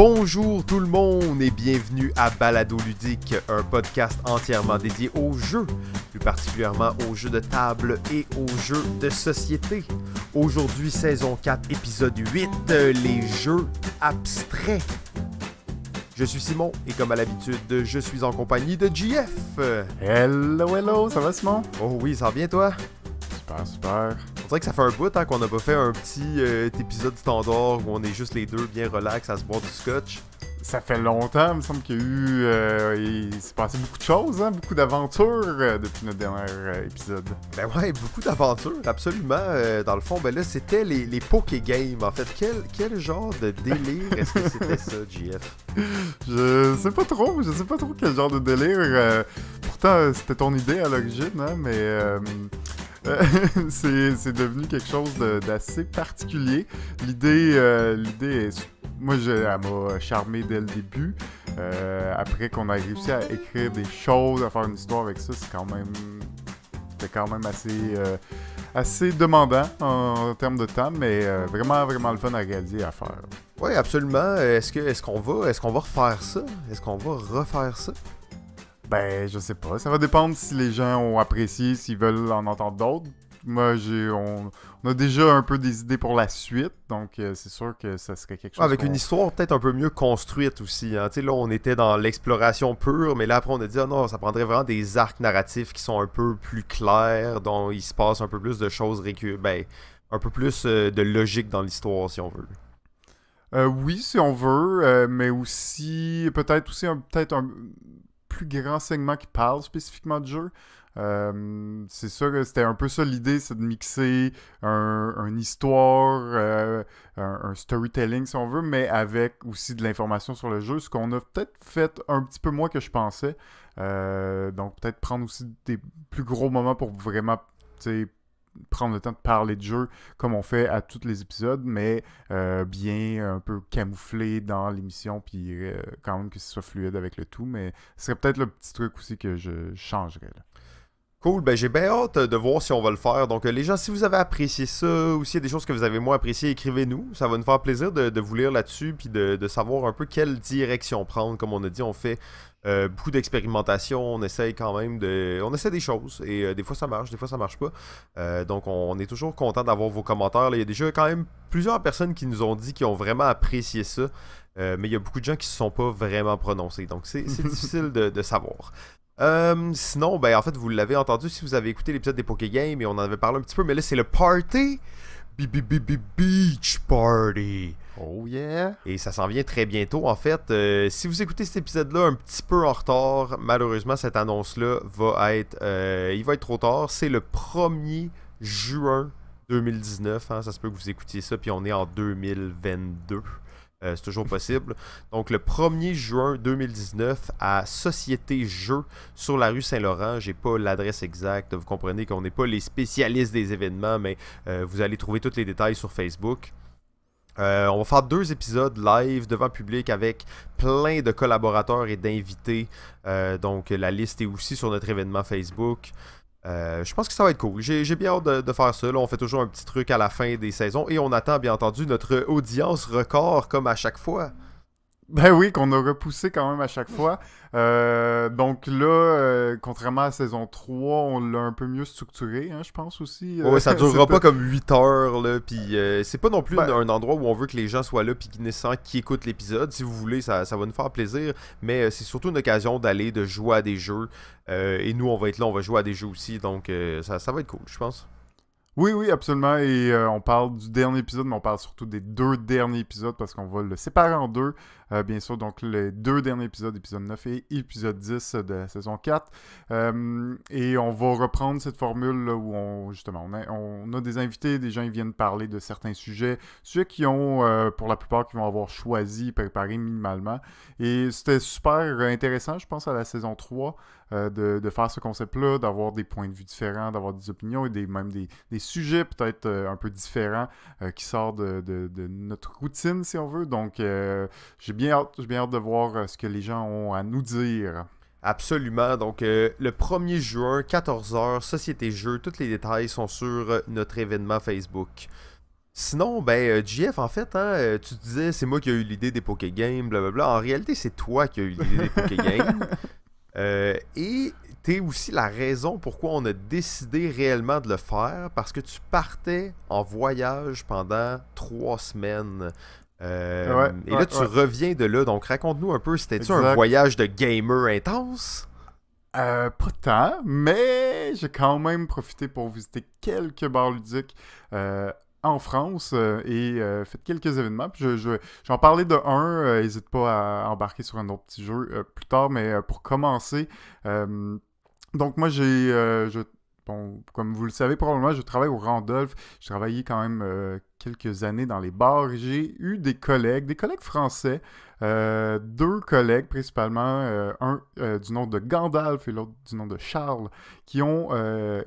Bonjour tout le monde et bienvenue à Balado Ludique, un podcast entièrement dédié aux jeux, plus particulièrement aux jeux de table et aux jeux de société. Aujourd'hui, saison 4, épisode 8, les jeux abstraits. Je suis Simon et comme à l'habitude, je suis en compagnie de JF. Hello, ça va Simon? Oh oui, ça va bien toi? Super. On dirait que ça fait un bout qu'on n'a pas fait un petit épisode standard où on est juste les deux bien relax à se boire du scotch. Ça fait longtemps, il me semble qu'il y a eu... il s'est passé beaucoup de choses, hein? Beaucoup d'aventures depuis notre dernier épisode. Ben ouais, beaucoup d'aventures, absolument. Dans le fond, ben là, c'était les Poké Games. En fait, quel genre de délire est-ce que c'était ça, JF? Je sais pas trop quel genre de délire. Pourtant, c'était ton idée à l'origine, hein? Mais... c'est devenu quelque chose d'assez particulier. L'idée est... Moi, elle m'a charmé dès le début. Après qu'on a réussi à écrire des choses, à faire une histoire avec ça, c'était quand même assez demandant en termes de temps, mais vraiment le fun à réaliser et à faire. Oui, absolument. Est-ce qu'on va refaire ça? Est-ce qu'on va refaire ça? Ben, je sais pas. Ça va dépendre si les gens ont apprécié, s'ils veulent en entendre d'autres. Moi, on a déjà un peu des idées pour la suite, donc c'est sûr que ça serait quelque chose... Avec une histoire peut-être un peu mieux construite aussi. Hein. Tu sais, là, on était dans l'exploration pure, mais là, après, on a dit, ah non, ça prendrait vraiment des arcs narratifs qui sont un peu plus clairs, dont il se passe un peu plus de choses un peu plus de logique dans l'histoire, si on veut. Oui, si on veut, mais aussi, peut-être un plus grand segment qui parle spécifiquement du jeu. C'est ça, c'était un peu ça l'idée, c'est de mixer une histoire, un storytelling si on veut, mais avec aussi de l'information sur le jeu, ce qu'on a peut-être fait un petit peu moins que je pensais. Donc peut-être prendre aussi des plus gros moments pour vraiment, prendre le temps de parler de jeu comme on fait à tous les épisodes, mais bien un peu camouflé dans l'émission, puis quand même que ce soit fluide avec le tout, mais ce serait peut-être le petit truc aussi que je changerais là. Cool, ben j'ai bien hâte de voir si on va le faire. Donc les gens, si vous avez apprécié ça, ou s'il y a des choses que vous avez moins appréciées, écrivez-nous. Ça va nous faire plaisir de vous lire là-dessus, puis de savoir un peu quelle direction prendre. Comme on a dit, on fait beaucoup d'expérimentation, on essaye quand même on essaie des choses, et des fois ça marche, des fois ça marche pas. Donc on est toujours content d'avoir vos commentaires. Là, il y a déjà quand même plusieurs personnes qui nous ont dit qu'ils ont vraiment apprécié ça. Mais il y a beaucoup de gens qui ne se sont pas vraiment prononcés. Donc c'est difficile de savoir. Sinon, ben en fait, vous l'avez entendu si vous avez écouté l'épisode des Poké Games et on en avait parlé un petit peu, mais là c'est le party Beach Party. Oh yeah! Et ça s'en vient très bientôt en fait. Si vous écoutez cet épisode-là un petit peu en retard, malheureusement cette annonce-là il va être trop tard. C'est le 1er juin 2019. Hein, ça se peut que vous écoutiez ça, puis on est en 2022. C'est toujours possible. Donc, le 1er juin 2019 à Société Jeux sur la rue Saint-Laurent. J'ai pas l'adresse exacte. Vous comprenez qu'on n'est pas les spécialistes des événements, mais vous allez trouver tous les détails sur Facebook. On va faire 2 épisodes live devant public avec plein de collaborateurs et d'invités. Donc, la liste est aussi sur notre événement Facebook. Je pense que ça va être cool. J'ai bien hâte de faire ça. Là, on fait toujours un petit truc à la fin des saisons et on attend bien entendu notre audience record comme à chaque fois. Ben oui, qu'on a repoussé quand même à chaque fois. Donc là, contrairement à la saison 3, on l'a un peu mieux structuré, hein, je pense aussi. Ouais, ça durera pas comme 8 heures, là, puis c'est pas non plus un endroit où on veut que les gens soient là puis nécessairement qui écoutent l'épisode. Si vous voulez, ça va nous faire plaisir, mais c'est surtout une occasion de jouer à des jeux. Et nous, on va être là, on va jouer à des jeux aussi, donc ça va être cool, je pense. Oui, absolument. Et on parle du dernier épisode, mais on parle surtout des 2 derniers épisodes parce qu'on va le séparer en 2. Bien sûr, donc les 2 derniers épisodes, épisode 9 et épisode 10 de la saison 4. Et on va reprendre cette formule là, où on a des invités, des gens qui viennent parler de certains sujets qui ont, pour la plupart, qui vont avoir choisi, préparé minimalement. Et c'était super intéressant, je pense, à la saison 3. De faire ce concept-là, d'avoir des points de vue différents, d'avoir des opinions et même des sujets peut-être un peu différents qui sortent de notre routine, si on veut. Donc, j'ai bien hâte de voir ce que les gens ont à nous dire. Absolument. Donc, le 1er juin, 14h, Société Jeux. Tous les détails sont sur notre événement Facebook. Sinon, JF, en fait, hein, tu disais, c'est moi qui ai eu l'idée des Pokégames, blablabla. En réalité, c'est toi qui as eu l'idée des Pokégames. Et t'es aussi la raison pourquoi on a décidé réellement de le faire, parce que tu partais en voyage pendant 3 semaines. Ouais, Et là, ouais, tu ouais. reviens de là, donc raconte-nous un peu, c'était-tu un Exact. voyage de gamer intense? Pas tant, mais j'ai quand même profité pour visiter quelques bars ludiques en France et fait quelques événements. Puis j'en parlais de un, n'hésite pas à embarquer sur un autre petit jeu plus tard, mais pour commencer, euh, donc moi bon, comme vous le savez probablement, je travaille au Randolph. J'ai travaillé quand même quelques années dans les bars. J'ai eu des collègues français, deux collègues principalement, un du nom de Gandalf et l'autre du nom de Charles, qui ont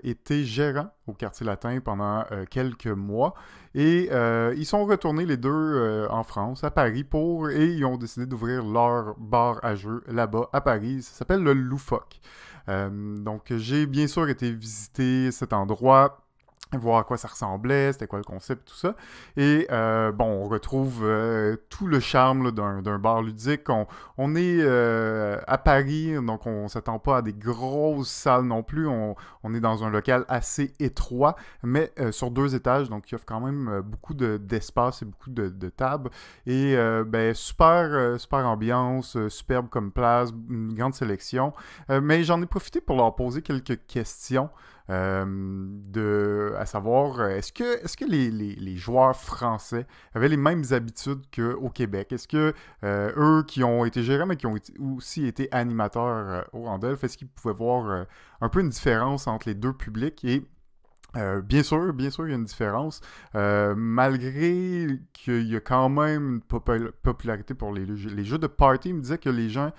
été gérants au Quartier Latin pendant quelques mois. Et ils sont retournés les deux en France, à Paris, et ils ont décidé d'ouvrir leur bar à jeux là-bas, à Paris. Ça s'appelle le Loufoque. Donc, j'ai bien sûr été visiter cet endroit, voir à quoi ça ressemblait, c'était quoi le concept, tout ça. Et bon, on retrouve tout le charme là, d'un bar ludique. On est à Paris, donc on s'attend pas à des grosses salles non plus. On est dans un local assez étroit, mais sur 2 étages, donc il offre quand même beaucoup d'espace et beaucoup de tables. Et super ambiance, superbe comme place, une grande sélection. Mais j'en ai profité pour leur poser quelques questions. À savoir, est-ce que les joueurs français avaient les mêmes habitudes qu'au Québec? Est-ce que eux qui ont été gérants, mais qui ont aussi été animateurs au Randolph, est-ce qu'ils pouvaient voir un peu une différence entre les deux publics? Et bien sûr, il y a une différence. Malgré qu'il y a quand même une popularité pour les jeux de party, il me disait que les gens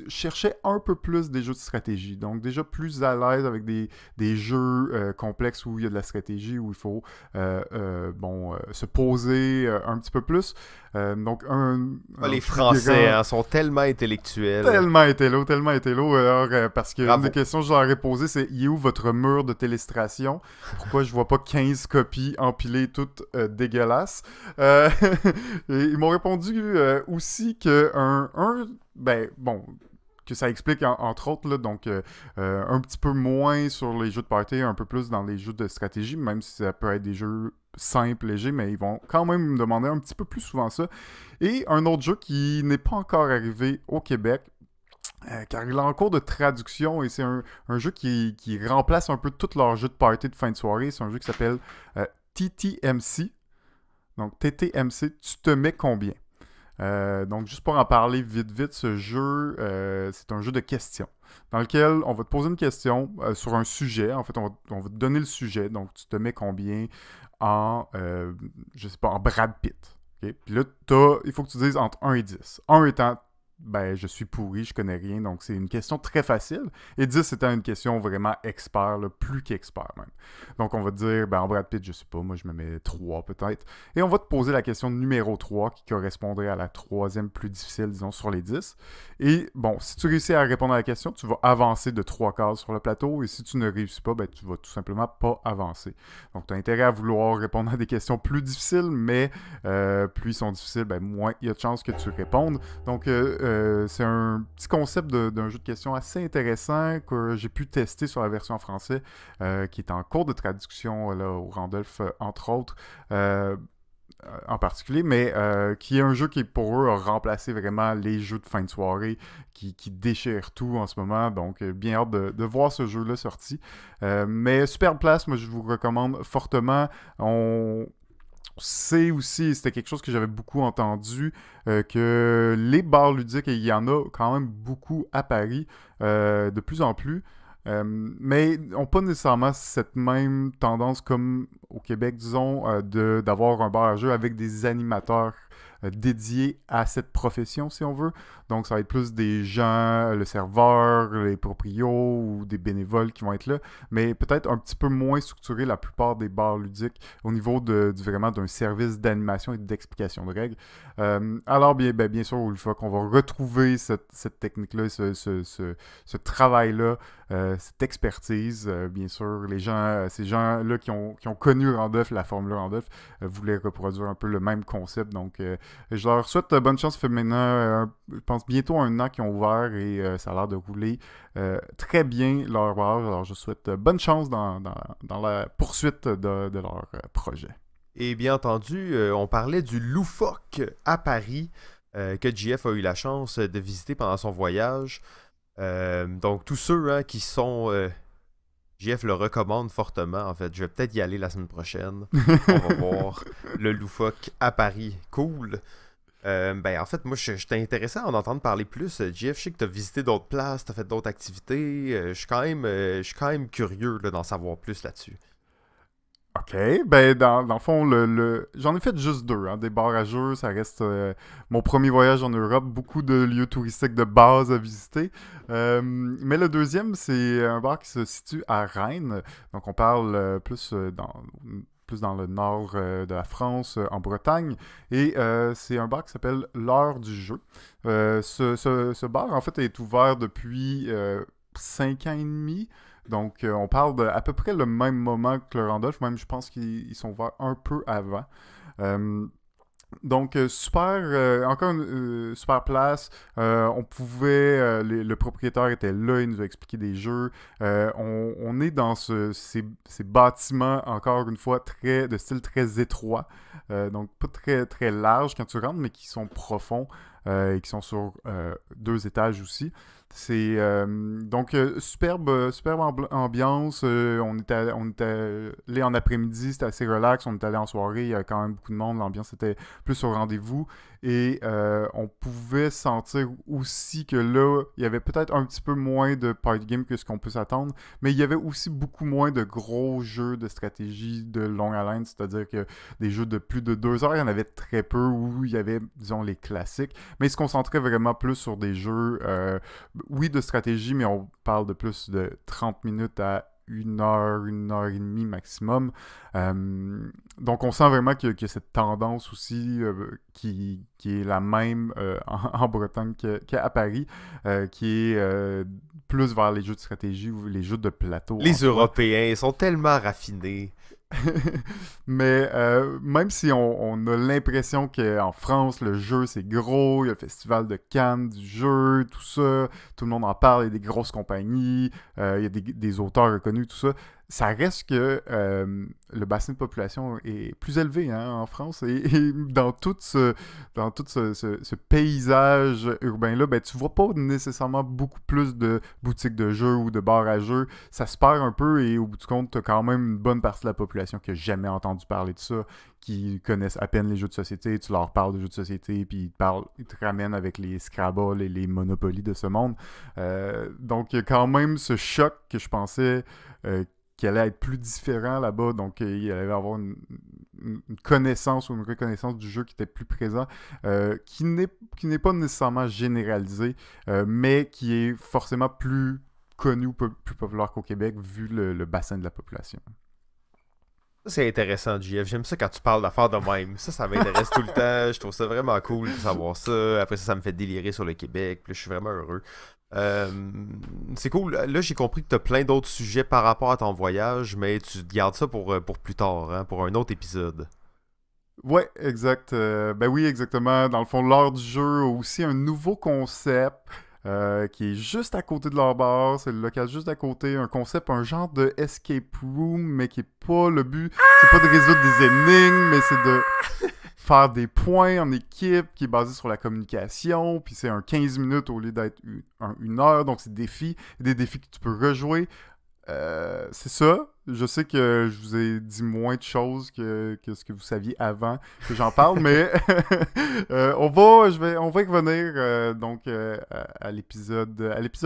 cherchaient un peu plus des jeux de stratégie. Donc déjà plus à l'aise avec des jeux complexes où il y a de la stratégie, où il faut se poser un petit peu plus. Donc Ah, un les plus Français, grand. hein, sont tellement intellectuels. Tellement intello. Alors, parce qu'une des Bravo. questions que je leur ai posées, c'est il est où votre mur de télestration? Pourquoi je vois pas 15 copies empilées toutes dégueulasses? Euh, et ils m'ont répondu aussi que que ça explique entre autres, là, donc un petit peu moins sur les jeux de party, un peu plus dans les jeux de stratégie, même si ça peut être des jeux simples, légers, mais ils vont quand même me demander un petit peu plus souvent ça. Et un autre jeu qui n'est pas encore arrivé au Québec, car il est en cours de traduction et c'est un jeu qui remplace un peu tous leurs jeux de party de fin de soirée. C'est un jeu qui s'appelle TTMC. Donc TTMC, tu te mets combien? Donc, juste pour en parler vite, ce jeu, c'est un jeu de questions dans lequel on va te poser une question sur un sujet. En fait, on va te donner le sujet. Donc, tu te mets combien en, je sais pas, en Brad Pitt. Okay? Puis là, il faut que tu dises entre 1 et 10. 1 étant, je suis pourri, je connais rien. Donc, c'est une question très facile. Et 10 étant une question vraiment expert, là, plus qu'expert même. Donc, on va te dire, en Brad Pitt, je sais pas, moi, je me mets 3 peut-être. Et on va te poser la question numéro 3 qui correspondrait à la troisième plus difficile, disons, sur les 10. Et bon, si tu réussis à répondre à la question, tu vas avancer de 3 cases sur le plateau. Et si tu ne réussis pas, tu vas tout simplement pas avancer. Donc, tu as intérêt à vouloir répondre à des questions plus difficiles, mais plus ils sont difficiles, moins il y a de chances que tu répondes. Donc, c'est un petit concept d'un jeu de questions assez intéressant que j'ai pu tester sur la version en français, qui est en cours de traduction là, au Randolph, entre autres. En particulier, mais qui est un jeu qui, pour eux, a remplacé vraiment les jeux de fin de soirée qui déchirent tout en ce moment. Donc, bien hâte de voir ce jeu-là sorti. Mais superbe place, moi, je vous recommande fortement. C'est aussi, c'était quelque chose que j'avais beaucoup entendu, que les bars ludiques, et il y en a quand même beaucoup à Paris, de plus en plus, mais n'ont pas nécessairement cette même tendance comme au Québec, disons, d'avoir un bar à jeu avec des animateurs dédiés à cette profession, si on veut. Donc, ça va être plus des gens, le serveur, les proprios ou des bénévoles qui vont être là, mais peut-être un petit peu moins structuré la plupart des bars ludiques au niveau vraiment d'un service d'animation et d'explication de règles. Alors, bien sûr, une fois qu'on va retrouver cette technique-là, ce travail-là, cette expertise, bien sûr, ces gens-là qui ont connu Randolph, la formule Randolph, voulaient reproduire un peu le même concept. Donc, je leur souhaite bonne chance. Ça fait maintenant, je pense, bientôt 1 an qu'ils ont ouvert et ça a l'air de rouler très bien leur bar. Alors, je souhaite bonne chance dans la poursuite de leur projet. Et bien entendu, on parlait du loufoque à Paris que JF a eu la chance de visiter pendant son voyage. Donc, tous ceux qui sont... JF le recommande fortement, en fait. Je vais peut-être y aller la semaine prochaine. On va voir le loufoque à Paris. Cool. En fait, moi, j'étais intéressé à en entendre parler plus. JF, je sais que tu as visité d'autres places, tu as fait d'autres activités. Je suis quand même curieux là, d'en savoir plus là-dessus. OK. Dans le fond, j'en ai fait juste 2. Hein, des bars à jeux, ça reste mon premier voyage en Europe. Beaucoup de lieux touristiques de base à visiter. Mais le deuxième, c'est un bar qui se situe à Rennes. Donc, on parle plus dans le nord de la France, en Bretagne. Et c'est un bar qui s'appelle L'Heure du Jeu. Ce bar, en fait, est ouvert depuis 5 ans et demi. Donc, on parle à peu près le même moment que le Randolph. Même, je pense qu'ils sont ouverts un peu avant. Donc, encore une super place. On pouvait, le propriétaire était là, il nous a expliqué des jeux. On est dans ces bâtiments, encore une fois, de style très étroit. Donc, pas très, très large quand tu rentres, mais qui sont profonds et qui sont sur 2 étages aussi. C'est donc superbe ambiance. On est allé en après-midi, c'était assez relax. On est allé en soirée, il y avait quand même beaucoup de monde. L'ambiance était plus au rendez-vous. Et on pouvait sentir aussi que là, il y avait peut-être un petit peu moins de party game que ce qu'on peut s'attendre, mais il y avait aussi beaucoup moins de gros jeux de stratégie de longue haleine, c'est-à-dire que des jeux de plus de 2 heures, il y en avait très peu où il y avait, disons, les classiques, mais il se concentrait vraiment plus sur des jeux, oui, de stratégie, mais on parle de plus de 30 minutes à 1 heure et demie maximum. Donc, on sent vraiment qu'il y a cette tendance aussi qui est la même en Bretagne qu'à Paris, qui est plus vers les jeux de stratégie ou les jeux de plateau. Les Européens sont tellement raffinés. Mais même si on a l'impression qu'en France, le jeu, c'est gros, il y a le festival de Cannes du jeu, tout ça, tout le monde en parle, il y a des grosses compagnies, il y a des auteurs reconnus, tout ça, ça reste que le bassin de population est plus élevé en France. Et dans tout ce paysage urbain-là, tu vois pas nécessairement beaucoup plus de boutiques de jeux ou de bars à jeux. Ça se perd un peu et au bout du compte, t'as quand même une bonne partie de la population qui a jamais entendu parler de ça, qui connaissent à peine les jeux de société. Tu leur parles de jeux de société, puis ils te ramènent avec les Scrabble et les Monopoly de ce monde. Donc, il y a quand même ce choc que je pensais qui allait être plus différent là-bas, donc il allait avoir une connaissance ou une reconnaissance du jeu qui était plus présent, qui n'est pas nécessairement généralisé, mais qui est forcément plus connu ou plus populaire qu'au Québec, vu le bassin de la population. Ça, c'est intéressant, JF. J'aime ça quand tu parles d'affaires de même. Ça m'intéresse tout le temps. Je trouve ça vraiment cool de savoir ça. Après ça me fait délirer sur le Québec. Puis là, je suis vraiment heureux. C'est cool. Là, j'ai compris que tu as plein d'autres sujets par rapport à ton voyage, mais tu te gardes ça pour plus tard, pour un autre épisode. Ouais, exact. Oui, exactement. Dans le fond, l'heure du jeu a aussi un nouveau concept qui est juste à côté de leur bar. C'est le local juste à côté. Un concept, un genre de escape room, mais qui est pas le but. C'est pas de résoudre des énigmes, mais c'est de faire des points en équipe qui est basé sur la communication. Puis c'est un 15 minutes au lieu d'être 1 heure. Donc c'est des défis que tu peux rejouer. C'est ça. Je sais que je vous ai dit moins de choses que ce que vous saviez avant que j'en parle, mais on va y revenir à l'épisode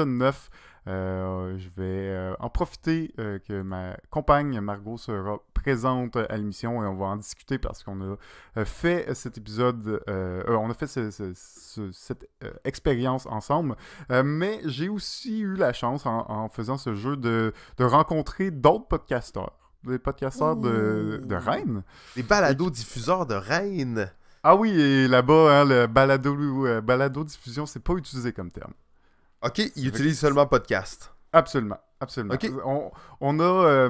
9 Je vais en profiter que ma compagne Margot sera présente à l'émission et on va en discuter parce qu'on a fait cet épisode, on a fait cette expérience ensemble. Mais j'ai aussi eu la chance en faisant ce jeu de rencontrer d'autres podcasteurs. Des podcasteurs de Rennes. Des balados-diffuseurs de Rennes. Ah oui, et là-bas, hein, le balado-diffusion, c'est pas utilisé comme terme. Ok, ils utilisent seulement podcast. Absolument, absolument. Okay. On a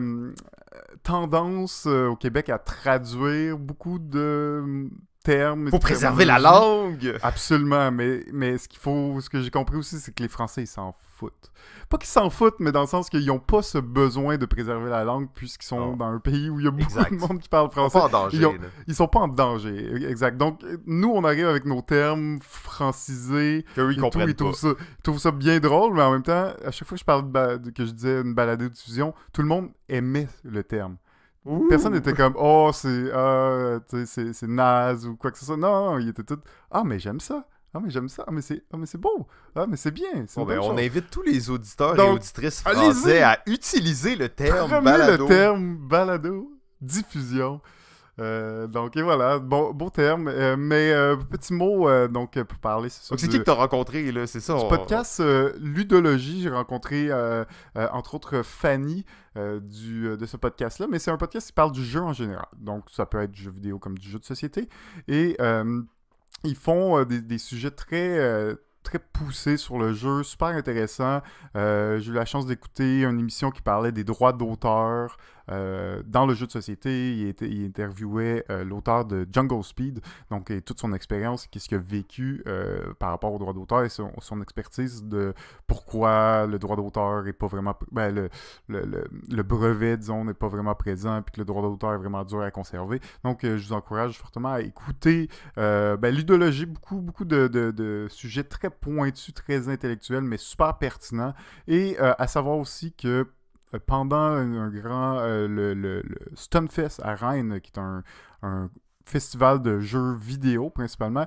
tendance au Québec à traduire beaucoup de termes. Faut préserver la langue! Absolument, mais ce que j'ai compris aussi, c'est que les Français, ils s'en foutent. Pas qu'ils s'en foutent, mais dans le sens qu'ils n'ont pas ce besoin de préserver la langue puisqu'ils sont dans un pays où il y a beaucoup de monde qui parle français. Ils sont pas en danger. Ils sont pas en danger, exact. Donc, nous, on arrive avec nos termes francisés. Que ils comprennent pas. Ils trouvent ça bien drôle, mais en même temps, à chaque fois que je parle que je disais une balado-diffusion, tout le monde aimait le terme. Ouh. Personne n'était comme « Oh, c'est naze » ou quoi que ce soit. Non, ils étaient tous « Ah, mais j'aime ça. Ah, mais j'aime ça. Ah, mais c'est beau. Ah, mais c'est bien. » on invite tous les auditeurs et auditrices français à utiliser le terme balado. Le terme balado, diffusion. Donc, et voilà, beau terme. Mais petit mot, donc, pour parler, c'est ça. Donc, c'est qui que t'as rencontré, là? C'est ça? Du podcast Ludologie, j'ai rencontré, entre autres, Fanny de ce podcast-là. Mais c'est un podcast qui parle du jeu en général. Donc, ça peut être du jeu vidéo comme du jeu de société. Et ils font des sujets très poussés sur le jeu, super intéressant. J'ai eu la chance d'écouter une émission qui parlait des droits d'auteur dans le jeu de société. Il interviewait l'auteur de Jungle Speed, donc et toute son expérience, qu'est-ce qu'il a vécu par rapport aux droits d'auteur et son expertise de pourquoi le droit d'auteur est pas vraiment... le brevet, disons, n'est pas vraiment présent, puis que le droit d'auteur est vraiment dur à conserver. Donc, je vous encourage fortement à écouter Ludologie, beaucoup de sujets très pointus, très intellectuels, mais super pertinents. Et à savoir aussi que pendant un grand... le Stunfest à Rennes, qui est un festival de jeux vidéo principalement,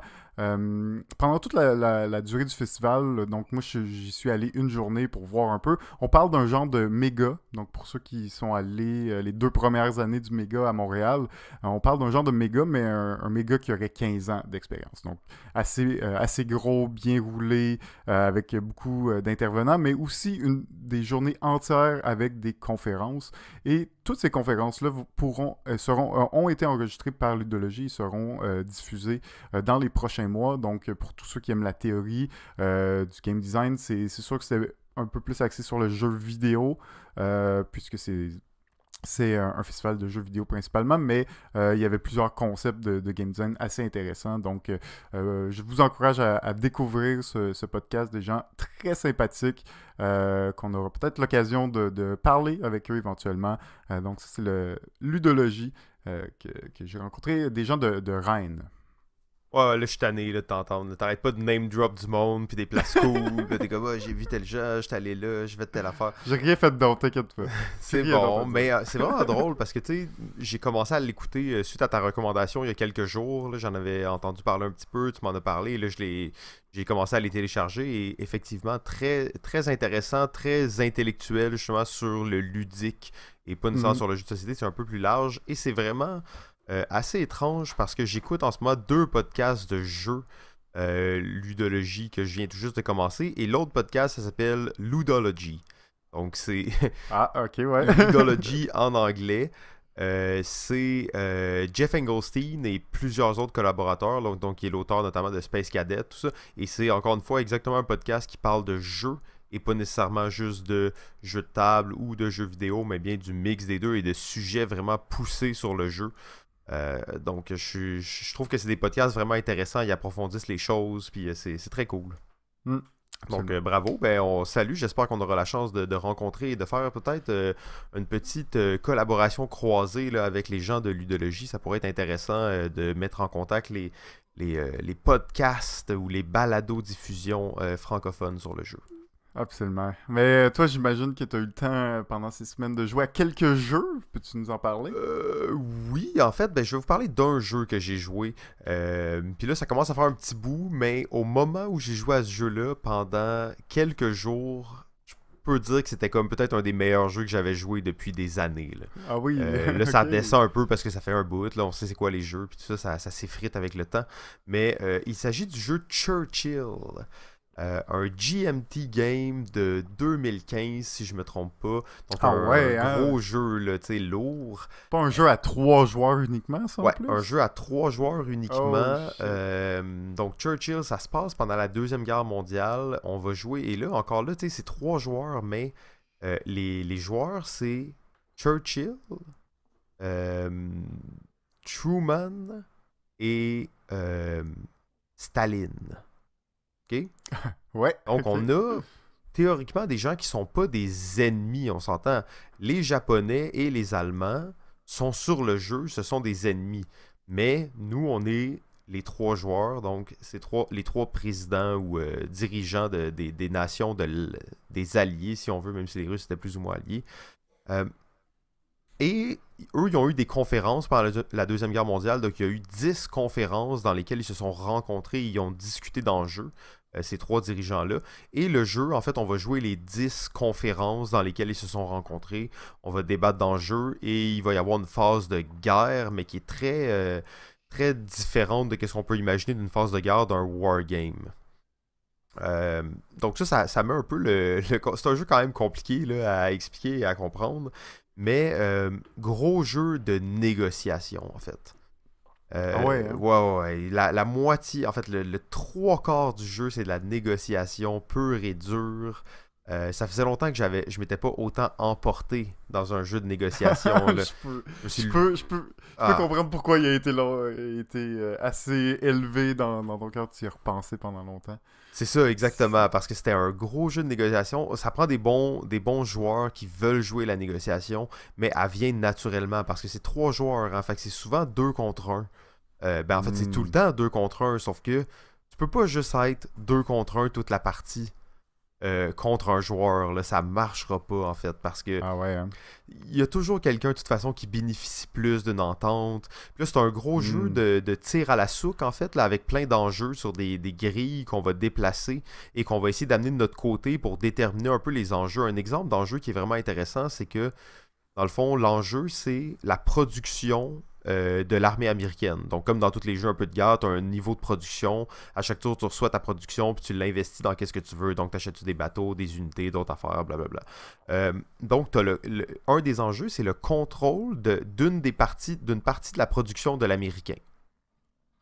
pendant toute la durée du festival, donc moi j'y suis allé une journée pour voir un peu. On parle d'un genre de méga, donc pour ceux qui sont allés les 2 premières années du méga à Montréal, on parle d'un genre de méga, mais un méga qui aurait 15 ans d'expérience. Donc assez gros, bien roulé, avec beaucoup d'intervenants, mais aussi des journées entières avec des conférences. Et toutes ces conférences-là ont été enregistrées par Ludologie et seront diffusées dans les prochains mois. Donc, pour tous ceux qui aiment la théorie du game design, c'est sûr que c'est un peu plus axé sur le jeu vidéo, puisque c'est un festival de jeux vidéo principalement, mais il y avait plusieurs concepts de game design assez intéressants. Donc, je vous encourage à découvrir ce podcast, des gens très sympathiques qu'on aura peut-être l'occasion de parler avec eux éventuellement. Donc, ça, c'est le Ludologie que j'ai rencontré des gens de Rennes. Ouais, là, je suis tanné de t'entendre. T'arrêtes pas de name drop du monde, puis des places cool. Puis t'es comme, j'ai vu tel jeu, j'étais allé là, je vais de telle affaire. J'ai rien fait d'autre, t'inquiète pas. C'est bon, mais c'est vraiment drôle parce que, tu sais, j'ai commencé à l'écouter suite à ta recommandation il y a quelques jours. Là, j'en avais entendu parler un petit peu, tu m'en as parlé. Et là, j'ai commencé à les télécharger et effectivement, très, très intéressant, très intellectuel, justement, sur le ludique et pas nécessairement sur le jeu de société. C'est un peu plus large et c'est vraiment... assez étrange parce que j'écoute en ce moment 2 podcasts de jeux Ludologie que je viens tout juste de commencer et l'autre podcast ça s'appelle Ludology. Donc c'est ok, ouais. Ludology en anglais. C'est Jeff Engelstein et plusieurs autres collaborateurs, donc qui est l'auteur notamment de Space Cadet, tout ça. Et c'est encore une fois exactement un podcast qui parle de jeux et pas nécessairement juste de jeux de table ou de jeux vidéo, mais bien du mix des deux et de sujets vraiment poussés sur le jeu. Donc je trouve que c'est des podcasts vraiment intéressants, ils approfondissent les choses, puis c'est très cool. Donc bravo, on salue, j'espère qu'on aura la chance de rencontrer et de faire peut-être une petite collaboration croisée là, avec les gens de Ludologie. Ça pourrait être intéressant de mettre en contact les podcasts ou les balados-diffusions francophones sur le jeu. Absolument. Mais toi, j'imagine que tu as eu le temps pendant ces semaines de jouer à quelques jeux. Peux-tu nous en parler? Oui, en fait, je vais vous parler d'un jeu que j'ai joué. Puis là, ça commence à faire un petit bout, mais au moment où j'ai joué à ce jeu-là, pendant quelques jours, je peux dire que c'était comme peut-être un des meilleurs jeux que j'avais joué depuis des années. Là, Ah oui. là ça Ok. descend un peu parce que ça fait un bout. Là, on sait c'est quoi les jeux, puis tout ça, ça s'effrite avec le temps. Mais il s'agit du jeu Churchill. Un GMT game de 2015, si je me trompe pas. Donc Ah ouais, un hein? gros jeu, là, tu sais, lourd. Pas un jeu à 3 joueurs uniquement, ça, en Ouais, un plus? jeu à 3 joueurs Oh, uniquement. shit. Donc Churchill, ça se passe pendant la Deuxième Guerre mondiale. On va jouer, et là, encore là, tu sais, c'est 3 joueurs, mais les joueurs, c'est Churchill, euh, Truman et Staline. OK? Ouais, Donc, ok. on a théoriquement des gens qui sont pas des ennemis, on s'entend. Les Japonais et les Allemands sont sur le jeu, ce sont des ennemis. Mais nous, on est les 3 joueurs, donc c'est les 3 présidents ou dirigeants des nations, des alliés, si on veut, même si les Russes étaient plus ou moins alliés. Euh, et eux, ils ont eu des conférences pendant la Deuxième Guerre mondiale. Donc, il y a eu 10 conférences dans lesquelles ils se sont rencontrés et ils ont discuté d'enjeux, ces 3 dirigeants-là. Et le jeu, en fait, on va jouer les 10 conférences dans lesquelles ils se sont rencontrés. On va débattre d'enjeux et il va y avoir une phase de guerre, mais qui est très différente de ce qu'on peut imaginer d'une phase de guerre d'un wargame. Euh, donc ça met un peu c'est un jeu quand même compliqué là, à expliquer et à comprendre, mais gros jeu de négociation en fait. Ah ouais, hein? Ouais, ouais, ouais. La moitié, en fait, le 3 quarts du jeu, c'est de la négociation pure et dure. Ça faisait longtemps que je m'étais pas autant emporté dans un jeu de négociation. Là. je peux, Je me suis... je peux, je peux, je peux Ah, comprendre pourquoi il a été, assez élevé dans ton cœur. Tu y as repensé pendant longtemps. c'est ça, exactement, parce que c'était un gros jeu de négociation. Ça prend des bons joueurs qui veulent jouer la négociation, mais elle vient naturellement, parce que c'est 3 joueurs, hein, fait que c'est souvent 2 contre 1. En fait, c'est tout le Hmm. temps 2 contre 1, sauf que tu peux pas juste être 2 contre 1 toute la partie contre un joueur, là, ça marchera pas, en fait, parce que Ah ouais, hein? il y a toujours quelqu'un, de toute façon, qui bénéficie plus d'une entente. Puis là, c'est un gros jeu Hmm. de tir à la souque, en fait, là, avec plein d'enjeux sur des grilles qu'on va déplacer et qu'on va essayer d'amener de notre côté pour déterminer un peu les enjeux. Un exemple d'enjeu qui est vraiment intéressant, c'est que, dans le fond, l'enjeu, c'est la production de l'armée américaine. Donc, comme dans tous les jeux un peu de guerre, tu as un niveau de production. À chaque tour, tu reçois ta production, puis tu l'investis dans qu'est-ce que tu veux. Donc, tu achètes des bateaux, des unités, d'autres affaires, blablabla. Donc, un des enjeux, c'est le contrôle d'une partie de la production de l'américain.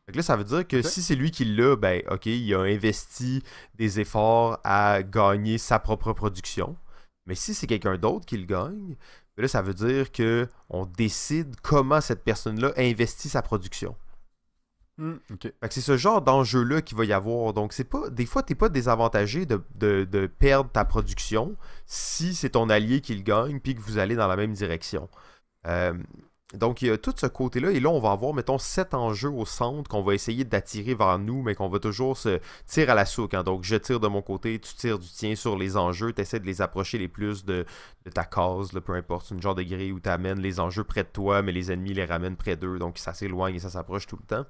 Fait que là, ça veut dire que Ok. si c'est lui qui l'a, ben, ok, il a investi des efforts à gagner sa propre production. Mais si c'est quelqu'un d'autre qui le gagne, ben là, ça veut dire que on décide comment cette personne-là investit sa production. Ok. Fait que c'est ce genre d'enjeu-là qu'il va y avoir. Donc, c'est pas. Des fois, t'es pas désavantagé de perdre ta production si c'est ton allié qui le gagne puis que vous allez dans la même direction. Euh, donc, il y a tout ce côté-là. Et là, on va avoir, mettons, 7 enjeux au centre qu'on va essayer d'attirer vers nous, mais qu'on va toujours se tirer à la souque. Hein. Donc, je tire de mon côté, tu tires du tien sur les enjeux. Tu essaies de les approcher les plus de ta case, là, peu importe. C'est une genre de grille où tu amènes les enjeux près de toi, mais les ennemis les ramènent près d'eux. Donc, ça s'éloigne et ça s'approche tout le temps.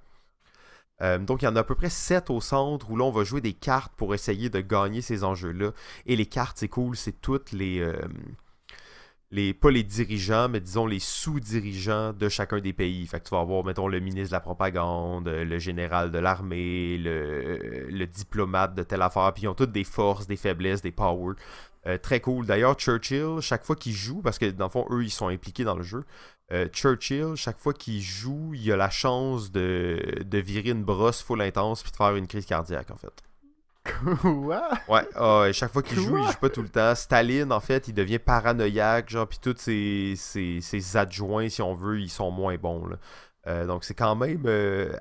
Donc, il y en a à peu près 7 au centre où là, on va jouer des cartes pour essayer de gagner ces enjeux-là. Et les cartes, c'est cool, c'est toutes pas les dirigeants, mais disons les sous-dirigeants de chacun des pays. Fait que tu vas avoir, mettons, le ministre de la propagande, le général de l'armée, le diplomate de telle affaire, puis ils ont toutes des forces, des faiblesses, des powers. Très cool. D'ailleurs, Churchill, chaque fois qu'il joue, parce que dans le fond, eux, ils sont impliqués dans le jeu, Churchill, chaque fois qu'il joue, il a la chance de virer une brosse full intense puis de faire une crise cardiaque, en fait. Quoi? Ouais, chaque fois qu'il joue, il Quoi? joue pas tout le temps. Staline, en fait, il devient paranoïaque, genre, puis tous ses adjoints, si on veut, ils sont moins bons, là. Donc c'est quand même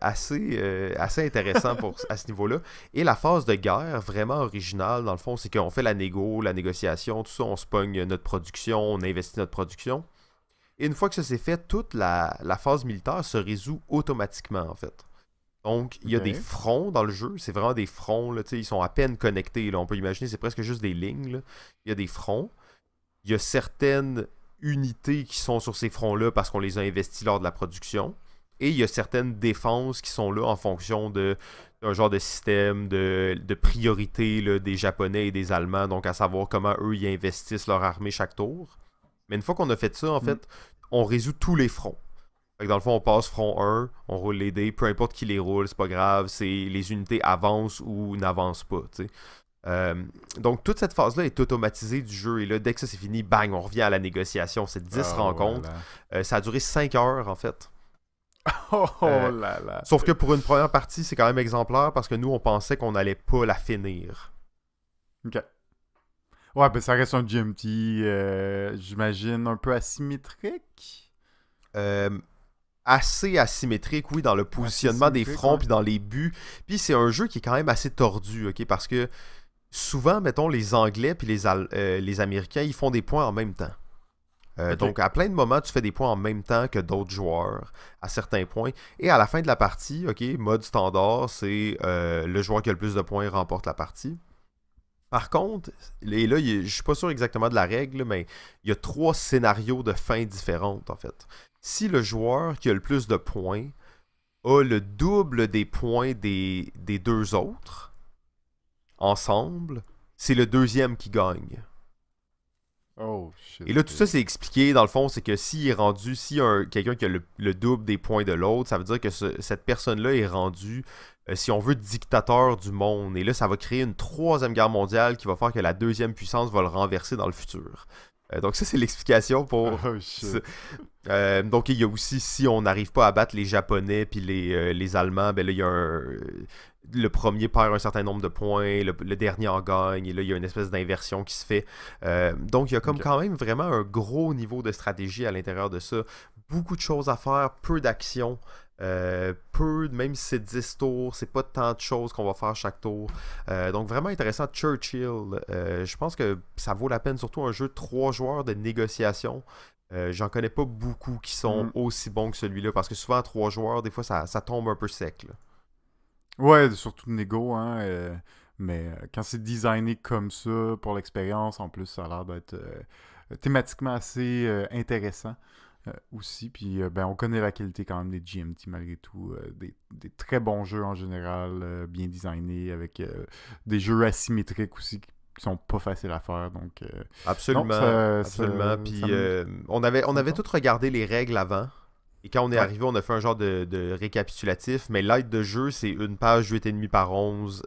assez intéressant à ce niveau-là. Et la phase de guerre, vraiment originale, dans le fond, c'est qu'on fait la négociation, tout ça, on se pogne notre production, on investit notre production. Et une fois que ça s'est fait, toute la phase militaire se résout automatiquement, en fait. Donc, il y a des Ok. fronts dans le jeu. C'est vraiment des fronts, là, tu sais, ils sont à peine connectés. Là. On peut imaginer, c'est presque juste des lignes. Là. Il y a des fronts. Il y a certaines unités qui sont sur ces fronts-là parce qu'on les a investis lors de la production. Et il y a certaines défenses qui sont là en fonction un genre de système de priorité là, des Japonais et des Allemands, donc à savoir comment eux ils investissent leur armée chaque tour. Mais une fois qu'on a fait ça, en fait, on résout tous les fronts. Fait que dans le fond, on passe front 1, on roule les dés, peu importe qui les roule, c'est pas grave, les unités avancent ou n'avancent pas, tu sais. Donc toute cette phase-là est automatisée du jeu, et là, dès que ça c'est fini, bang, on revient à la négociation. C'est 10 rencontres. Ça a duré 5 heures, en fait. Là là. Sauf que pour une première partie, c'est quand même exemplaire, parce que nous, on pensait qu'on allait pas la finir. Ok. Ouais, ben ça reste un GMT, j'imagine, un peu asymétrique. Assez asymétrique, oui, dans le positionnement des fronts puis dans les buts. Puis c'est un jeu qui est quand même assez tordu, ok, parce que souvent, mettons, les Anglais puis les Américains, ils font des points en même temps. Donc, à plein de moments, tu fais des points en même temps que d'autres joueurs, à certains points. Et à la fin de la partie, ok, mode standard, c'est le joueur qui a le plus de points remporte la partie. Par contre, et là, je suis pas sûr exactement de la règle, mais il y a 3 scénarios de fin différentes, en fait. Si le joueur qui a le plus de points a le double des points des 2 autres, ensemble, c'est le deuxième qui gagne. Oh, shit. Et là, tout ça, c'est expliqué. Dans le fond, c'est que s'il est rendu, si quelqu'un qui a le double des points de l'autre, ça veut dire que cette personne-là est rendue, si on veut, dictateur du monde. Et là, ça va créer une 3e guerre mondiale qui va faire que la 2e puissance va le renverser dans le futur. Donc ça, c'est l'explication pour... Oh, shit. Donc il y a aussi, si on n'arrive pas à battre les Japonais puis les Allemands, ben là, il y a le premier perd un certain nombre de points, le dernier en gagne, et là, il y a une espèce d'inversion qui se fait. Donc il y a comme quand même vraiment un gros niveau de stratégie à l'intérieur de ça. Beaucoup de choses à faire, peu d'action. Même si c'est 10 tours, c'est pas tant de choses qu'on va faire chaque tour. Donc vraiment intéressant. Churchill, je pense que ça vaut la peine, surtout un jeu de 3 joueurs de négociation. J'en connais pas beaucoup qui sont aussi bons que celui-là, parce que souvent à 3 joueurs, des fois ça tombe un peu sec là. Ouais, surtout de négo, hein. Mais quand c'est designé comme ça, pour l'expérience, en plus, ça a l'air d'être thématiquement assez intéressant. Aussi, puis on connaît la qualité quand même des GMT malgré tout, des très bons jeux en général, bien designés, avec des jeux asymétriques aussi qui sont pas faciles à faire, donc absolument, absolument. Puis on avait tout regardé les règles avant, et quand on est arrivé, on a fait un genre de récapitulatif, mais l'aide de jeu, c'est une page 8,5 par 11,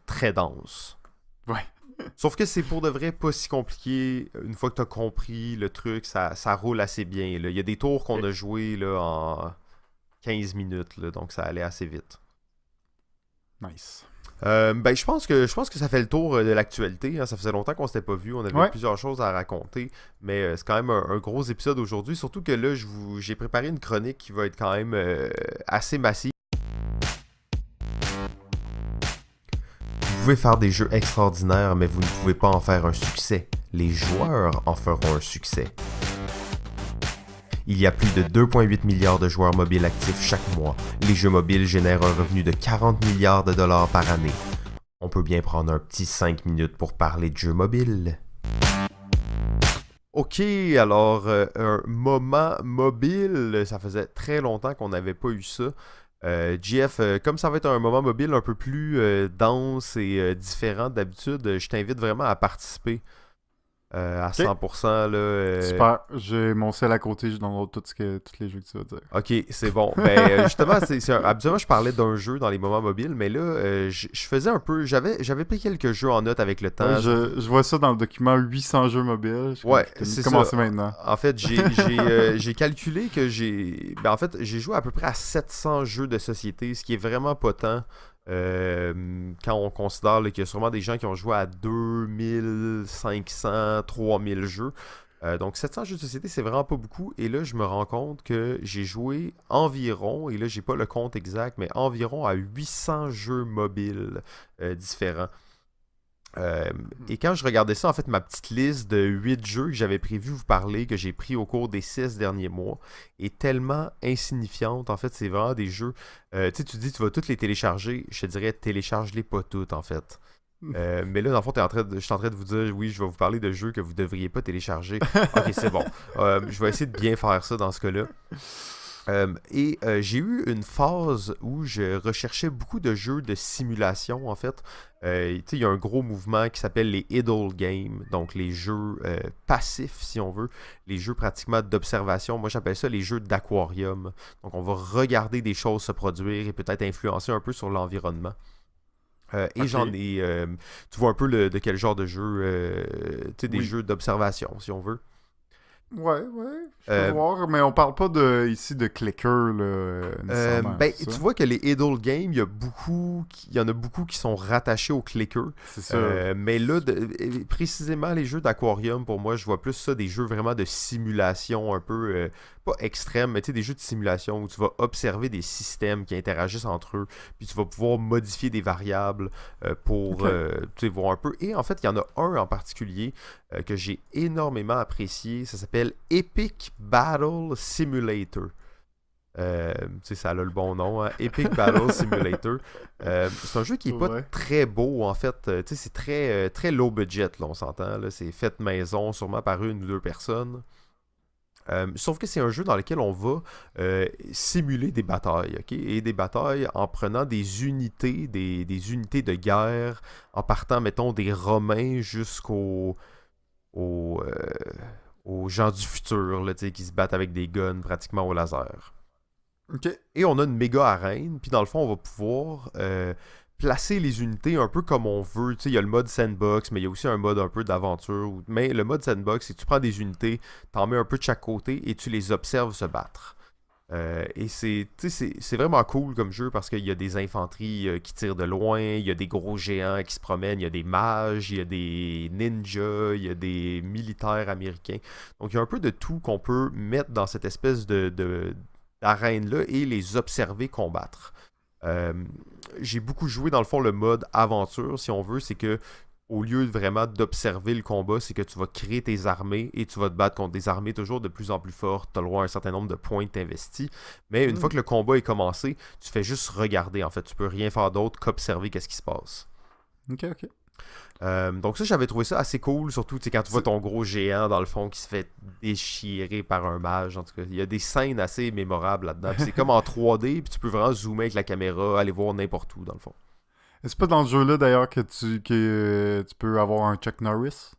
très dense. Ouais. Sauf que c'est pour de vrai pas si compliqué. Une fois que tu as compris le truc, ça roule assez bien. Là. Il y a des tours qu'on a joués là, en 15 minutes, là, donc ça allait assez vite. Nice. Je pense que ça fait le tour de l'actualité. Hein. Ça faisait longtemps qu'on s'était pas vu. On avait plusieurs choses à raconter. Mais c'est quand même un gros épisode aujourd'hui. Surtout que là, j'ai préparé une chronique qui va être quand même assez massive. Vous pouvez faire des jeux extraordinaires, mais vous ne pouvez pas en faire un succès. Les joueurs en feront un succès. Il y a plus de 2,8 milliards de joueurs mobiles actifs chaque mois. Les jeux mobiles génèrent un revenu de 40 milliards de dollars par année. On peut bien prendre un petit 5 minutes pour parler de jeux mobiles. Ok, alors un moment mobile, ça faisait très longtemps qu'on n'avait pas eu ça. JF, comme ça va être un moment mobile un peu plus dense et différent d'habitude, je t'invite vraiment à participer à 100%. Là, super, j'ai mon sel à côté, je download tous les jeux que tu vas dire. Ok, c'est bon. Justement, habituellement je parlais d'un jeu dans les moments mobiles, mais là, je faisais un peu, j'avais pris quelques jeux en note avec le temps. Ouais, je vois ça dans le document 800 jeux mobiles. Ouais, c'est ça. Commencer maintenant. En fait, j'ai calculé que j'ai joué à peu près à 700 jeux de société, ce qui est vraiment pas tant. Quand on considère qu'il y a sûrement des gens qui ont joué à 2500, 3000 jeux. Donc 700 jeux de société, c'est vraiment pas beaucoup. Et là, je me rends compte que j'ai joué environ, et là, j'ai pas le compte exact, mais environ à 800 jeux mobiles différents. Et quand je regardais ça, en fait, ma petite liste de 8 jeux que j'avais prévu vous parler, que j'ai pris au cours des 6 derniers mois, est tellement insignifiante. En fait, c'est vraiment des jeux... tu dis tu vas toutes les télécharger. Je te dirais, télécharge-les pas toutes, en fait. Mais là, dans le fond, je suis en train de vous dire, oui, je vais vous parler de jeux que vous devriez pas télécharger. Ok, c'est bon. Je vais essayer de bien faire ça dans ce cas-là. J'ai eu une phase où je recherchais beaucoup de jeux de simulation, en fait. Il y a un gros mouvement qui s'appelle les idle games, donc les jeux passifs, si on veut, les jeux pratiquement d'observation. Moi, j'appelle ça les jeux d'aquarium. Donc, on va regarder des choses se produire et peut-être influencer un peu sur l'environnement. J'en ai... tu vois un peu de quel genre de jeu... des jeux d'observation, si on veut. Ouais, je peux voir, mais on parle pas ici de clicker, là, nécessairement. Tu vois que les idle games, il y en a beaucoup qui sont rattachés au clicker. C'est ça. Mais là, précisément, les jeux d'aquarium, pour moi, je vois plus ça des jeux vraiment de simulation un peu, pas extrême, mais des jeux de simulation où tu vas observer des systèmes qui interagissent entre eux, puis tu vas pouvoir modifier des variables pour voir un peu. Et en fait, il y en a un en particulier que j'ai énormément apprécié. Ça s'appelle Epic Battle Simulator. Ça a le bon nom, hein? Epic Battle Simulator. C'est un jeu qui est pas très beau, en fait. C'est très, très low budget, là, on s'entend. Là. C'est fait maison, sûrement par une ou deux personnes. Sauf que c'est un jeu dans lequel on va simuler des batailles, ok? Et des batailles en prenant des unités, des unités de guerre, en partant, mettons, des Romains jusqu'aux gens du futur, là, qui se battent avec des guns pratiquement au laser. Okay. Et on a une méga arène, puis dans le fond, on va pouvoir placer les unités un peu comme on veut. Il y a le mode sandbox, mais il y a aussi un mode un peu d'aventure. Mais le mode sandbox, c'est que tu prends des unités, t'en mets un peu de chaque côté et tu les observes se battre. Et c'est vraiment cool comme jeu parce qu'il y a des infanteries qui tirent de loin, il y a des gros géants qui se promènent, il y a des mages, il y a des ninjas, il y a des militaires américains. Donc il y a un peu de tout qu'on peut mettre dans cette espèce d'arène-là et les observer combattre. J'ai beaucoup joué dans le fond le mode aventure, si on veut, c'est que au lieu de vraiment d'observer le combat, c'est que tu vas créer tes armées et tu vas te battre contre des armées toujours de plus en plus fortes. Tu as le droit à un certain nombre de points investis. Mais une fois que le combat est commencé, tu fais juste regarder. En fait, tu peux rien faire d'autre qu'observer qu'est-ce qui se passe. Ok. Donc ça, j'avais trouvé ça assez cool, surtout quand tu vois ton gros géant dans le fond qui se fait déchirer par un mage. En tout cas, il y a des scènes assez mémorables là-dedans. C'est comme en 3D, puis tu peux vraiment zoomer avec la caméra, aller voir n'importe où dans le fond. Est-ce pas dans ce jeu-là d'ailleurs que tu peux avoir un Chuck Norris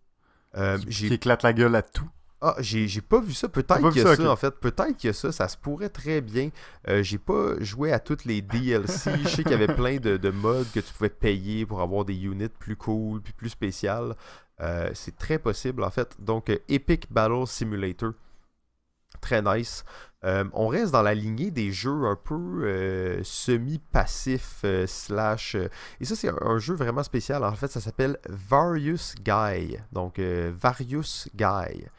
qui éclate la gueule à tout? Ah, j'ai pas vu ça. Peut-être qu'il y a ça, en fait. Peut-être qu'il y a ça. Ça se pourrait très bien. J'ai pas joué à toutes les DLC. Je sais qu'il y avait plein de modes que tu pouvais payer pour avoir des units plus cool puis plus spéciales. C'est très possible, en fait. Donc, Epic Battle Simulator. Très nice. On reste dans la lignée des jeux un peu semi-passifs slash... et ça, c'est un jeu vraiment spécial. En fait, ça s'appelle Various Guy. Donc, Various Guy.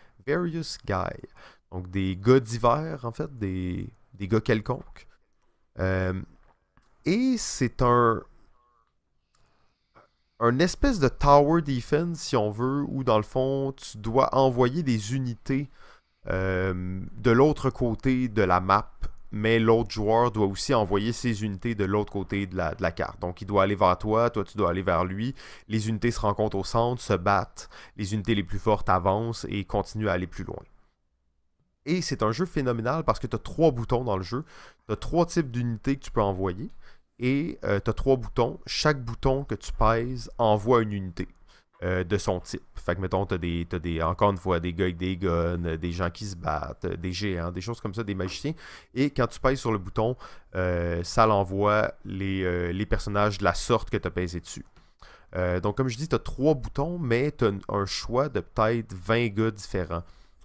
Donc, des gars divers, en fait. Des gars quelconques. Et c'est un espèce de tower defense, si on veut, où, dans le fond, tu dois envoyer des unités de l'autre côté de la map, mais l'autre joueur doit aussi envoyer ses unités de l'autre côté de la carte. Donc il doit aller vers toi tu dois aller vers lui, les unités se rencontrent au centre, se battent, les unités les plus fortes avancent et continuent à aller plus loin. Et c'est un jeu phénoménal parce que tu as 3 boutons dans le jeu, tu as 3 types d'unités que tu peux envoyer, et tu as 3 boutons, chaque bouton que tu pèses envoie une unité de son type. Fait que, mettons, t'as des, encore une fois, des gars avec des guns, des gens qui se battent, des géants, des choses comme ça, des magiciens. Et quand tu pèses sur le bouton, ça l'envoie les personnages de la sorte que tu as pesé dessus. Donc, comme je dis, tu as 3 boutons, mais tu as un choix de peut-être 20 gars différents.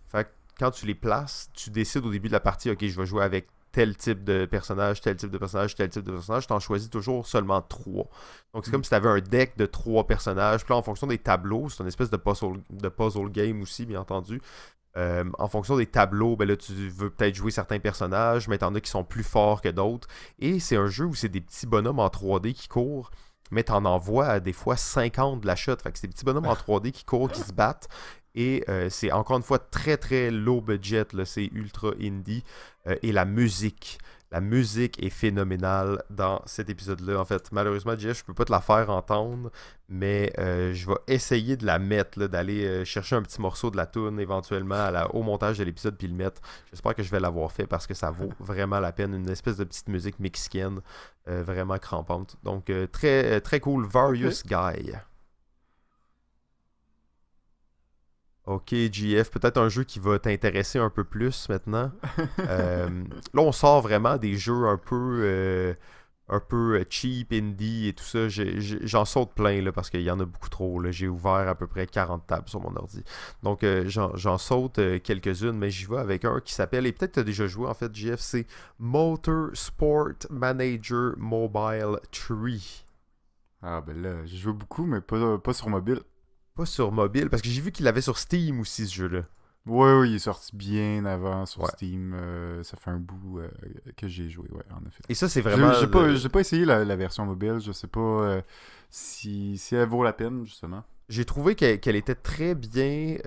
Fait que quand tu les places, tu décides au début de la partie, ok, je vais jouer avec tel type de personnage, tel type de personnage, tel type de personnage, tu en choisis toujours seulement 3. Donc c'est comme si tu avais un deck de 3 personnages. Puis là, en fonction des tableaux, c'est une espèce de puzzle game aussi, bien entendu. En fonction des tableaux, ben là, tu veux peut-être jouer certains personnages, mais t'en as qui sont plus forts que d'autres. Et c'est un jeu où c'est des petits bonhommes en 3D qui courent, mais t'en envoies des fois 50 de la shot. Fait que c'est des petits bonhommes en 3D qui courent, qui se battent. Et c'est encore une fois très très low budget, là, c'est ultra indie. Et la musique La musique est phénoménale dans cet épisode-là. En fait, malheureusement, Jeff, je peux pas te la faire entendre, mais je vais essayer de la mettre, là, d'aller chercher un petit morceau de la tune éventuellement au montage de l'épisode puis le mettre. J'espère que je vais l'avoir fait parce que ça vaut vraiment la peine. Une espèce de petite musique mexicaine vraiment crampante. Donc, très cool. Various Guy. Ok, GF, peut-être un jeu qui va t'intéresser un peu plus maintenant. Là, on sort vraiment des jeux un peu cheap, indie et tout ça. J'en saute plein là, parce qu'il y en a beaucoup trop. Là. J'ai ouvert à peu près 40 tables sur mon ordi. Donc, j'en saute quelques-unes, mais j'y vais avec un qui s'appelle, et peut-être tu as déjà joué en fait, GF, c'est Motorsport Manager Mobile 3. Ah, ben là, j'ai joué beaucoup, mais pas sur mobile. Pas sur mobile, parce que j'ai vu qu'il l'avait sur Steam aussi, ce jeu-là. Oui, il est sorti bien avant sur Ouais. Steam. Ça fait un bout que j'ai joué, ouais, en effet. Et ça, c'est vraiment... J'ai pas essayé la version mobile. Je sais pas si elle vaut la peine, justement. J'ai trouvé qu'elle était très bien.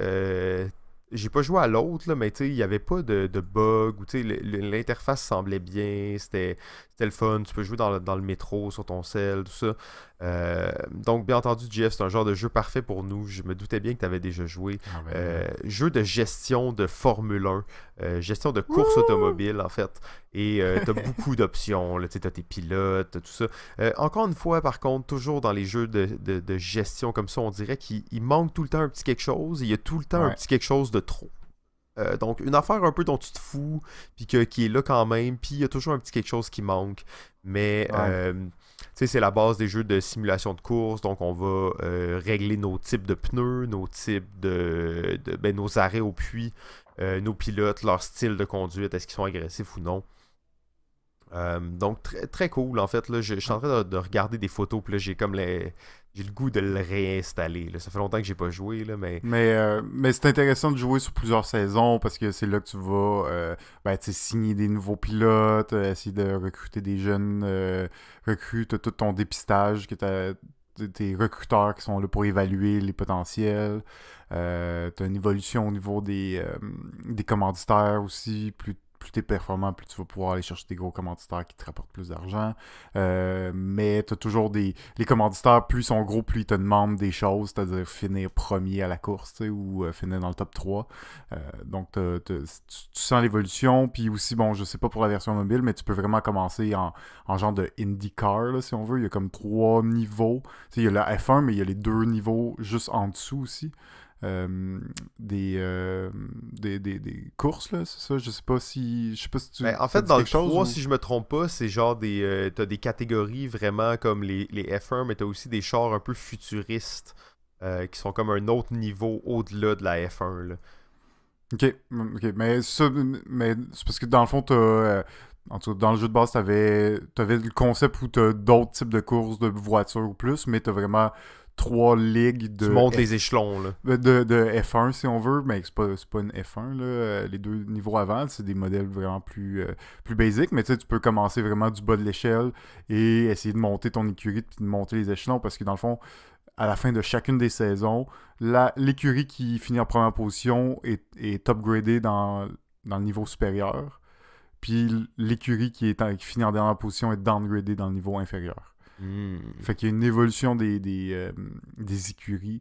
J'ai pas joué à l'autre, là, mais tu sais, il n'y avait pas de bug. Ou tu sais, l'interface semblait bien. C'était le fun. Tu peux jouer dans le métro, sur ton cell, tout ça. Donc, bien entendu, GF, c'est un genre de jeu parfait pour nous. Je me doutais bien que tu avais déjà joué. Ah, ben, Jeu de gestion de Formule 1. Gestion de course automobile, en fait. Et tu as beaucoup d'options. Tu as tes pilotes, tout ça. Encore une fois, par contre, toujours dans les jeux de gestion comme ça, on dirait qu'il manque tout le temps un petit quelque chose. Il y a tout le temps un petit quelque chose de trop. Donc, une affaire un peu dont tu te fous, puis qui est là quand même, puis il y a toujours un petit quelque chose qui manque. Mais, tu sais, c'est la base des jeux de simulation de course. Donc, on va régler nos types de pneus, nos types nos arrêts au puits, nos pilotes, leur style de conduite, est-ce qu'ils sont agressifs ou non. Donc très, très cool en fait là, je suis en train de regarder des photos puis là j'ai le goût de le réinstaller là. Ça fait longtemps que j'ai pas joué là, mais Mais c'est intéressant de jouer sur plusieurs saisons parce que c'est là que tu vas signer des nouveaux pilotes, essayer de recruter des jeunes recrues, t'as tout ton dépistage, tes recruteurs qui sont là pour évaluer les potentiels. T'as une évolution au niveau des commanditaires aussi. Plus t'es performant, plus tu vas pouvoir aller chercher des gros commanditaires qui te rapportent plus d'argent. Mais t'as toujours les commanditaires, plus ils sont gros, plus ils te demandent des choses, c'est-à-dire finir premier à la course, tu sais, ou finir dans le top 3. Donc tu sens l'évolution, puis aussi, bon, je sais pas pour la version mobile, mais tu peux vraiment commencer en genre de IndyCar, là, si on veut. Il y a comme 3 niveaux. Tu sais, il y a la F1, mais il y a les 2 niveaux juste en dessous aussi. Des courses là, c'est ça, je sais pas si tu en fait dans le 3 ou... si je me trompe pas, c'est genre t'as des catégories vraiment comme les F1, mais t'as aussi des chars un peu futuristes qui sont comme un autre niveau au-delà de la F1 là. Ok, mais c'est parce que dans le fond en tout cas, dans le jeu de base, t'avais le concept où t'as d'autres types de courses de voitures ou plus, mais t'as vraiment 3 ligues de... Tu montes les échelons, là. De F1, si on veut, mais c'est pas une F1, là. Les 2 niveaux avant, c'est des modèles vraiment plus basiques, mais tu sais, tu peux commencer vraiment du bas de l'échelle et essayer de monter ton écurie puis de monter les échelons, parce que dans le fond, à la fin de chacune des saisons, l'écurie qui finit en première position est upgradée dans le niveau supérieur, puis l'écurie qui finit en dernière position est downgradée dans le niveau inférieur. Fait qu'il y a une évolution des écuries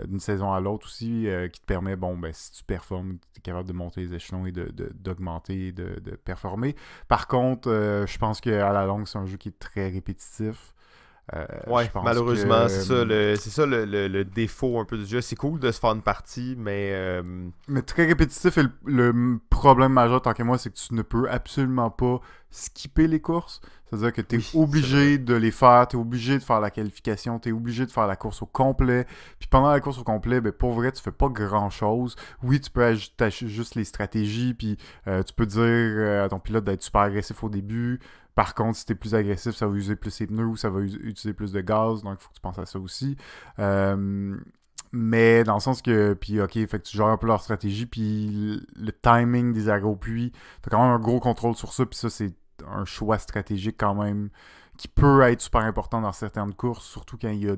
d'une saison à l'autre aussi qui te permet, bon, ben si tu performes, tu es capable de monter les échelons et d'augmenter, de performer. Par contre, je pense qu'à la longue, c'est un jeu qui est très répétitif. Ouais, malheureusement, c'est ça le défaut un peu du jeu. C'est cool de se faire une partie, mais très répétitif, et le problème majeur, tant qu'à moi, c'est que tu ne peux absolument pas skipper les courses. C'est-à-dire que tu es obligé de les faire, tu es obligé de faire la qualification, tu es obligé de faire la course au complet. Puis pendant la course au complet, ben, pour vrai, tu fais pas grand-chose. Oui, tu peux ajouter juste les stratégies, puis tu peux dire à ton pilote d'être super agressif au début. Par contre, si t'es plus agressif, ça va user plus ses pneus ou ça va utiliser plus de gaz, donc il faut que tu penses à ça aussi. Mais dans le sens que, puis ok, fait que tu gères un peu leur stratégie, puis le timing des arrêts au puits, t'as quand même un gros contrôle sur ça, puis ça, c'est un choix stratégique quand même qui peut être super important dans certaines courses, surtout quand il y a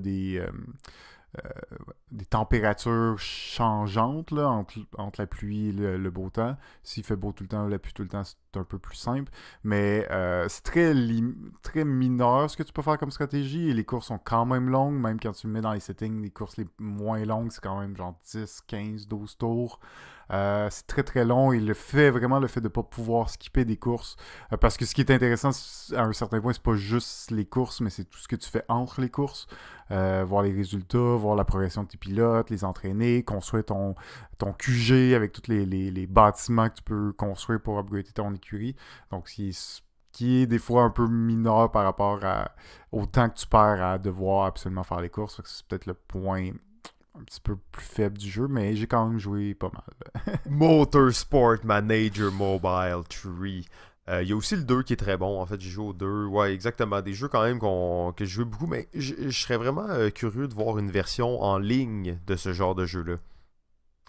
des températures changeantes là, entre la pluie et le beau temps. S'il fait beau tout le temps ou la pluie tout le temps, c'est un peu plus simple. Mais c'est très mineur ce que tu peux faire comme stratégie. Et les courses sont quand même longues, même quand tu le mets dans les settings. Les courses les moins longues, c'est quand même genre 10, 15, 12 tours. C'est très très long et le fait de ne pas pouvoir skipper des courses, parce que ce qui est intéressant à un certain point, c'est pas juste les courses, mais c'est tout ce que tu fais entre les courses, voir les résultats, voir la progression de tes pilotes, les entraîner, construire ton QG avec tous les bâtiments que tu peux construire pour upgrader ton écurie. Donc qui est des fois un peu mineur par rapport au temps que tu perds à devoir absolument faire les courses. C'est peut-être le point un petit peu plus faible du jeu, mais j'ai quand même joué pas mal. Motorsport Manager Mobile 3. Il y a aussi le 2 qui est très bon. En fait, j'ai joué au 2. Ouais, exactement. Des jeux quand même que je joue beaucoup, mais je serais vraiment curieux de voir une version en ligne de ce genre de jeu-là.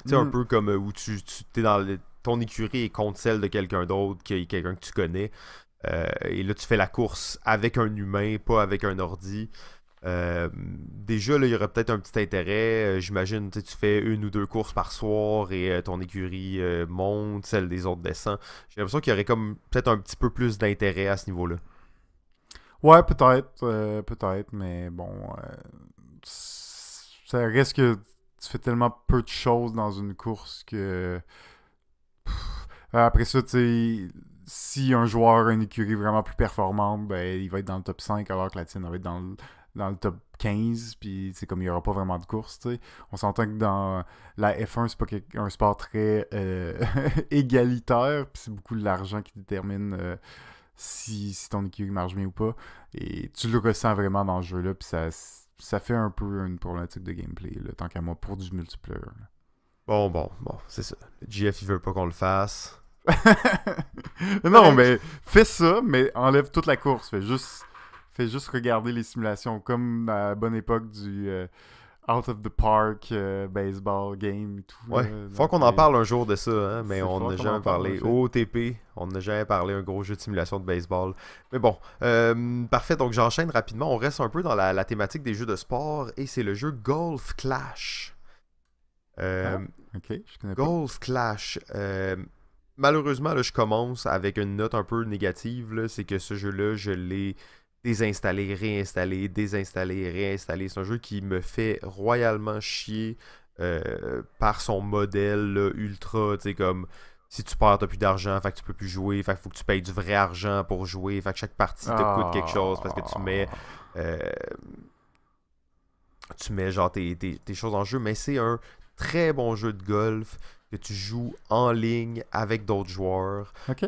Tu sais, un peu comme où tu t'es ton écurie est contre celle de quelqu'un d'autre, quelqu'un que tu connais. Et là, tu fais la course avec un humain, pas avec un ordi. Déjà, là, il y aurait peut-être un petit intérêt. J'imagine, tu fais une ou deux courses par soir et ton écurie monte, celle des autres descend. J'ai l'impression qu'il y aurait comme peut-être un petit peu plus d'intérêt à ce niveau-là. Ouais, peut-être, mais bon, ça reste que tu fais tellement peu de choses dans une course que après ça, tu sais, si un joueur a une écurie vraiment plus performante, ben il va être dans le top 5 alors que la tienne va être dans le top 15, puis c'est comme il n'y aura pas vraiment de course, tu sais. On s'entend que dans la F1, c'est pas un sport très égalitaire, puis c'est beaucoup de l'argent qui détermine si ton écurie marche bien ou pas. Et tu le ressens vraiment dans le jeu-là, puis ça fait un peu une problématique de gameplay, là, tant qu'à moi, pour du multiplayer. Là. Bon, c'est ça. Le GF, il veut pas qu'on le fasse. Non, mais fais ça, mais enlève toute la course. Fais juste regarder les simulations, comme à la bonne époque du Out of the Park baseball game et tout. Ouais, là. faut qu'on en parle un jour de ça, hein, mais C'est on fort n'a qu'on jamais en parle, parlé. en fait. OTP, on n'a jamais parlé un gros jeu de simulation de baseball. Mais bon, parfait, donc j'enchaîne rapidement. On reste un peu dans la thématique des jeux de sport et c'est le jeu Golf Clash. Ok, je connais pas. Golf Clash. Malheureusement, là, je commence avec une note un peu négative. Là, c'est que ce jeu-là, je l'ai désinstallé, réinstallé, désinstallé, réinstallé. C'est un jeu qui me fait royalement chier par son modèle là, ultra, tu sais, comme si tu perds, t'as plus d'argent, fait que tu peux plus jouer, fait qu'il faut que tu payes du vrai argent pour jouer, fait que chaque partie te coûte quelque chose parce que euh, tu mets genre tes choses en jeu, mais c'est un très bon jeu de golf que tu joues en ligne avec d'autres joueurs. Ok.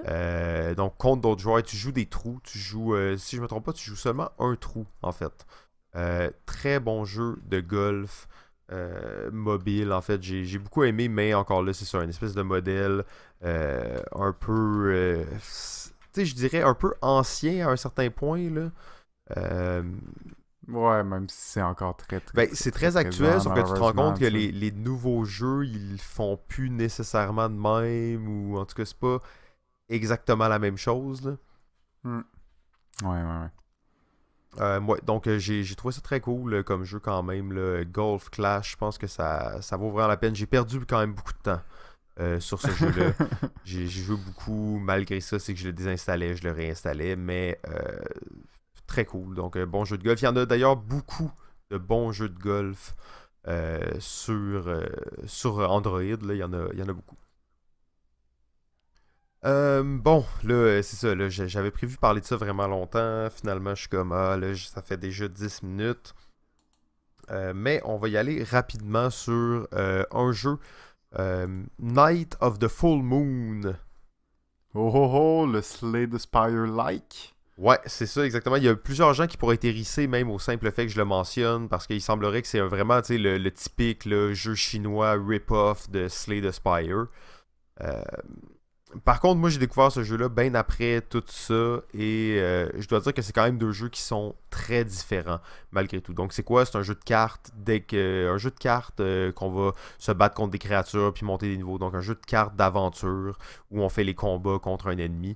Donc contre d'autres joueurs, tu joues des trous. Tu joues, si je me trompe pas, tu joues seulement un trou en fait. Très bon jeu de golf mobile en fait. J'ai beaucoup aimé, mais encore là, c'est ça, une espèce de modèle un peu, tu sais, je dirais un peu ancien à un certain point là. Euh, Ouais, même si c'est encore très, très, Ben, très, c'est très très actuel, présent, sauf que tu te rends malheureusement, compte que tu sais. les nouveaux jeux, ils font plus nécessairement de même, ou en tout cas, c'est pas exactement la même chose. Là. Hmm. Ouais. Donc, j'ai trouvé ça très cool comme jeu quand même. Là. Golf Clash, je pense que ça vaut vraiment la peine. J'ai perdu quand même beaucoup de temps sur ce jeu-là. J'ai joué beaucoup, malgré ça, c'est que je le désinstallais, je le réinstallais, mais très cool. Donc, bon jeu de golf. Il y en a d'ailleurs beaucoup de bons jeux de golf sur Android. Là, il y en a beaucoup. Bon, là, c'est ça. Là, j'avais prévu parler de ça vraiment longtemps. Finalement, je suis comme, là, ça fait déjà 10 minutes. Mais on va y aller rapidement sur un jeu. Night of the Full Moon. Le Slay the Spire-like. Ouais, c'est ça exactement. Il y a plusieurs gens qui pourraient être hérissés même au simple fait que je le mentionne parce qu'il semblerait que c'est vraiment le typique là, jeu chinois rip-off de Slay the Spire. Par contre, moi j'ai découvert ce jeu-là bien après tout ça et je dois dire que c'est quand même deux jeux qui sont très différents malgré tout. Donc c'est quoi? C'est un jeu de cartes un jeu de cartes qu'on va se battre contre des créatures puis monter des niveaux. Donc un jeu de cartes d'aventure où on fait les combats contre un ennemi.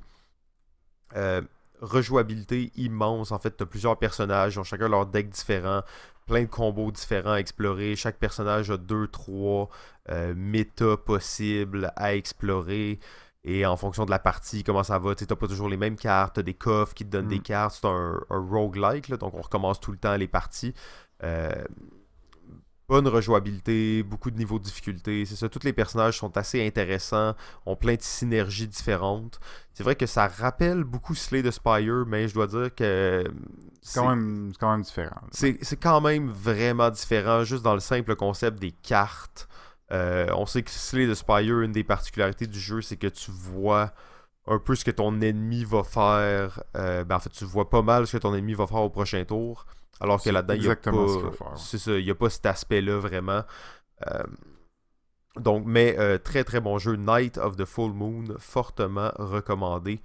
rejouabilité immense. En fait, tu as plusieurs personnages, ils ont chacun leur deck différent, plein de combos différents à explorer. Chaque personnage a 2-3 méta possibles à explorer. Et en fonction de la partie, comment ça va, tu n'as pas toujours les mêmes cartes, tu as des coffres qui te donnent des cartes. C'est un roguelike, là, donc on recommence tout le temps les parties. Euh, Bonne rejouabilité, beaucoup de niveaux de difficulté. C'est ça, tous les personnages sont assez intéressants, ont plein de synergies différentes. C'est vrai que ça rappelle beaucoup Slay the Spire, mais je dois dire que c'est quand même différent. C'est quand même vraiment différent, juste dans le simple concept des cartes. On sait que Slay the Spire, une des particularités du jeu, c'est que tu vois un peu ce que ton ennemi va faire. En fait, tu vois pas mal ce que ton ennemi va faire au prochain tour. Alors que là-dedans, il n'y a pas. C'est ça, il n'y a pas cet aspect-là vraiment. Donc, mais très très bon jeu. Night of the Full Moon, fortement recommandé.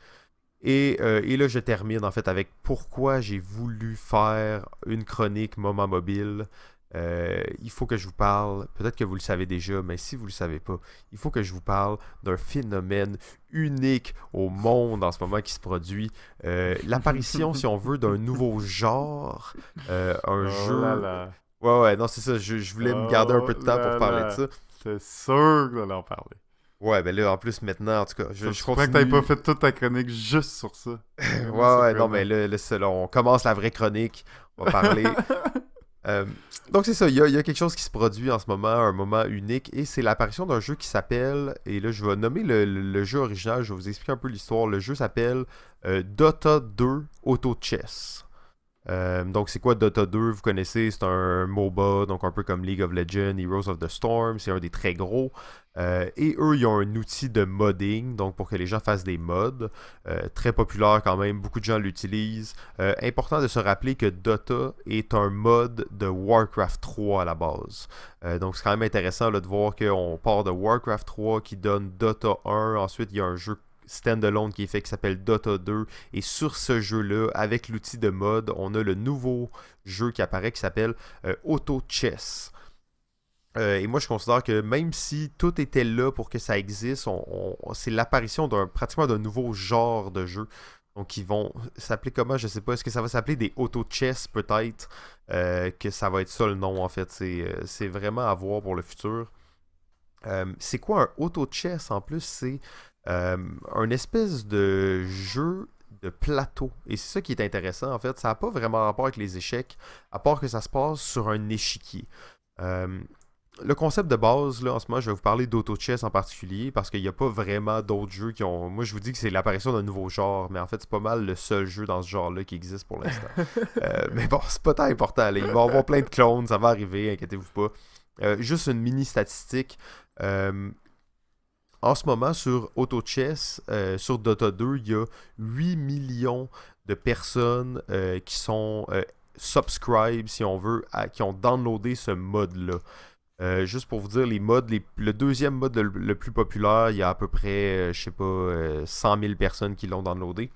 Et là, je termine en fait avec pourquoi j'ai voulu faire une chronique Moment Mobile. Il faut que je vous parle, peut-être que vous le savez déjà, mais si vous le savez pas, il faut que je vous parle d'un phénomène unique au monde en ce moment qui se produit. L'apparition, si on veut, d'un nouveau genre, un jeu... Là. Ouais, non, c'est ça, je voulais me garder un peu de temps pour parler de ça. C'est sûr que vous allez en parler. Ouais, ben là, en plus, maintenant, en tout cas, je comprends que t'avais pas fait toute ta chronique juste sur ça. ouais, non, mais là, on commence la vraie chronique, on va parler... Donc c'est ça, il y a quelque chose qui se produit en ce moment, un moment unique, et c'est l'apparition d'un jeu qui s'appelle, et là je vais nommer le jeu original, je vais vous expliquer un peu l'histoire. Le jeu s'appelle Dota 2 Auto Chess. Donc c'est quoi Dota 2? Vous connaissez, c'est un MOBA, donc un peu comme League of Legends, Heroes of the Storm, c'est un des très gros. Et eux, ils ont un outil de modding, donc pour que les gens fassent des mods. Très populaire quand même, beaucoup de gens l'utilisent. Important de se rappeler que Dota est un mod de Warcraft 3 à la base. Donc c'est quand même intéressant là, de voir qu'on part de Warcraft 3 qui donne Dota 1, ensuite il y a un jeu standalone qui est fait qui s'appelle Dota 2, et sur ce jeu-là, avec l'outil de mod, on a le nouveau jeu qui apparaît qui s'appelle Auto Chess. Et moi je considère que même si tout était là pour que ça existe, c'est l'apparition pratiquement d'un nouveau genre de jeu. Donc ils vont s'appeler comment, je sais pas, est-ce que ça va s'appeler des Auto Chess peut-être, que ça va être ça le nom en fait, c'est vraiment à voir pour le futur. C'est quoi un Auto Chess en plus? C'est un espèce de jeu de plateau. Et c'est ça qui est intéressant, en fait. Ça n'a pas vraiment rapport avec les échecs, à part que ça se passe sur un échiquier. Le concept de base, là, en ce moment, je vais vous parler d'Auto Chess en particulier, parce qu'il n'y a pas vraiment d'autres jeux qui ont... Moi, je vous dis que c'est l'apparition d'un nouveau genre, mais en fait, c'est pas mal le seul jeu dans ce genre-là qui existe pour l'instant. Mais bon, c'est pas tant important. Là. Il va y avoir plein de clones, ça va arriver, inquiétez-vous pas. Juste une mini statistique. En ce moment, sur Auto Chess, sur Dota 2, il y a 8 millions de personnes qui sont subscribed, si on veut, qui ont downloadé ce mode-là. Juste pour vous dire, les mods, le deuxième mode le plus populaire, il y a à peu près, je sais pas, 100 000 personnes qui l'ont downloadé.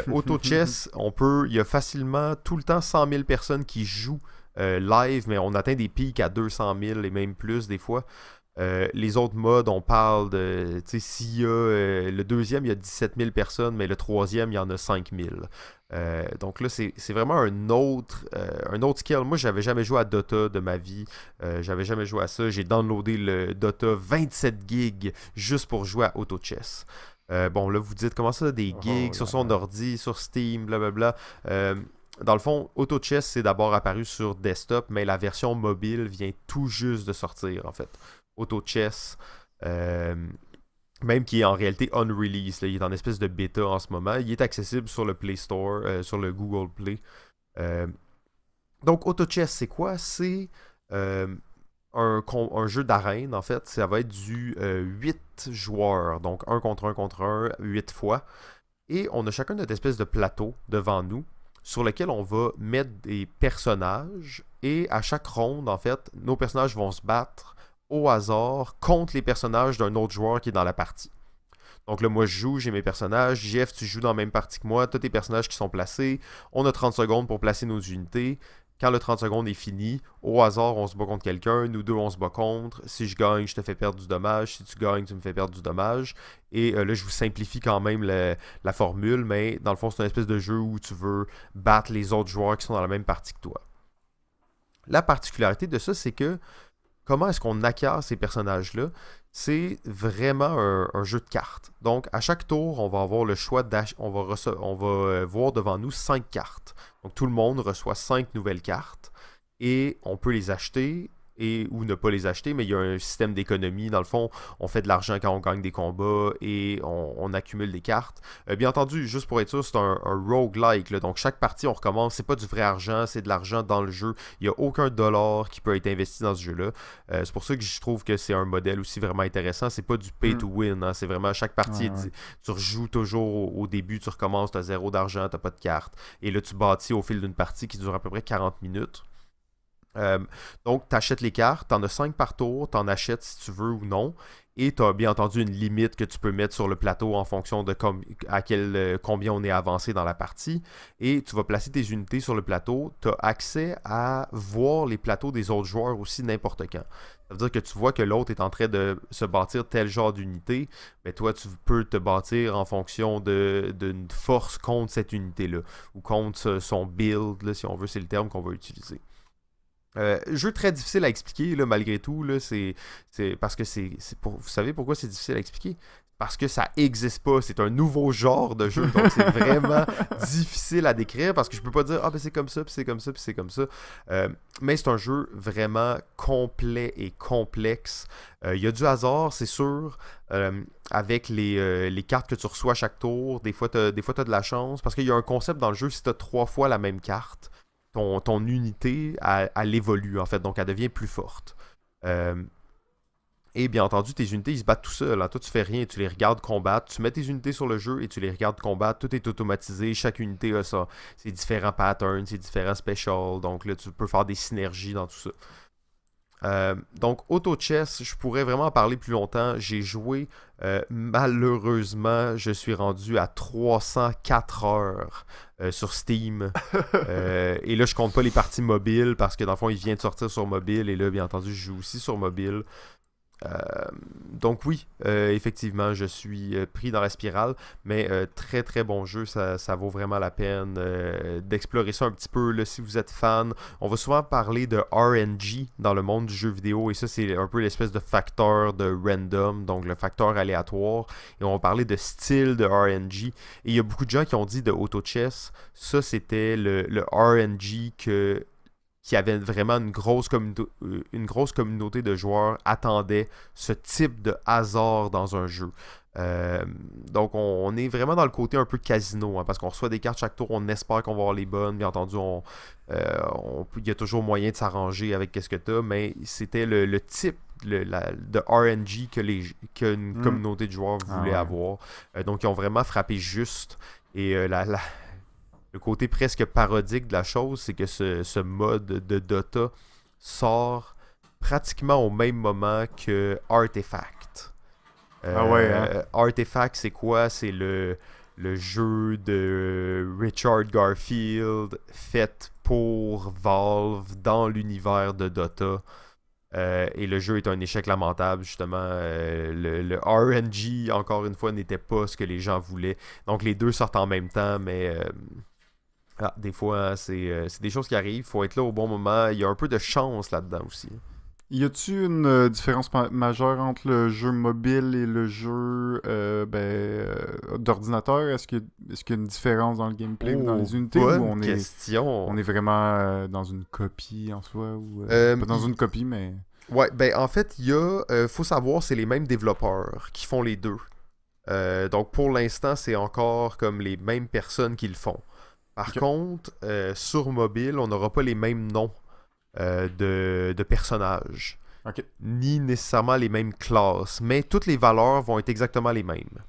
Auto Chess, il y a facilement tout le temps 100 000 personnes qui jouent live, mais on atteint des pics à 200 000 et même plus des fois. Les autres modes, on parle de... Tu sais, s'il y a... le deuxième, il y a 17 000 personnes, mais le troisième, il y en a 5 000. Donc là, c'est vraiment un autre scale. Moi, j'avais jamais joué à Dota de ma vie. J'avais jamais joué à ça. J'ai downloadé le Dota 27 gigs juste pour jouer à Auto Chess. Bon, là, vous dites, comment ça, des gigs sur son ordi, sur Steam, blablabla. Dans le fond, Auto Chess, c'est d'abord apparu sur desktop, mais la version mobile vient tout juste de sortir, en fait. Auto Chess, même qui est en réalité unreleased, là, il est en espèce de bêta en ce moment. Il est accessible sur le Play Store, sur le Google Play. Donc Auto Chess, c'est quoi? C'est un jeu d'arène, en fait. Ça va être du 8 joueurs, donc 1 contre 1, 8 fois. Et on a chacun notre espèce de plateau devant nous, sur lequel on va mettre des personnages. Et à chaque ronde, en fait, nos personnages vont se battre au hasard contre les personnages d'un autre joueur qui est dans la partie. Donc là, moi, je joue, j'ai mes personnages. Jeff, tu joues dans la même partie que moi. Tu as tes personnages qui sont placés. On a 30 secondes pour placer nos unités. quand le 30 secondes est fini, au hasard, on se bat contre quelqu'un, nous deux, on se bat contre. Si je gagne, je te fais perdre du dommage. Si tu gagnes, tu me fais perdre du dommage. Et là, je vous simplifie quand même la formule, mais dans le fond, c'est une espèce de jeu où tu veux battre les autres joueurs qui sont dans la même partie que toi. La particularité de ça, c'est que comment est-ce qu'on acquiert ces personnages-là? C'est vraiment un jeu de cartes. Donc, à chaque tour, on va avoir le choix d'acheter. On va voir devant nous 5 cartes. Donc, tout le monde reçoit 5 nouvelles cartes. Et on peut les acheter ou ne pas les acheter, mais il y a un système d'économie. Dans le fond, on fait de l'argent quand on gagne des combats et on accumule des cartes. Bien entendu, juste pour être sûr, c'est un roguelike. Là. Donc, chaque partie, on recommence. C'est pas du vrai argent, c'est de l'argent dans le jeu. Il n'y a aucun dollar qui peut être investi dans ce jeu-là. C'est pour ça que je trouve que c'est un modèle aussi vraiment intéressant. C'est pas du pay to win. Hein. C'est vraiment chaque partie. Tu rejoues toujours au début, tu recommences, tu as 0 d'argent, tu n'as pas de carte. Et là, tu bâtis au fil d'une partie qui dure à peu près 40 minutes. Donc, tu achètes les cartes, tu en as 5 par tour, tu en achètes si tu veux ou non, et tu as bien entendu une limite que tu peux mettre sur le plateau en fonction de combien on est avancé dans la partie, et tu vas placer tes unités sur le plateau, tu as accès à voir les plateaux des autres joueurs aussi n'importe quand. Ça veut dire que tu vois que l'autre est en train de se bâtir tel genre d'unité, mais toi tu peux te bâtir en fonction d'une force contre cette unité-là, ou contre son build, là, si on veut, c'est le terme qu'on va utiliser. Jeu très difficile à expliquer, là, malgré tout. Là, c'est parce que vous savez pourquoi c'est difficile à expliquer? Parce que ça n'existe pas. C'est un nouveau genre de jeu. Donc, c'est vraiment difficile à décrire parce que je peux pas dire « Ah, ben c'est comme ça, puis c'est comme ça, puis c'est comme ça. » Mais c'est un jeu vraiment complet et complexe. Il y a du hasard, c'est sûr, avec les cartes que tu reçois à chaque tour. Des fois, tu as de la chance parce qu'il y a un concept dans le jeu, si tu as 3 fois la même carte, ton unité, elle évolue, en fait. Donc, elle devient plus forte. Et bien entendu, tes unités, ils se battent tout seuls. Hein. Toi, tu fais rien, tu les regardes combattre. Tu mets tes unités sur le jeu et tu les regardes combattre. Tout est automatisé. Chaque unité a ça. Ses différents patterns, ses différents specials. Donc là, tu peux faire des synergies dans tout ça. Donc, Auto Chess, je pourrais vraiment en parler plus longtemps. J'ai joué, malheureusement, je suis rendu à 304 heures sur Steam. Et là, je compte pas les parties mobiles parce que dans le fond, il vient de sortir sur mobile. Et là, bien entendu, je joue aussi sur mobile. Donc oui, effectivement, je suis pris dans la spirale, mais très très bon jeu, ça vaut vraiment la peine d'explorer ça un petit peu. Là, si vous êtes fan, on va souvent parler de RNG dans le monde du jeu vidéo, et ça c'est un peu l'espèce de facteur de random, donc le facteur aléatoire, et on va parler de style de RNG, et il y a beaucoup de gens qui ont dit de Auto Chess, ça c'était le RNG qui avait vraiment une grosse communauté de joueurs attendait ce type de hasard dans un jeu. Donc on est vraiment dans le côté un peu casino, hein, parce qu'on reçoit des cartes chaque tour, on espère qu'on va avoir les bonnes, bien entendu il y a toujours moyen de s'arranger avec ce que tu as, mais c'était le type de RNG qu'une communauté de joueurs voulait avoir. Donc ils ont vraiment frappé juste, et le côté presque parodique de la chose, c'est que ce mode de Dota sort pratiquement au même moment que Artifact. Artifact, c'est quoi? C'est le jeu de Richard Garfield fait pour Valve dans l'univers de Dota. Et le jeu est un échec lamentable, justement. Le RNG, encore une fois, n'était pas ce que les gens voulaient. Donc les deux sortent en même temps, mais... des fois, hein, c'est des choses qui arrivent. Il faut être là au bon moment. Il y a un peu de chance là-dedans aussi. Y a-t-il une différence majeure entre le jeu mobile et le jeu d'ordinateur? Est-ce qu'il y a une différence dans le gameplay ou dans les unités? Bonne question. On est vraiment dans une copie en soi? Ou, pas dans une copie, mais... Ouais, ben en fait, faut savoir, c'est les mêmes développeurs qui font les deux. Donc pour l'instant, c'est encore comme les mêmes personnes qui le font. Par contre, sur mobile, on n'aura pas les mêmes noms de personnages. Ni nécessairement les mêmes classes. Mais toutes les valeurs vont être exactement les mêmes.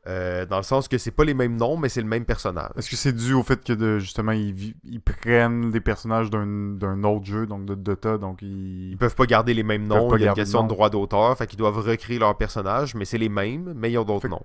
Dans le sens que c'est pas les mêmes noms, mais c'est le même personnage. Est-ce que c'est dû au fait que justement ils prennent des personnages d'un autre jeu, donc de Dota, donc ils peuvent pas garder les mêmes noms, il y a une question de droit d'auteur, fait qu'ils doivent recréer leurs personnages, mais c'est les mêmes, mais ils ont d'autres noms.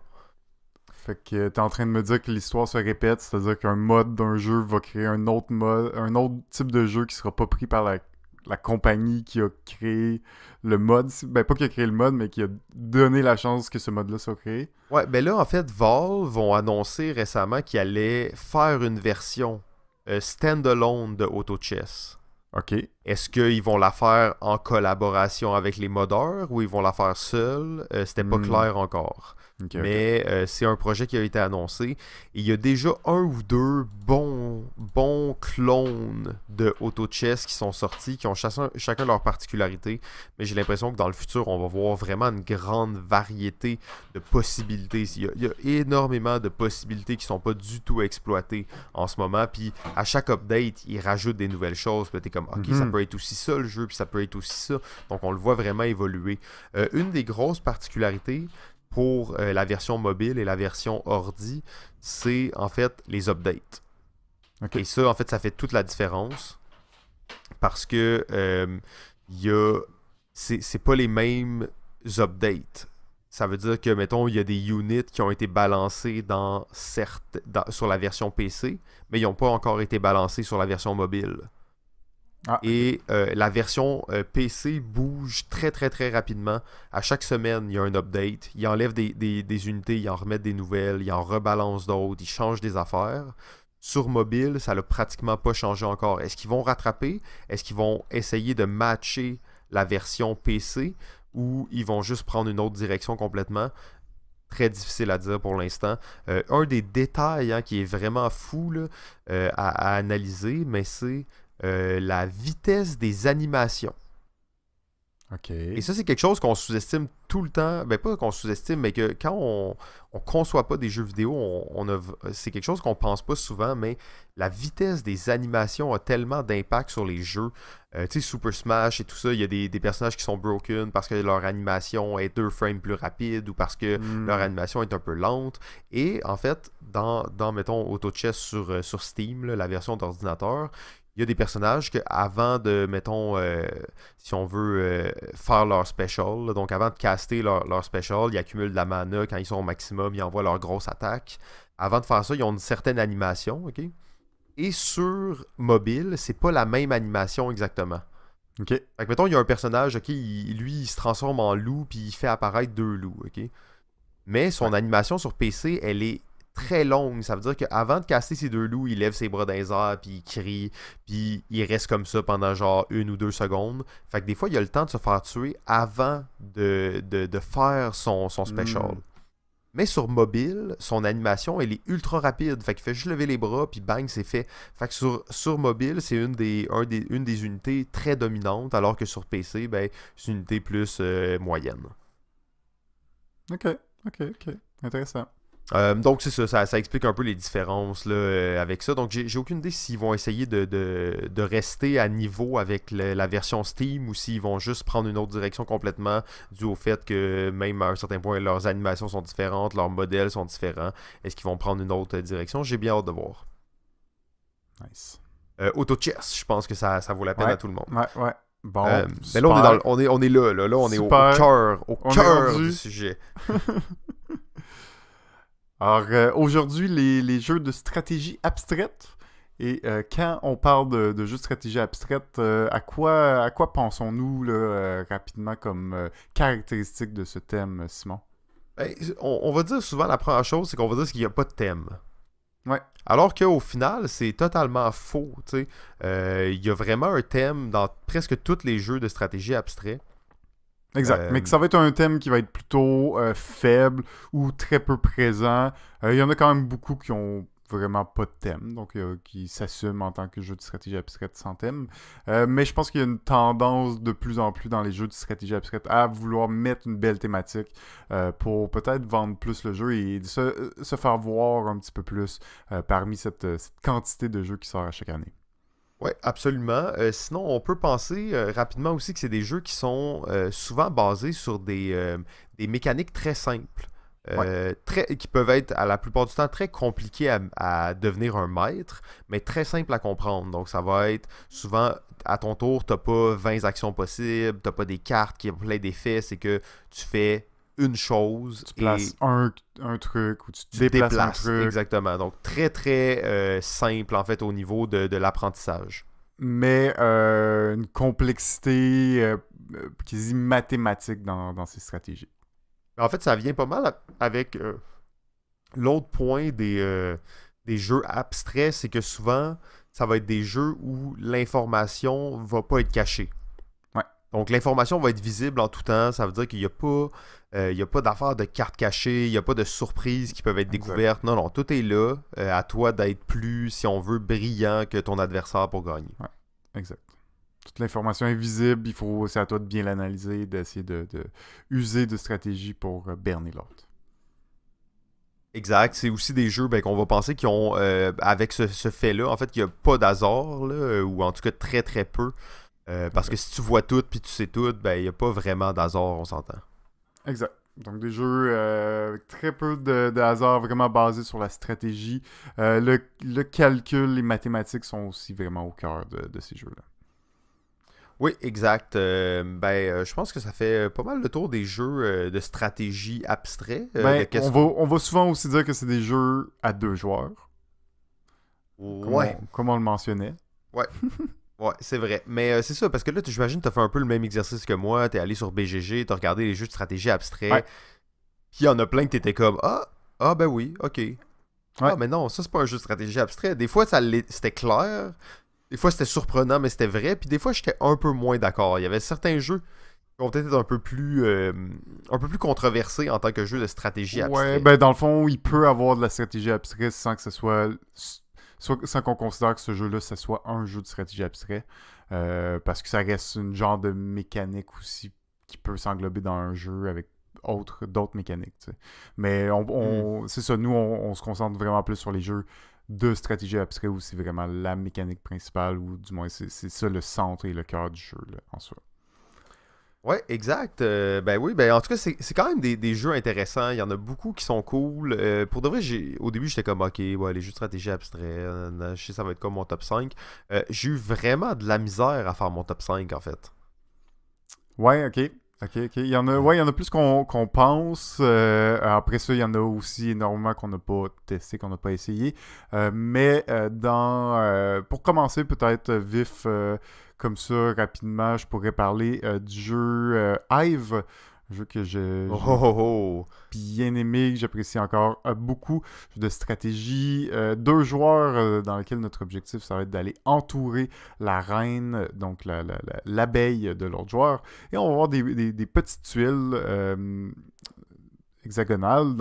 Fait que t'es en train de me dire que l'histoire se répète, c'est-à-dire qu'un mode d'un jeu va créer un autre mode, un autre type de jeu qui sera pas pris par la compagnie qui a créé le mode. Ben, pas qui a créé le mode, mais qui a donné la chance que ce mode-là soit créé. Ouais, ben là, en fait, Valve vont annoncer récemment qu'ils allaient faire une version standalone de Auto Chess. Ok. Est-ce qu'ils vont la faire en collaboration avec les modeurs ou ils vont la faire seuls? C'était pas clair encore. Ok. Mais c'est un projet qui a été annoncé. Et il y a déjà un ou deux bons clones de Auto Chess qui sont sortis, qui ont chacun leur particularité. Mais j'ai l'impression que dans le futur, on va voir vraiment une grande variété de possibilités. Il y a énormément de possibilités qui sont pas du tout exploitées en ce moment. Puis à chaque update, ils rajoutent des nouvelles choses. Puis t'es comme, ok, ça peut être aussi ça le jeu, puis ça peut être aussi ça. Donc on le voit vraiment évoluer. Une des grosses particularités pour la version mobile et la version ordi, c'est en fait les updates. Okay. Et ça, en fait, ça fait toute la différence parce que c'est pas les mêmes updates. Ça veut dire que, mettons, il y a des units qui ont été balancés sur la version PC, mais ils n'ont pas encore été balancés sur la version mobile. Ah. Et la version PC bouge très très très rapidement. À chaque semaine, il y a un update. Ils enlèvent des unités, ils en remettent des nouvelles, ils en rebalancent d'autres, ils changent des affaires. Sur mobile, ça n'a pratiquement pas changé encore. Est-ce qu'ils vont rattraper? Est-ce qu'ils vont essayer de matcher la version PC ou ils vont juste prendre une autre direction complètement? Très difficile à dire pour l'instant. Un des détails qui est vraiment fou là, à analyser, mais c'est la vitesse des animations. Ok. Et ça, c'est quelque chose qu'on sous-estime tout le temps. Ben, pas qu'on sous-estime, mais que quand on conçoit pas des jeux vidéo, c'est quelque chose qu'on pense pas souvent, mais la vitesse des animations a tellement d'impact sur les jeux. Tu sais, Super Smash et tout ça, il y a des personnages qui sont broken parce que leur animation est 2 frames plus rapide ou parce que leur animation est un peu lente. Et en fait, dans mettons, Auto Chess sur Steam, là, la version d'ordinateur, il y a des personnages que avant de, mettons, si on veut faire leur special, là, donc avant de caster leur special, ils accumulent de la mana quand ils sont au maximum, ils envoient leur grosse attaque. Avant de faire ça, ils ont une certaine animation, ok? Et sur mobile, c'est pas la même animation exactement. Ok. Fait que, mettons, il y a un personnage, ok, lui, il se transforme en loup, puis il fait apparaître 2 loups, ok? Mais son animation sur PC, elle est très longue. Ça veut dire qu'avant de caster ces 2 loups, il lève ses bras dans les airs, puis il crie, puis il reste comme ça pendant genre 1 ou 2 secondes. Fait que des fois, il a le temps de se faire tuer avant de faire son special. Mais sur mobile, son animation, elle est ultra rapide. Fait qu'il fait juste lever les bras, puis bang, c'est fait. Fait que sur mobile, c'est une des unités très dominantes, alors que sur PC, ben, c'est une unité plus moyenne. Ok. Intéressant. Donc c'est ça explique un peu les différences là, avec ça. Donc j'ai aucune idée s'ils vont essayer de rester à niveau avec la version Steam ou s'ils vont juste prendre une autre direction complètement dû au fait que même à un certain point leurs animations sont différentes, leurs modèles sont différents. Est-ce qu'ils vont prendre une autre direction? J'ai bien hâte de voir. Nice. Auto Chess, je pense que ça vaut la peine à tout le monde. Ouais. Bon, mais là, on est là. Là, on est au cœur du sujet. Alors, aujourd'hui, les jeux de stratégie abstraite. Et quand on parle de jeux de stratégie abstraite, à quoi pensons-nous là, rapidement comme caractéristique de ce thème, Simon? Ben, on va dire souvent la première chose, c'est qu'on va dire qu'il n'y a pas de thème. Ouais. Alors qu'au final, c'est totalement faux. Il y a vraiment un thème dans presque tous les jeux de stratégie abstrait. Exact, mais que ça va être un thème qui va être plutôt faible ou très peu présent. Il y en a quand même beaucoup qui ont vraiment pas de thème, donc qui s'assument en tant que jeu de stratégie abstraite sans thème. Mais je pense qu'il y a une tendance de plus en plus dans les jeux de stratégie abstraite à vouloir mettre une belle thématique pour peut-être vendre plus le jeu et se faire voir un petit peu plus parmi cette quantité de jeux qui sort à chaque année. Oui, absolument. Sinon, on peut penser rapidement aussi que c'est des jeux qui sont souvent basés sur des mécaniques très simples. Qui peuvent être, à la plupart du temps, très compliqués à devenir un maître, mais très simples à comprendre. Donc, ça va être souvent, à ton tour, t'as pas 20 actions possibles, t'as pas des cartes qui ont plein d'effets, c'est que tu fais une chose. Tu places un truc ou tu tu déplaces un truc. Exactement. Donc, très, très simple, en fait, au niveau de l'apprentissage. Mais une complexité quasi mathématique dans ces stratégies. En fait, ça vient pas mal avec l'autre point des jeux abstraits, c'est que souvent, ça va être des jeux où l'information va pas être cachée. Ouais. Donc, l'information va être visible en tout temps. Ça veut dire qu'il n'y a pas d'affaires de cartes cachées, il n'y a pas de surprises qui peuvent être découvertes. Non, non, tout est là. À toi d'être plus, si on veut, brillant que ton adversaire pour gagner. Ouais, exact. Toute l'information est visible, c'est à toi de bien l'analyser, d'essayer de user de stratégies pour berner l'autre. Exact. C'est aussi des jeux qu'on va penser qui ont, avec ce fait-là, en fait, qu'il n'y a pas d'hasard, là, ou en tout cas très très peu. Parce que si tu vois tout puis tu sais tout, il n'y a pas vraiment d'hasard, on s'entend. Exact. Donc des jeux avec très peu de hasard, vraiment basés sur la stratégie. Le calcul, les mathématiques sont aussi vraiment au cœur de ces jeux-là. Oui, exact. Je pense que ça fait pas mal le tour des jeux de stratégie abstrait. On va souvent aussi dire que c'est des jeux à 2 joueurs. Ouais. Comme on le mentionnait. Ouais. Ouais, c'est vrai. Mais c'est ça, parce que là, j'imagine que tu as fait un peu le même exercice que moi. Tu es allé sur BGG, tu as regardé les jeux de stratégie abstrait. Ouais. Puis il y en a plein que tu étais comme ben oui, ok. Ouais. Ah, mais non, ça, c'est pas un jeu de stratégie abstrait. Des fois, c'était clair. Des fois, c'était surprenant, mais c'était vrai. Puis des fois, j'étais un peu moins d'accord. Il y avait certains jeux qui vont peut-être être un peu plus controversés en tant que jeu de stratégie abstrait. Ouais, dans le fond, il peut avoir de la stratégie abstraite sans que ce soit sans qu'on considère que ce jeu-là, ce soit un jeu de stratégie abstrait. Parce que ça reste une genre de mécanique aussi qui peut s'englober dans un jeu avec d'autres mécaniques. T'sais. Mais c'est ça, nous, on se concentre vraiment plus sur les jeux de stratégie abstrait où c'est vraiment la mécanique principale, ou du moins c'est ça le centre et le cœur du jeu là, en soi. Ouais, exact. En tout cas, c'est quand même des jeux intéressants. Il y en a beaucoup qui sont cool. Pour de vrai, au début, j'étais comme, ok, ouais, les jeux de stratégie abstraits, je sais ça va être comme mon top 5. J'ai eu vraiment de la misère à faire mon top 5, en fait. Ouais, ok. Il y en a plus qu'on pense. Après ça, il y en a aussi énormément qu'on n'a pas testé, qu'on n'a pas essayé. Pour commencer, peut-être vif comme ça, rapidement, je pourrais parler du jeu Hive. Un jeu que j'ai bien aimé, que j'apprécie encore beaucoup. Jeu de stratégie. 2 joueurs dans lequel notre objectif, ça va être d'aller entourer la reine, donc l'abeille de l'autre joueur. Et on va avoir des petites tuiles hexagonales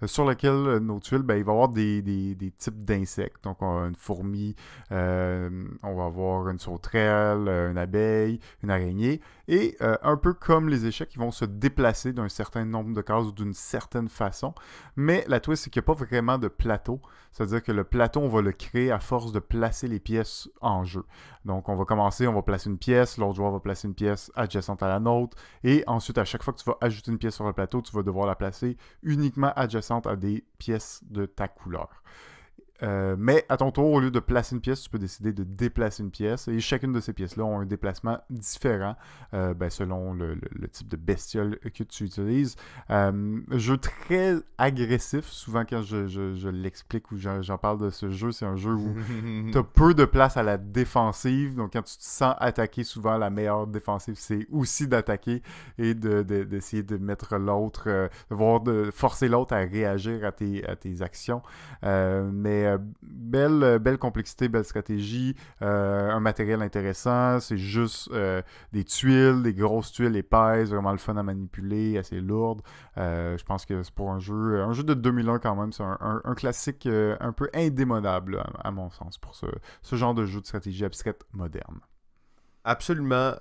sur lesquelles nos tuiles, il va y avoir des types d'insectes. Donc, on a une fourmi, on va avoir une sauterelle, une abeille, une araignée. Et un peu comme les échecs, ils vont se déplacer d'un certain nombre de cases ou d'une certaine façon. Mais la twist, c'est qu'il n'y a pas vraiment de plateau. C'est-à-dire que le plateau, on va le créer à force de placer les pièces en jeu. Donc, on va commencer, on va placer une pièce, l'autre joueur va placer une pièce adjacente à la nôtre. Et ensuite, à chaque fois que tu vas ajouter une pièce sur le plateau, tu vas devoir la placer uniquement adjacente à des pièces de ta couleur. Mais à ton tour, au lieu de placer une pièce, tu peux décider de déplacer une pièce. Et chacune de ces pièces-là ont un déplacement différent selon le type de bestiole que tu utilises. Jeu très agressif. Souvent, quand je l'explique ou j'en parle de ce jeu, c'est un jeu où tu as peu de place à la défensive. Donc, quand tu te sens attaqué, souvent, la meilleure défensive, c'est aussi d'attaquer et d'essayer de mettre l'autre, de forcer l'autre à réagir à tes actions. Belle complexité, belle stratégie, un matériel intéressant, c'est juste des tuiles, des grosses tuiles épaisses, vraiment le fun à manipuler, assez lourdes. Je pense que c'est pour un jeu de 2001 quand même, c'est un classique un peu indémodable à mon sens pour ce genre de jeu de stratégie abstraite moderne. Absolument,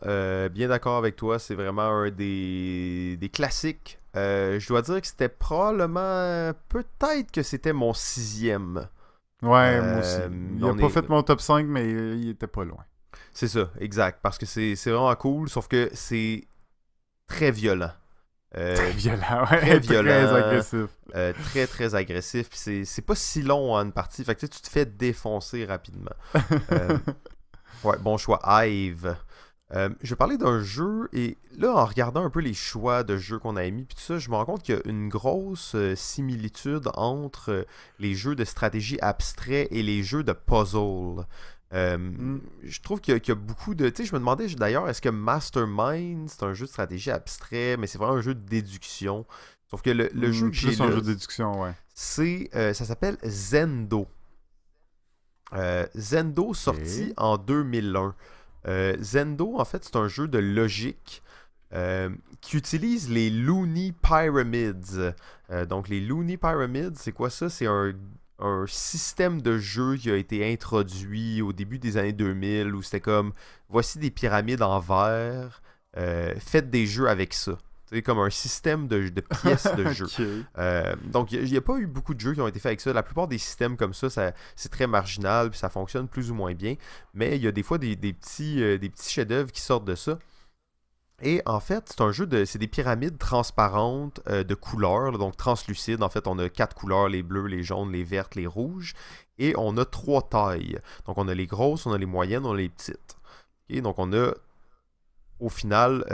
bien d'accord avec toi, c'est vraiment un des classiques. Je dois dire que c'était probablement, peut-être que c'était mon 6e. Ouais, moi aussi. Il n'a pas fait mon top 5, mais il était pas loin. C'est ça, exact. Parce que c'est vraiment cool, sauf que c'est très violent. Très violent, ouais. Très violent. Très agressif. Très, très agressif. Puis c'est pas si long une partie. Fait que tu te fais défoncer rapidement. Ouais, bon choix. Hive. Je vais parler d'un jeu, et là, en regardant un peu les choix de jeux qu'on a émis, puis tout ça, je me rends compte qu'il y a une grosse similitude entre les jeux de stratégie abstrait et les jeux de puzzle. Euh, Hmm. je trouve qu'il y a beaucoup de... Tu sais, je me demandais d'ailleurs, est-ce que Mastermind, c'est un jeu de stratégie abstrait, mais c'est vraiment un jeu de déduction. Sauf que le jeu que j'ai Plus un là, jeu de déduction, ouais. ça s'appelle Zendo. Zendo sorti Ok. en 2001. Zendo, en fait, c'est un jeu de logique euh, qui utilise les Looney Pyramids. Donc, les Looney Pyramids, c'est quoi ça? C'est un système de jeu qui a été introduit au début des années 2000 où c'était comme, voici des pyramides en verre, faites des jeux avec ça. C'est comme un système de pièces de jeu. Ok. Donc, il n'y a pas eu beaucoup de jeux qui ont été faits avec ça. La plupart des systèmes comme ça c'est très marginal, puis ça fonctionne plus ou moins bien. Mais il y a des fois des petits chefs-d'œuvre qui sortent de ça. Et en fait, c'est des pyramides transparentes de couleurs, là, donc translucides. En fait, on a quatre couleurs, les bleus, les jaunes, les vertes, les rouges. Et on a trois tailles. Donc, on a les grosses, on a les moyennes, on a les petites. Ok, donc, on a au final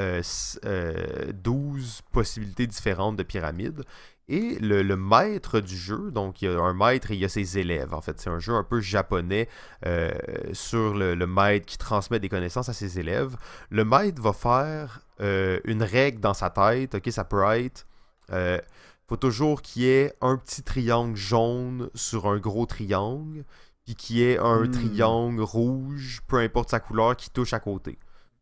12 possibilités différentes de pyramides. Et le maître du jeu, donc il y a un maître et il y a ses élèves. En fait, c'est un jeu un peu japonais sur le maître qui transmet des connaissances à ses élèves. Le maître va faire une règle dans sa tête. Ok, ça peut être faut toujours qu'il y ait un petit triangle jaune sur un gros triangle, puis qu'il y ait un Hmm. triangle rouge, peu importe sa couleur, qui touche à côté.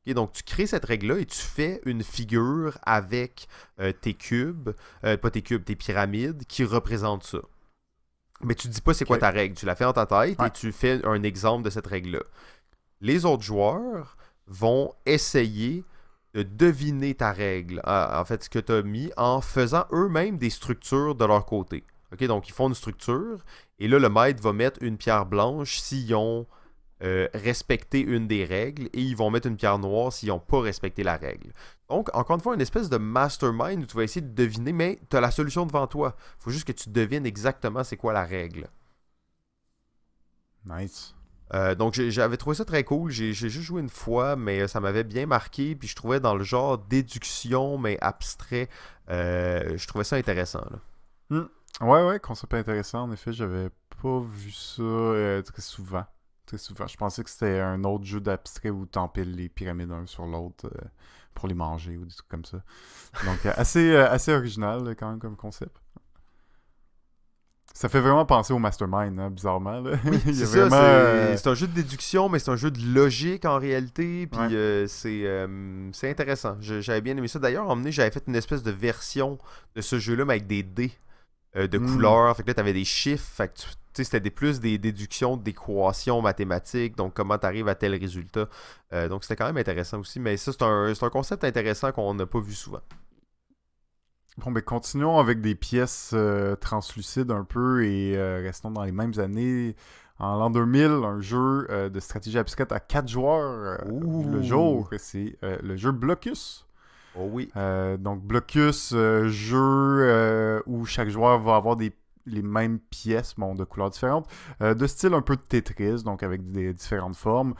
Ok, donc tu crées cette règle-là et tu fais une figure avec tes cubes, pas tes cubes, tes pyramides qui représentent ça. Mais tu dis pas c'est quoi Ok. ta règle, tu la fais dans ta tête et Ouais. tu fais un exemple de cette règle-là. Les autres joueurs vont essayer de deviner ta règle, en fait ce que tu as mis, en faisant eux-mêmes des structures de leur côté. Ok, donc ils font une structure et là le maître va mettre une pierre blanche s'ils ont respecter une des règles et ils vont mettre une pierre noire s'ils n'ont pas respecté la règle. Donc, encore une fois, une espèce de mastermind où tu vas essayer de deviner, mais tu as la solution devant toi. Il faut juste que tu devines exactement c'est quoi la règle. Nice. Donc, j'avais trouvé ça très cool. J'ai juste joué une fois, mais ça m'avait bien marqué. Puis je trouvais dans le genre déduction, mais abstrait, je trouvais ça intéressant, là. Hmm. Ouais, ouais, concept intéressant. En effet, j'avais pas vu ça très souvent. Très souvent. Je pensais que c'était un autre jeu d'abstrait où tu empiles les pyramides un sur l'autre pour les manger ou des trucs comme ça. Donc, assez original quand même comme concept. Ça fait vraiment penser au Mastermind, hein, bizarrement. Là. Oui, Il y c'est a ça, vraiment. c'est un jeu de déduction, mais c'est un jeu de logique en réalité, Ouais. puis c'est intéressant. J'avais bien aimé ça. D'ailleurs, emmené, j'avais fait une espèce de version de ce jeu-là, mais avec des dés de Hmm. couleurs. Fait que là, t'avais des chiffres, fait que tu sais, c'était plus des déductions d'équations mathématiques, donc comment tu arrives à tel résultat. Donc c'était quand même intéressant aussi, mais ça, c'est un concept intéressant qu'on n'a pas vu souvent. Bon, ben continuons avec des pièces translucides un peu et restons dans les mêmes années. En l'an 2000, un jeu de stratégie abstraite à 4 joueurs vu le Ouh! jour. C'est le jeu Blocus. Oh oui. Donc Blocus, jeu où chaque joueur va avoir les mêmes pièces, bon, de couleurs différentes, de style un peu de Tetris, donc avec des différentes formes.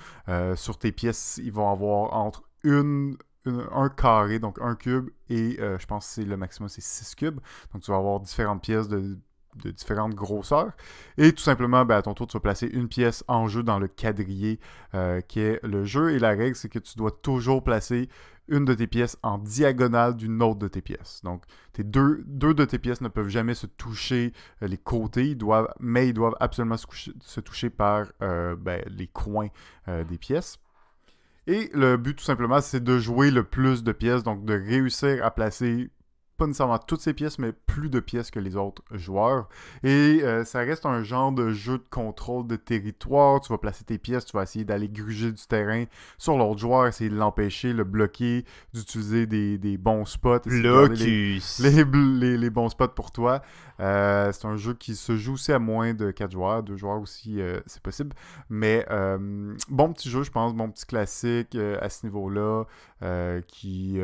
Sur tes pièces, ils vont avoir entre un carré, donc un cube, et je pense que c'est le maximum, c'est 6 cubes. Donc tu vas avoir différentes pièces de différentes grosseurs. Et tout simplement, ben, à ton tour, tu vas placer une pièce en jeu dans le quadrillé qui est le jeu. Et la règle, c'est que tu dois toujours placer une de tes pièces en diagonale d'une autre de tes pièces. Donc, deux de tes pièces ne peuvent jamais se toucher les côtés, mais ils doivent absolument se toucher par ben, les coins des pièces. Et le but, tout simplement, c'est de jouer le plus de pièces, donc de réussir à placer pas nécessairement toutes ces pièces, mais plus de pièces que les autres joueurs. Et ça reste un genre de jeu de contrôle de territoire. Tu vas placer tes pièces, tu vas essayer d'aller gruger du terrain sur l'autre joueur, essayer de l'empêcher, le bloquer, d'utiliser des bons spots, essayer de garder Blocus. les bons spots pour toi. C'est un jeu qui se joue aussi à moins de 4 joueurs. 2 joueurs aussi, c'est possible. Mais bon petit jeu, je pense, bon petit classique à ce niveau-là, qui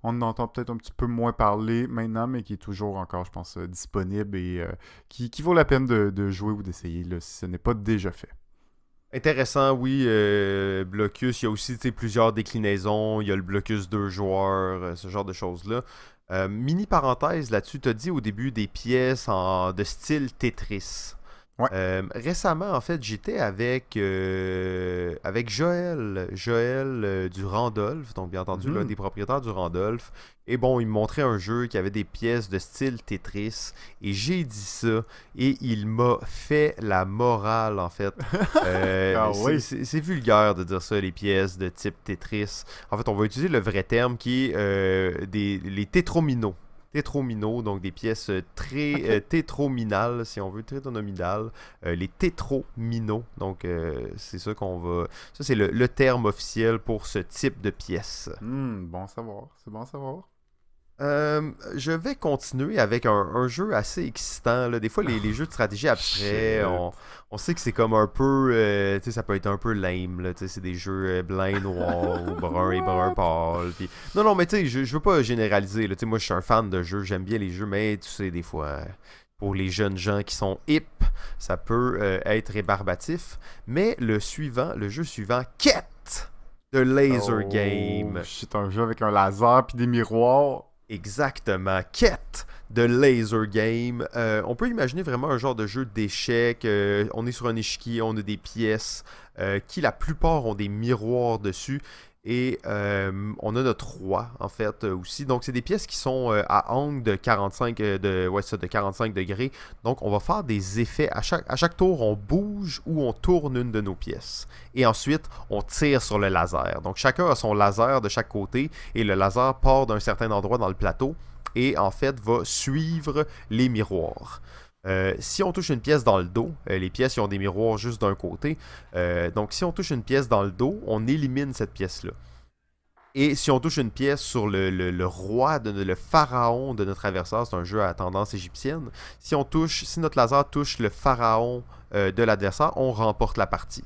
on en entend peut-être un petit peu moins parler maintenant, mais qui est toujours encore, je pense, disponible et qui vaut la peine de jouer ou d'essayer là, si ce n'est pas déjà fait. Intéressant, oui. Blocus, il y a aussi tu sais, plusieurs déclinaisons. Il y a le Blocus 2 joueurs, ce genre de choses-là. Mini parenthèse là-dessus, tu as dit au début des pièces de style Tetris. Ouais. Récemment, en fait, j'étais avec Joël du Randolph, donc bien entendu l'un Mhm. des propriétaires du Randolph. Et bon, il me montrait un jeu qui avait des pièces de style Tetris, et j'ai dit ça, et il m'a fait la morale, en fait. Ah oui. C'est vulgaire de dire ça, les pièces de type Tetris. En fait, on va utiliser le vrai terme qui est les tétrominos. Tétrominos, donc des pièces très Ok. tétrominales, si on veut, tétronominales. Les tétrominos, donc c'est ça qu'on va... Ça, c'est le terme officiel pour ce type de pièces. Bon à savoir. C'est bon à savoir. Je vais continuer avec un jeu assez excitant, là. Des fois, les jeux de stratégie abstraits, Shit. on sait que c'est comme un peu... tu sais, ça peut être un peu lame, là. Tu sais, c'est des jeux blanc et noir, ou brun et brun What? pâle. Non, non, mais tu sais, je veux pas généraliser, là. Tu sais, moi, je suis un fan de jeux, j'aime bien les jeux, mais tu sais, des fois, pour les jeunes gens qui sont hip, ça peut être rébarbatif. Mais le jeu suivant, Quête de Laser Oh, Game. c'est un jeu avec un laser puis des miroirs. Exactement. Quête de Laser Game. On peut imaginer vraiment un genre de jeu d'échecs. On est sur un échiquier, on a des pièces qui, la plupart, ont des miroirs dessus. Et on a notre roi, en fait, aussi. Donc, c'est des pièces qui sont à angle de 45, ouais, ça, de 45 degrés. Donc, on va faire des effets. À chaque tour, on bouge ou on tourne une de nos pièces. Et ensuite, on tire sur le laser. Donc, chacun a son laser de chaque côté. Et le laser part d'un certain endroit dans le plateau. Et en fait, va suivre les miroirs. Si on touche une pièce dans le dos, les pièces ils ont des miroirs juste d'un côté. Donc si on touche une pièce dans le dos, on élimine cette pièce-là. Et si on touche une pièce sur le roi, le pharaon de notre adversaire, c'est un jeu à tendance égyptienne. Si notre laser touche le pharaon de l'adversaire, on remporte la partie.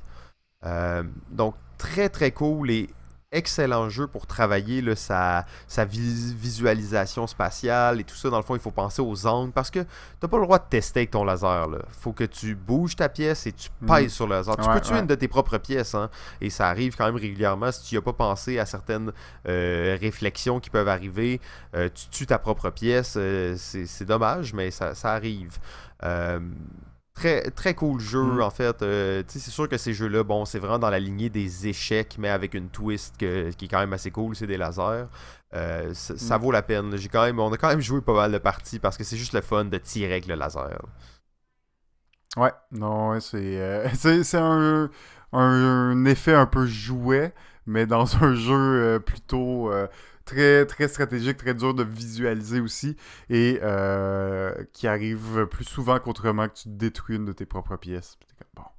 Donc très très cool et excellent jeu pour travailler là, sa visualisation spatiale et tout ça. Dans le fond, il faut penser aux angles parce que t'as pas le droit de tester avec ton laser. Il faut que tu bouges ta pièce et tu Hmm. pèses sur le laser. Tu peux Ouais, tuer ouais. une de tes propres pièces, hein, et ça arrive quand même régulièrement. Si tu n'y as pas pensé à certaines réflexions qui peuvent arriver, tu tues ta propre pièce. C'est dommage, mais ça arrive. Euh, Très, très cool Hmm. jeu, en fait. C'est sûr que ces jeux-là, bon, c'est vraiment dans la lignée des échecs, mais avec une twist qui est quand même assez cool, c'est des lasers. Ça Hmm. vaut la peine. On a quand même joué pas mal de parties parce que c'est juste le fun de tirer avec le laser. Ouais, non, ouais, c'est un effet un peu jouet, mais dans un jeu plutôt très, très stratégique, très dur de visualiser aussi, et qui arrive plus souvent qu'autrement que tu détruis une de tes propres pièces. Puis t'es comme, bon,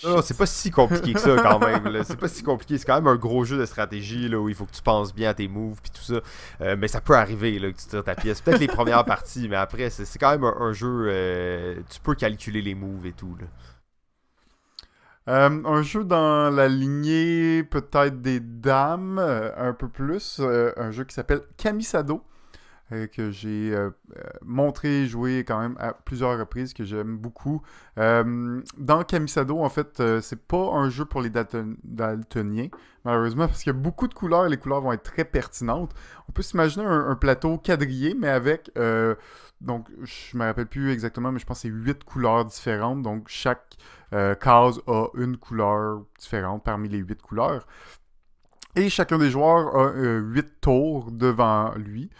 Non, non, c'est shit. pas si compliqué que ça quand même, là. C'est pas si compliqué. C'est quand même un gros jeu de stratégie là, où il faut que tu penses bien à tes moves puis tout ça. Mais ça peut arriver là, que tu tires ta pièce. Peut-être les premières parties, mais après, c'est quand même un jeu. Tu peux calculer les moves et tout. Là. Un jeu dans la lignée peut-être des dames, un peu plus, un jeu qui s'appelle Kamisado. Que j'ai montré et joué quand même à plusieurs reprises, que j'aime beaucoup. Dans Kamisado, en fait, c'est pas un jeu pour les daltoniens, malheureusement, parce qu'il y a beaucoup de couleurs et les couleurs vont être très pertinentes. On peut s'imaginer un plateau quadrillé, mais avec... donc, je me rappelle plus exactement, mais je pense que c'est 8 couleurs différentes. Donc, chaque case a une couleur différente parmi les 8 couleurs. Et chacun des joueurs a 8 tours devant lui.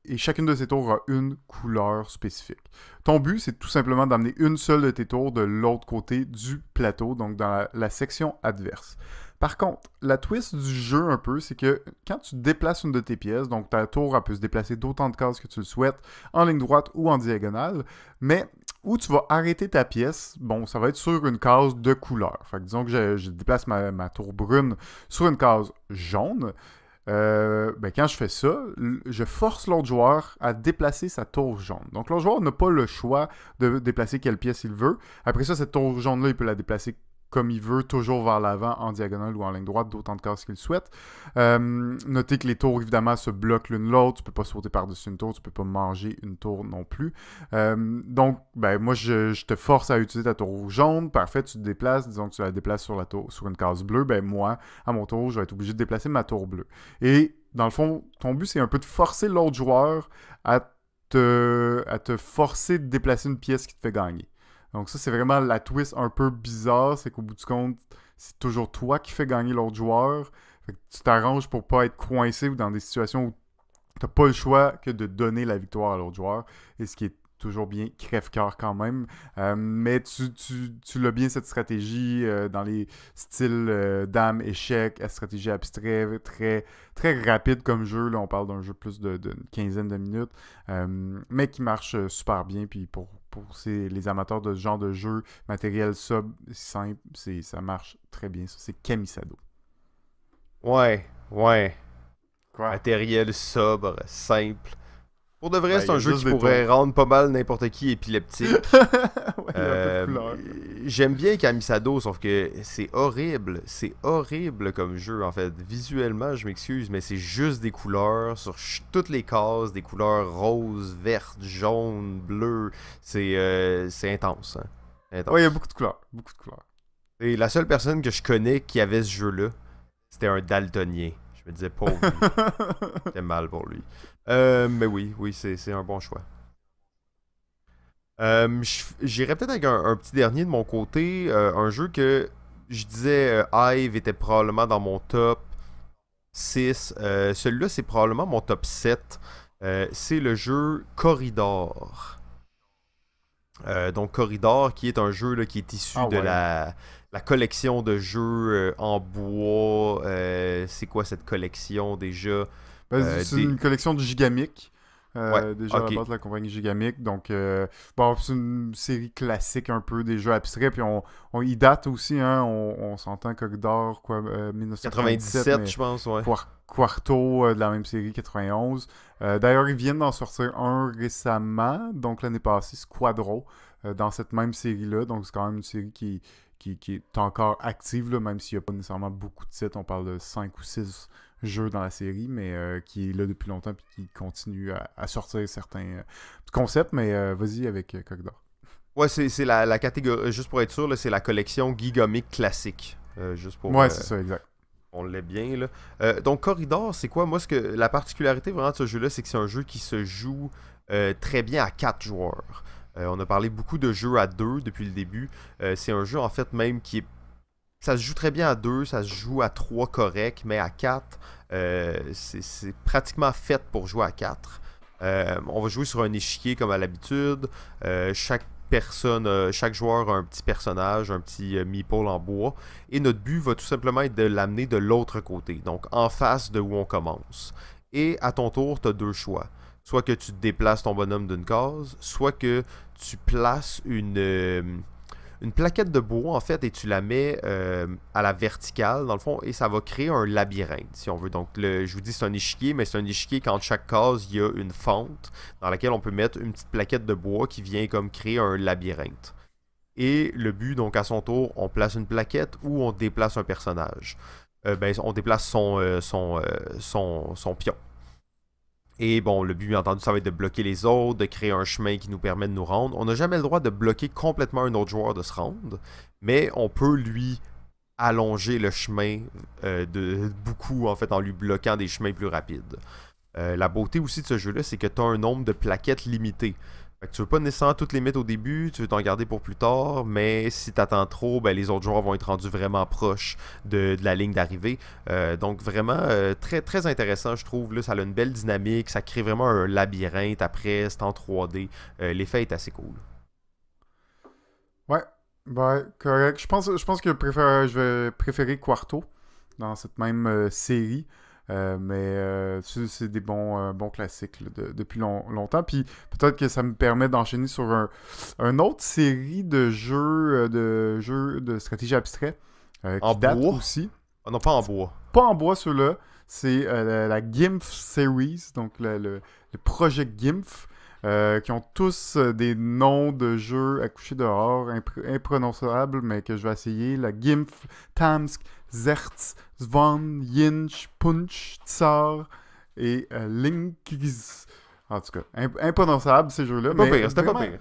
Et chacune de ces tours a une couleur spécifique. Ton but, c'est tout simplement d'amener une seule de tes tours de l'autre côté du plateau, donc dans la section adverse. Par contre, la twist du jeu un peu, c'est que quand tu déplaces une de tes pièces, donc ta tour elle peut se déplacer d'autant de cases que tu le souhaites, en ligne droite ou en diagonale, mais où tu vas arrêter ta pièce, bon, ça va être sur une case de couleur. Fait que disons que je déplace ma tour brune sur une case jaune. Ben quand je fais ça, je force l'autre joueur à déplacer sa tour jaune. Donc l'autre joueur n'a pas le choix de déplacer quelle pièce il veut. Après ça, cette tour jaune-là, il peut la déplacer comme il veut, toujours vers l'avant, en diagonale ou en ligne droite, d'autant de cases qu'il souhaite. Notez que les tours, évidemment, se bloquent l'une l'autre. Tu peux pas sauter par-dessus une tour, tu peux pas manger une tour non plus. Donc, moi, je te force à utiliser ta tour jaune. Parfait, tu te déplaces. Disons que tu la déplaces sur une case bleue. Moi, à mon tour, je vais être obligé de déplacer ma tour bleue. Et, dans le fond, ton but, c'est un peu de forcer l'autre joueur à te forcer de déplacer une pièce qui te fait gagner. Donc ça, c'est vraiment la twist un peu bizarre, c'est qu'au bout du compte, c'est toujours toi qui fais gagner l'autre joueur. Fait que tu t'arranges pour pas être coincé ou dans des situations où t'as pas le choix que de donner la victoire à l'autre joueur. Et ce qui est toujours bien crève-cœur quand même. Mais tu l'as bien cette stratégie dans les styles dame, échec, stratégie abstrait, très, très rapide comme jeu. Là, on parle d'un jeu plus d'une quinzaine de minutes, mais qui marche super bien. Puis pour les amateurs de ce genre de jeu, matériel simple, ça marche très bien. Ça, c'est Kamisado. Ouais. Quoi? Matériel sobre, simple. Pour de vrai, Ben, c'est il y un a jeu juste qui des pourrait tours. rendre pas mal n'importe qui épileptique. Ouais, il y a un peu de couleur. J'aime bien Kamisado, sauf que c'est horrible. C'est horrible comme jeu, en fait. Visuellement, je m'excuse, mais c'est juste des couleurs sur toutes les cases, des couleurs roses, vertes, jaunes, bleues. C'est intense, hein. Intense. Ouais, il y a beaucoup de couleurs. Beaucoup de couleurs. Et la seule personne que je connais qui avait ce jeu-là, c'était un daltonien. Je me disais, pauvre lui. C'était mal pour lui. Mais oui, c'est un bon choix. J'irais peut-être avec un petit dernier de mon côté. Un jeu que je disais Hive était probablement dans mon top 6. Celui-là, c'est probablement mon top 7. C'est le jeu Corridor. Donc Corridor, qui est un jeu là, qui est issu de la collection de jeux en bois. C'est quoi cette collection déjà? C'est une collection de Gigamic. Déjà à la ok. base de la compagnie Gigamic. Donc, c'est une série classique un peu des jeux abstraits. Puis il date aussi, hein, on s'entend Corridor, 1997. 97, je pense, ouais. Quarto de la même série, 91. D'ailleurs, ils viennent d'en sortir un récemment, donc l'année passée, Squadro, dans cette même série-là. Donc, c'est quand même une série qui est encore active, là, même s'il n'y a pas nécessairement beaucoup de titres. On parle de 5 ou 6 jeu dans la série, mais qui est là depuis longtemps et qui continue à sortir certains concepts. Mais vas-y avec Corridor. Ouais, c'est la catégorie, juste pour être sûr, là, c'est la collection Gigamic classique. Juste pour, ouais, c'est ça, exact. On l'est bien, là. Donc, Corridor, c'est quoi? Moi, la particularité vraiment de ce jeu-là, c'est que c'est un jeu qui se joue très bien à 4 joueurs. On a parlé beaucoup de jeux à 2 depuis le début. C'est un jeu, en fait, même qui est. Ça se joue très bien à 2, ça se joue à 3 correct, mais à 4, c'est pratiquement fait pour jouer à 4. On va jouer sur un échiquier comme à l'habitude. Chaque joueur a un petit personnage, un petit meeple en bois. Et notre but va tout simplement être de l'amener de l'autre côté, donc en face de où on commence. Et à ton tour, tu as 2 choix. Soit que tu déplaces ton bonhomme d'une case, soit que tu places une plaquette de bois, en fait, et tu la mets à la verticale, dans le fond, et ça va créer un labyrinthe, si on veut. Donc, je vous dis, c'est un échiquier, mais c'est un échiquier qu'entre chaque case, il y a une fente dans laquelle on peut mettre une petite plaquette de bois qui vient comme créer un labyrinthe. Et le but, donc, à son tour, on place une plaquette ou on déplace un personnage. On déplace son pion. Et bon, le but, bien entendu, ça va être de bloquer les autres, de créer un chemin qui nous permet de nous rendre. On n'a jamais le droit de bloquer complètement un autre joueur de se rendre, mais on peut lui allonger le chemin de beaucoup, en fait, en lui bloquant des chemins plus rapides. La beauté aussi de ce jeu-là, c'est que tu as un nombre de plaquettes limité. Fait que tu veux pas nécessairement toutes les mettre au début, tu veux t'en garder pour plus tard, mais si t'attends trop, les autres joueurs vont être rendus vraiment proches de la ligne d'arrivée. Donc vraiment très, très intéressant, je trouve. Là, ça a une belle dynamique, ça crée vraiment un labyrinthe après, c'est en 3D. L'effet est assez cool. Ouais, correct. Je pense que je vais préférer Quarto dans cette même série. Mais c'est des bons classiques là, depuis longtemps. Puis peut-être que ça me permet d'enchaîner sur une autre série de jeux de stratégie abstrait qui date bois aussi. Ah non, pas en bois. Pas en bois, ceux-là. C'est la GIMF Series, donc le projet GIMF. qui ont tous des noms de jeux à coucher dehors, imprononçables, mais que je vais essayer. La Gimpf, Tamsk, Zertz, Svan, Yinch, Punch, Tsar et Linkiz. En tout cas, imprononçables ces jeux-là. C'était pas pire.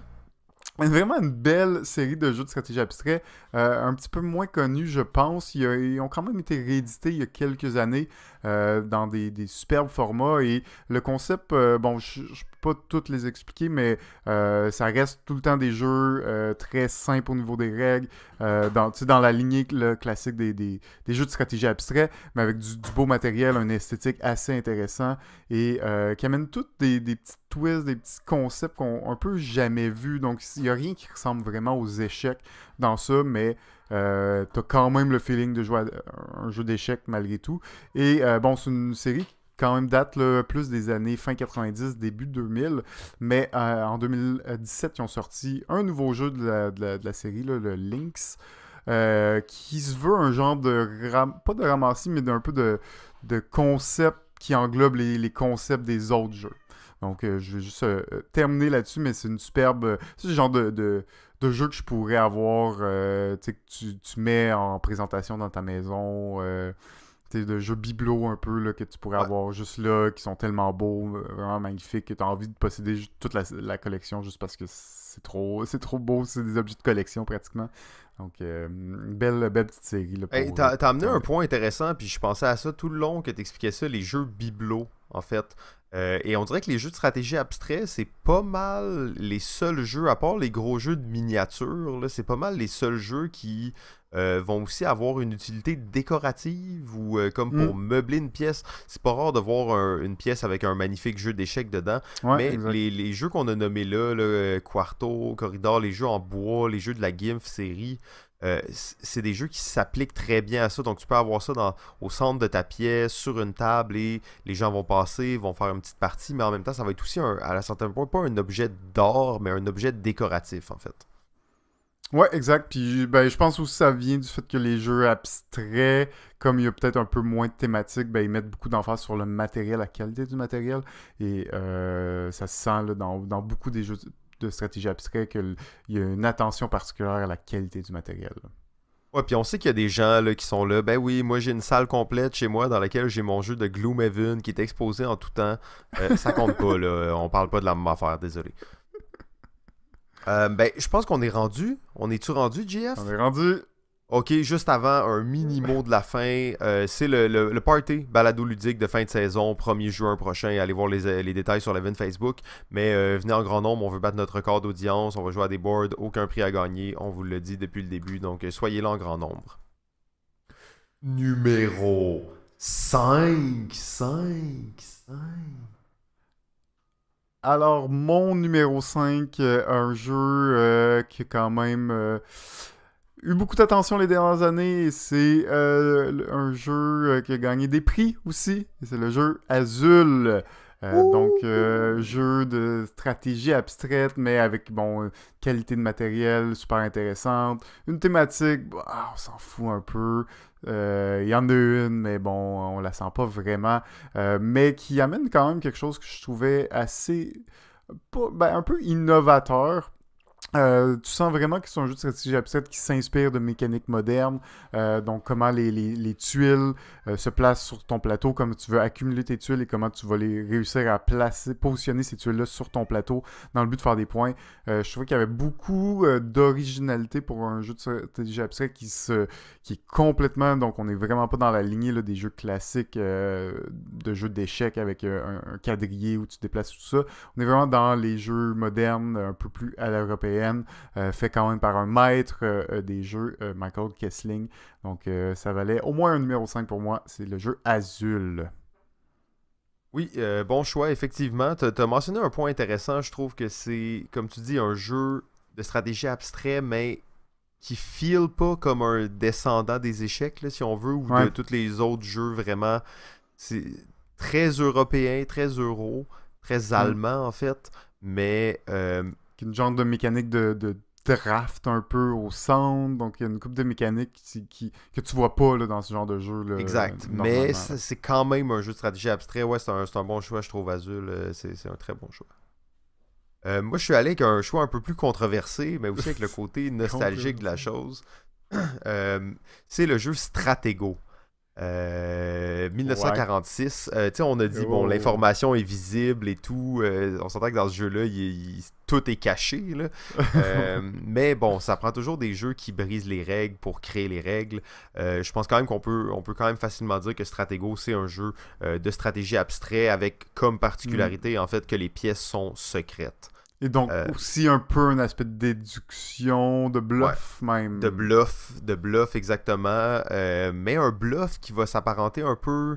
Vraiment une belle série de jeux de stratégie abstrait, un petit peu moins connus, je pense. Ils ont quand même été réédités il y a quelques années dans des superbes formats. Et le concept, bon, je ne peux pas toutes les expliquer, mais ça reste tout le temps des jeux très simples au niveau des règles, dans la lignée classique des jeux de stratégie abstrait, mais avec du beau matériel, une esthétique assez intéressant et qui amène toutes des petits twists, des petits concepts qu'on un peu jamais vus. Donc, il n'y a rien qui ressemble vraiment aux échecs dans ça, mais t'as quand même le feeling de jouer à un jeu d'échecs malgré tout. Et bon, c'est une série qui quand même date là, plus des années fin 90, début 2000, mais en 2017, ils ont sorti un nouveau jeu de la série, là, le Lynx, qui se veut un genre pas de ramassis, mais d'un peu de concept qui englobe les concepts des autres jeux. Donc, je vais juste terminer là-dessus, mais c'est une superbe... c'est le genre de jeu que je pourrais avoir, que tu mets en présentation dans ta maison, de jeux bibelots un peu, là, que tu pourrais avoir juste là, qui sont tellement beaux, vraiment magnifiques, que tu as envie de posséder toute la collection juste parce que c'est trop beau, c'est des objets de collection pratiquement. Donc, une belle petite série. Là, pour, t'as amené un point intéressant, puis je pensais à ça tout le long que tu expliquais ça, les jeux bibelots, en fait. Et on dirait que les jeux de stratégie abstrait, c'est pas mal les seuls jeux, à part les gros jeux de miniature, là, c'est pas mal les seuls jeux qui vont aussi avoir une utilité décorative ou comme pour meubler une pièce. C'est pas rare de voir une pièce avec un magnifique jeu d'échecs dedans. Ouais, mais les jeux qu'on a nommés là, Quarto, Corridor, les jeux en bois, les jeux de la Gimpf série, c'est des jeux qui s'appliquent très bien à ça. Donc tu peux avoir ça au centre de ta pièce, sur une table, et les gens vont passer, vont faire une petite partie, mais en même temps ça va être aussi à la certaine point pas un objet d'art, mais un objet décoratif en fait. Ouais, exact. Puis ben, je pense aussi que ça vient du fait que les jeux abstraits, comme il y a peut-être un peu moins de thématiques, ben, ils mettent beaucoup d'emphase sur le matériel, la qualité du matériel. Et ça se sent là, dans beaucoup des jeux de stratégie abstrait qu'il y a une attention particulière à la qualité du matériel. Ouais, puis on sait qu'il y a des gens là, qui sont là. Ben oui, moi j'ai une salle complète chez moi dans laquelle j'ai mon jeu de Gloomhaven qui est exposé en tout temps. Ça compte pas, là. On parle pas de la même affaire, désolé. Ben, je pense qu'on est rendu. On est-tu rendu, JF? On est rendu. Ok, juste avant, un mini-mot de la fin. C'est le party balado-ludique de fin de saison, 1er juin prochain. Allez voir les détails sur l'event Facebook. Mais venez en grand nombre, on veut battre notre record d'audience. On va jouer à des boards, aucun prix à gagner. On vous le dit depuis le début, donc soyez là en grand nombre. Numéro 5. Alors, mon numéro 5, un jeu qui a quand même eu beaucoup d'attention les dernières années. C'est un jeu qui a gagné des prix aussi. C'est le jeu Azul. Donc, jeu de stratégie abstraite, mais avec, bon, qualité de matériel super intéressante. Une thématique, on s'en fout un peu. Il y en a une, mais bon, on la sent pas vraiment. Mais qui amène quand même quelque chose que je trouvais assez... un peu innovateur. Tu sens vraiment que c'est un jeu de stratégie abstraite qui s'inspire de mécaniques modernes. Donc, comment les tuiles se placent sur ton plateau, comment tu veux accumuler tes tuiles et comment tu vas les réussir à positionner ces tuiles-là sur ton plateau dans le but de faire des points. Je trouvais qu'il y avait beaucoup d'originalité pour un jeu de stratégie abstraite qui est complètement... Donc, on n'est vraiment pas dans la lignée là, des jeux classiques de jeux d'échecs avec un quadrillé où tu déplaces tout ça. On est vraiment dans les jeux modernes, un peu plus à l'européenne. Fait quand même par un maître des jeux, Michael Kessling. Donc, ça valait au moins un numéro 5 pour moi. C'est le jeu Azul. Oui, bon choix, effectivement. Tu as mentionné un point intéressant. Je trouve que c'est, comme tu dis, un jeu de stratégie abstrait, mais qui feel pas comme un descendant des échecs, là, si on veut, ou de tous les autres jeux vraiment. C'est très européen, très euro, très allemand, en fait. Mais... une genre de mécanique de draft un peu au centre. Donc, il y a une couple de mécaniques que tu vois pas là, dans ce genre de jeu. Là, exact. Mais c'est quand même un jeu de stratégie abstrait. Ouais, c'est un bon choix, je trouve, Azul. C'est un très bon choix. Moi, je suis allé avec un choix un peu plus controversé, mais aussi avec le côté nostalgique de la chose. C'est le jeu Stratego. Ouais. 1946, tu sais, on a dit, bon, Oh. l'information est visible et tout. On s'entend que dans ce jeu-là, tout est caché, là. Mais bon, ça prend toujours des jeux qui brisent les règles pour créer les règles. Je pense quand même on peut quand même facilement dire que Stratego, c'est un jeu de stratégie abstrait avec comme particularité, en fait, que les pièces sont secrètes. Et donc, aussi un peu un aspect de déduction, de Ouais. bluff même. De bluff exactement. Mais un bluff qui va s'apparenter un peu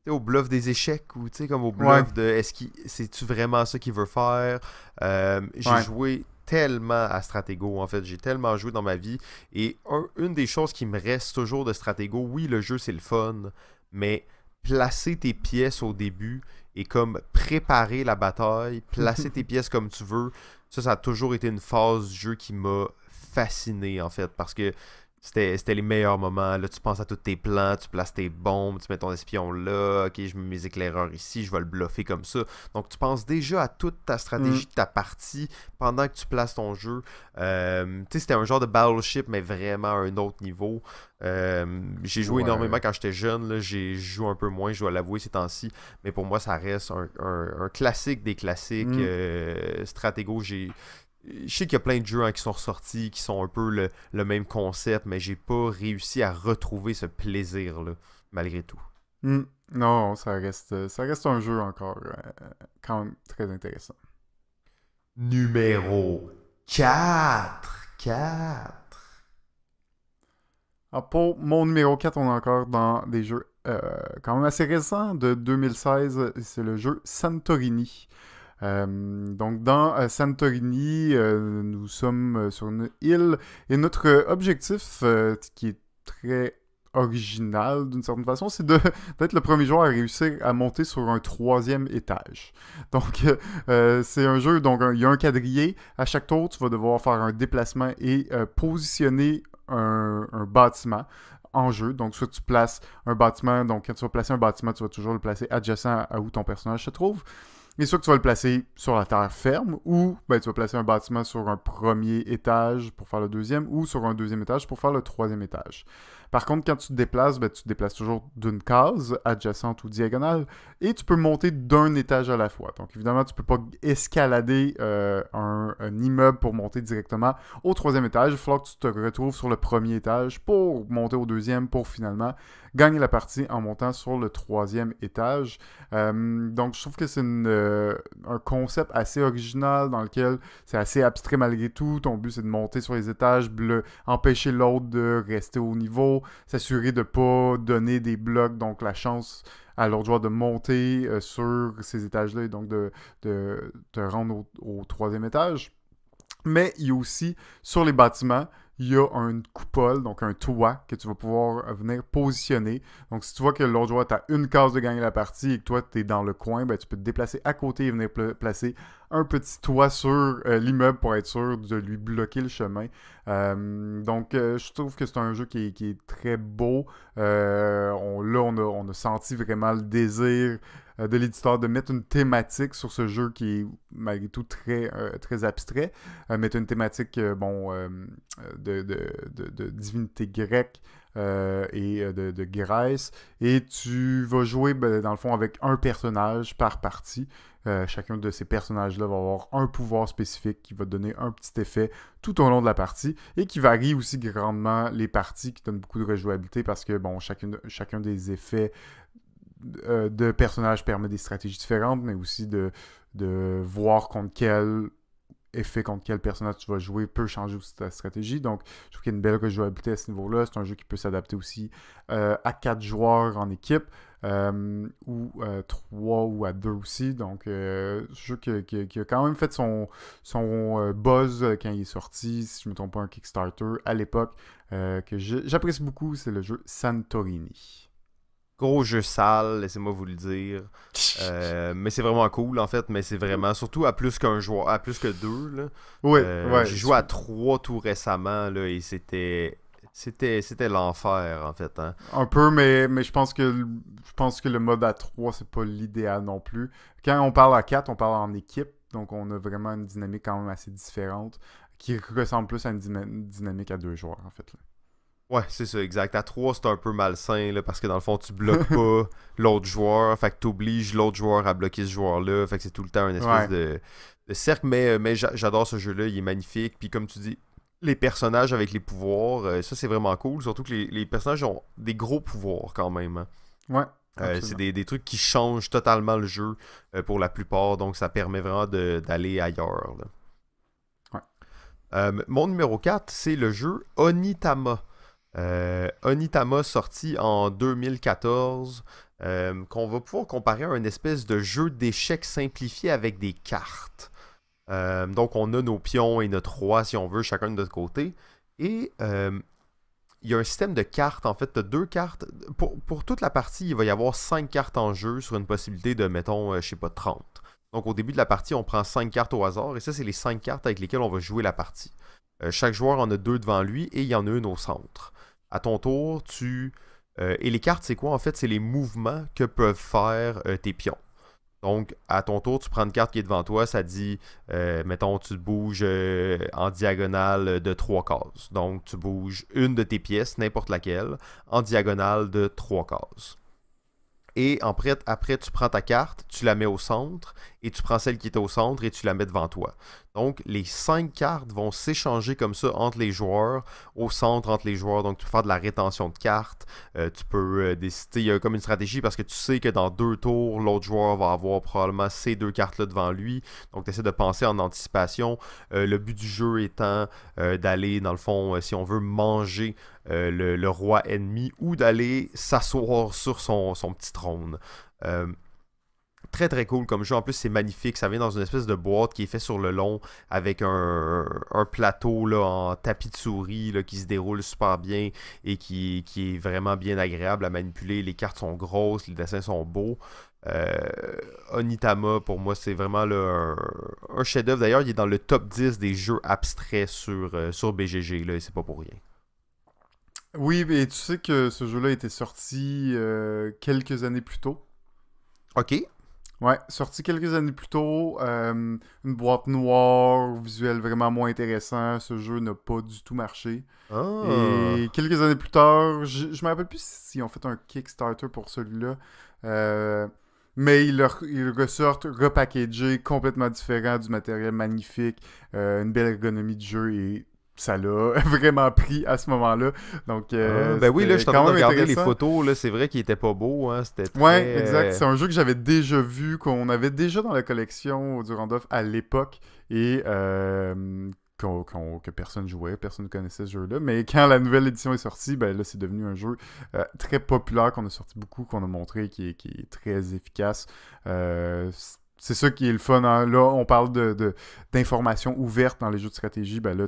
au bluff des échecs ou comme au bluff de c'est-tu vraiment ça qu'il veut faire. J'ai joué tellement à Stratego, en fait. J'ai tellement joué dans ma vie. Et une des choses qui me reste toujours de Stratego, oui, le jeu c'est le fun, mais placer tes pièces au début et comme préparer la bataille, placer tes pièces comme tu veux, ça a toujours été une phase du jeu qui m'a fasciné en fait parce que c'était les meilleurs moments. Là, tu penses à tous tes plans, tu places tes bombes, tu mets ton espion là, ok, je mets mes éclaireurs ici, je vais le bluffer comme ça. Donc, tu penses déjà à toute ta stratégie de ta partie pendant que tu places ton jeu. Tu sais, c'était un genre de Battleship, mais vraiment à un autre niveau. J'ai joué énormément quand j'étais jeune. Là, j'ai joué un peu moins, je dois l'avouer ces temps-ci. Mais pour moi, ça reste un classique des classiques. Stratego, je sais qu'il y a plein de jeux qui sont ressortis, qui sont un peu le même concept, mais j'ai pas réussi à retrouver ce plaisir-là, malgré tout. Non, ça reste un jeu encore quand même très intéressant. Numéro 4. Alors pour mon numéro 4, on est encore dans des jeux quand même assez récents de 2016. C'est le jeu Santorini. Donc dans Santorini, nous sommes sur une île et notre objectif qui est très original d'une certaine façon, c'est d'être le premier joueur à réussir à monter sur un 3e étage. Donc c'est un jeu, donc il y a un quadrillé. À chaque tour, tu vas devoir faire un déplacement et positionner un bâtiment en jeu. Donc, soit tu places un bâtiment, donc quand tu vas placer un bâtiment, tu vas toujours le placer adjacent à où ton personnage se trouve. Et soit que tu vas le placer sur la terre ferme, ou tu vas placer un bâtiment sur un premier étage pour faire le deuxième, ou sur un deuxième étage pour faire le 3e étage. Par contre, quand tu te déplaces, tu te déplaces toujours d'une case, adjacente ou diagonale, et tu peux monter d'un étage à la fois. Donc évidemment, tu ne peux pas escalader un immeuble pour monter directement au 3e étage. Il va falloir que tu te retrouves sur le premier étage pour monter au 2e, pour finalement gagner la partie en montant sur le 3e étage. Donc je trouve que c'est un concept assez original dans lequel c'est assez abstrait malgré tout. Ton but c'est de monter sur les étages, empêcher l'autre de rester au niveau, s'assurer de ne pas donner des blocs, donc la chance à l'autre joueur de monter sur ces étages-là et donc de te rendre au 3e étage. Mais il y a aussi, sur les bâtiments, il y a une coupole, donc un toit que tu vas pouvoir venir positionner. Donc, si tu vois que l'autre joueur a une case de gagner la partie et que toi, tu es dans le coin, tu peux te déplacer à côté et venir placer un petit toit sur l'immeuble pour être sûr de lui bloquer le chemin. Donc, je trouve que c'est un jeu qui est très beau. On a senti vraiment le désir de l'éditeur de mettre une thématique sur ce jeu qui est malgré tout très, très abstrait, mettre une thématique de divinité grecque et de Grèce, et tu vas jouer dans le fond avec un personnage par partie. Chacun de ces personnages-là va avoir un pouvoir spécifique qui va donner un petit effet tout au long de la partie et qui varie aussi grandement les parties, qui donnent beaucoup de rejouabilité parce que chacun des effets de personnages permet des stratégies différentes, mais aussi de voir contre quel personnage tu vas jouer peut changer aussi ta stratégie. Donc, je trouve qu'il y a une belle rejouabilité à ce niveau-là. C'est un jeu qui peut s'adapter aussi à 4 joueurs en équipe, ou 3 ou à 2 aussi. Donc, un jeu qui a quand même fait son buzz quand il est sorti, si je ne me trompe pas, un Kickstarter à l'époque, que j'apprécie beaucoup. C'est le jeu Santorini. Gros jeu sale, laissez-moi vous le dire. Mais c'est vraiment cool en fait, mais c'est vraiment, surtout à plus qu'un joueur, à plus que 2. Là. Ouais. J'ai joué à 3 tout récemment là, et c'était l'enfer en fait. Hein. Un peu, mais je pense que le mode à 3, c'est pas l'idéal non plus. Quand on parle à 4, on parle en équipe. donc on a vraiment une dynamique quand même assez différente, qui ressemble plus à une dynamique à 2 joueurs, en fait. Là. Ouais, c'est ça, exact. À 3, c'est un peu malsain, là, parce que dans le fond, tu bloques pas l'autre joueur, fait que t'obliges l'autre joueur à bloquer ce joueur-là, fait que c'est tout le temps une espèce de cercle, mais j'adore ce jeu-là, il est magnifique, puis comme tu dis, les personnages avec les pouvoirs, ça c'est vraiment cool, surtout que les personnages ont des gros pouvoirs quand même. Hein. Ouais. C'est des trucs qui changent totalement le jeu pour la plupart, donc ça permet vraiment d'aller ailleurs. Là. Ouais. Mon numéro 4, c'est le jeu Onitama. Onitama sorti en 2014, qu'on va pouvoir comparer à une espèce de jeu d'échecs simplifié avec des cartes. Donc on a nos pions et notre roi si on veut, chacun de notre côté. Et il y a un système de cartes, en fait, tu as 2 cartes. Pour toute la partie, il va y avoir 5 cartes en jeu sur une possibilité de, mettons, je sais pas, 30. Donc au début de la partie, on prend 5 cartes au hasard, et ça, c'est les 5 cartes avec lesquelles on va jouer la partie. Chaque joueur en a 2 devant lui, et il y en a une au centre. À ton tour, et les cartes, c'est quoi? En fait, c'est les mouvements que peuvent faire tes pions. Donc, à ton tour, tu prends une carte qui est devant toi, ça dit, mettons, tu bouges en diagonale de 3 cases. Donc, tu bouges une de tes pièces, n'importe laquelle, en diagonale de 3 cases. Et après, tu prends ta carte, tu la mets au centre, et tu prends celle qui est au centre et tu la mets devant toi. Donc, les 5 cartes vont s'échanger comme ça entre les joueurs, au centre entre les joueurs. Donc, tu peux faire de la rétention de cartes. Tu peux décider, il y a comme une stratégie parce que tu sais que dans 2 tours, l'autre joueur va avoir probablement ces 2 cartes-là devant lui. Donc, tu essaies de penser en anticipation. Le but du jeu étant d'aller, dans le fond, si on veut, manger le roi ennemi ou d'aller s'asseoir sur son petit trône. Très très cool comme jeu, en plus c'est magnifique, ça vient dans une espèce de boîte qui est fait sur le long avec un plateau là, en tapis de souris là, qui se déroule super bien et qui est vraiment bien agréable à manipuler, les cartes sont grosses, les dessins sont beaux. Onitama pour moi c'est vraiment là, un chef-d'œuvre, d'ailleurs il est dans le top 10 des jeux abstraits sur BGG là, et c'est pas pour rien. Oui, et tu sais que ce jeu-là était sorti quelques années plus tôt. Ok. Ouais, sorti quelques années plus tôt, une boîte noire, visuel vraiment moins intéressant, ce jeu n'a pas du tout marché. Et quelques années plus tard, je me rappelle plus s'ils ont fait un Kickstarter pour celui-là, mais ils ressortent repackagé, complètement différent, du matériel magnifique, une belle ergonomie de jeu et ça l'a vraiment pris à ce moment-là. Donc, ben oui, là, je suis en train de regarder les photos. Là, c'est vrai qu'il était pas beau. Hein, c'était très... Ouais, exact. C'est un jeu que j'avais déjà vu, qu'on avait déjà dans la collection du Randolph à l'époque et que personne jouait, personne ne connaissait ce jeu-là. Mais quand la nouvelle édition est sortie, ben là, c'est devenu un jeu très populaire qu'on a sorti beaucoup, qu'on a montré, qui est très efficace. C'est ça qui est le fun. Hein. Là, on parle d'informations ouvertes dans les jeux de stratégie. Ben là,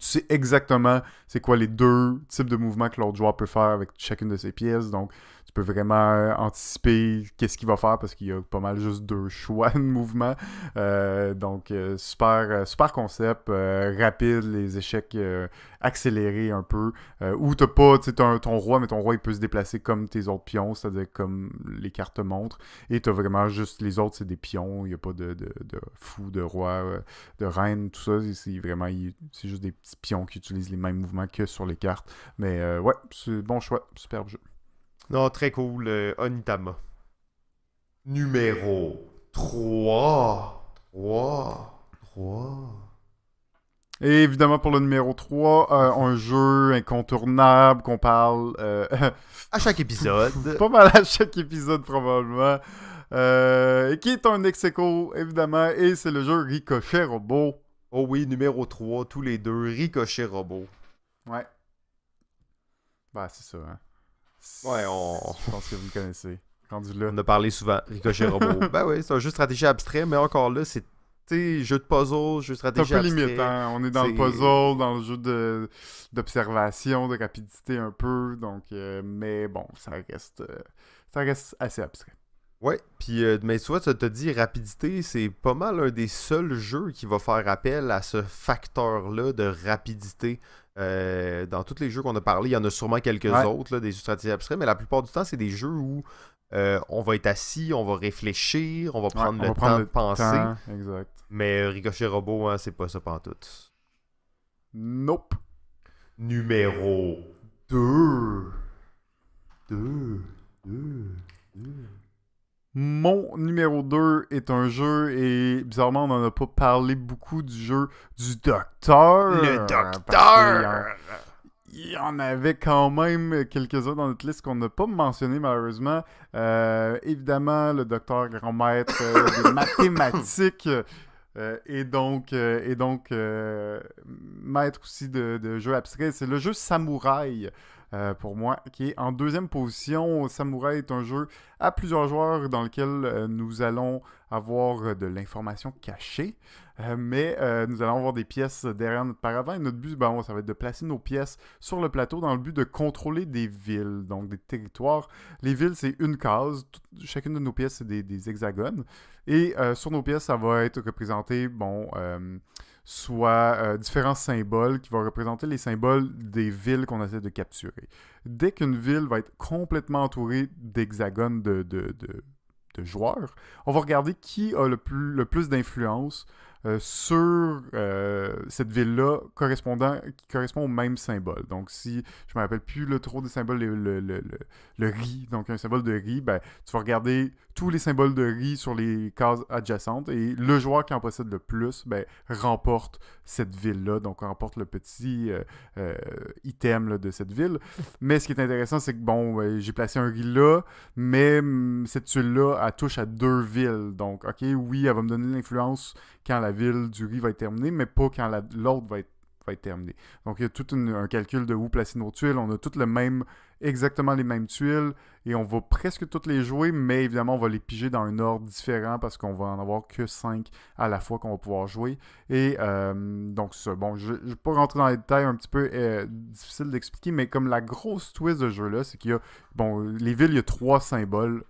tu sais exactement c'est quoi les 2 types de mouvements que l'autre joueur peut faire avec chacune de ses pièces. Donc, tu peux vraiment anticiper qu'est-ce qu'il va faire parce qu'il y a pas mal juste 2 choix de mouvements. Donc, super concept, rapide, les échecs accélérés un peu. Où t'as pas ton roi, mais ton roi il peut se déplacer comme tes autres pions, c'est-à-dire comme les cartes montrent. Et t'as vraiment juste les autres, c'est des pions. Il n'y a pas de fou, de roi, de reine, tout ça. C'est juste des petits pions qui utilisent les mêmes mouvements que sur les cartes. Mais ouais, c'est bon choix, superbe jeu. Non, très cool, Onitama. Numéro 3. Et évidemment, pour le numéro 3, un jeu incontournable qu'on parle à chaque épisode. Pas mal à chaque épisode, probablement. Et qui est un ex-aequo, évidemment, et c'est le jeu Ricochet Robot. Oh oui, numéro 3, tous les 2, Ricochet Robot. Ouais. Bah, c'est ça, hein. Ouais, Je pense que vous le connaissez. Rendu là. On a parlé souvent, Ricochet Robot. Ben oui, c'est un jeu de stratégie abstrait, mais encore là, c'est jeu de puzzle, jeu de stratégie abstrait. C'est un peu limite, hein? On est dans le puzzle, dans le jeu d'observation, de rapidité un peu, donc... mais bon, ça reste assez abstrait. Ouais, puis mais tu vois, tu te dit rapidité, c'est pas mal un des seuls jeux qui va faire appel à ce facteur-là de rapidité. Dans tous les jeux qu'on a parlé, il y en a sûrement quelques autres, là, des jeux stratégie abstraits, mais la plupart du temps, c'est des jeux où On va être assis, on va réfléchir, on va prendre on le va prendre temps le de penser. temps, exact. Mais Ricochet Robot, hein, c'est pas ça pantoute. Nope. Numéro 2. Mon numéro 2 est un jeu, et bizarrement, on n'en a pas parlé beaucoup du jeu du Docteur. Le parce Docteur! Il y en avait quand même quelques-uns dans notre liste qu'on n'a pas mentionné malheureusement. Évidemment, le Docteur grand maître des mathématiques. Et donc maître aussi de jeux abstraits, c'est le jeu Samouraï. Pour moi, qui est en deuxième position. Samouraï est un jeu à plusieurs joueurs dans lequel nous allons avoir de l'information cachée, mais nous allons avoir des pièces derrière notre paravent. Et notre but, ça va être de placer nos pièces sur le plateau dans le but de contrôler des villes, donc des territoires. Les villes, c'est une case. Chacune de nos pièces, c'est des hexagones. Et sur nos pièces, ça va être représenté, soit différents symboles qui vont représenter les symboles des villes qu'on essaie de capturer. Dès qu'une ville va être complètement entourée d'hexagones de joueurs, on va regarder qui a le plus d'influence sur cette ville-là qui correspond au même symbole. Donc, si je me rappelle plus trop des symboles, le riz, donc un symbole de riz, tu vas regarder tous les symboles de riz sur les cases adjacentes et le joueur qui en possède le plus remporte cette ville-là, donc remporte le petit item là, de cette ville. Mais ce qui est intéressant, c'est que j'ai placé un riz là, mais cette tuile-là, elle touche à 2 villes. Donc, ok, oui, elle va me donner l'influence quand la ville du riz va être terminée, mais pas quand l'autre va être terminée. Donc, il y a tout un calcul de où placer nos tuiles. On a toutes exactement les mêmes tuiles, et on va presque toutes les jouer, mais évidemment, on va les piger dans un ordre différent parce qu'on va en avoir que 5 à la fois qu'on va pouvoir jouer. Et donc, ça. Bon, je ne vais pas rentrer dans les détails, un petit peu difficile d'expliquer, mais comme la grosse twist de ce jeu-là, c'est qu'il y a, les villes, il y a 3 symboles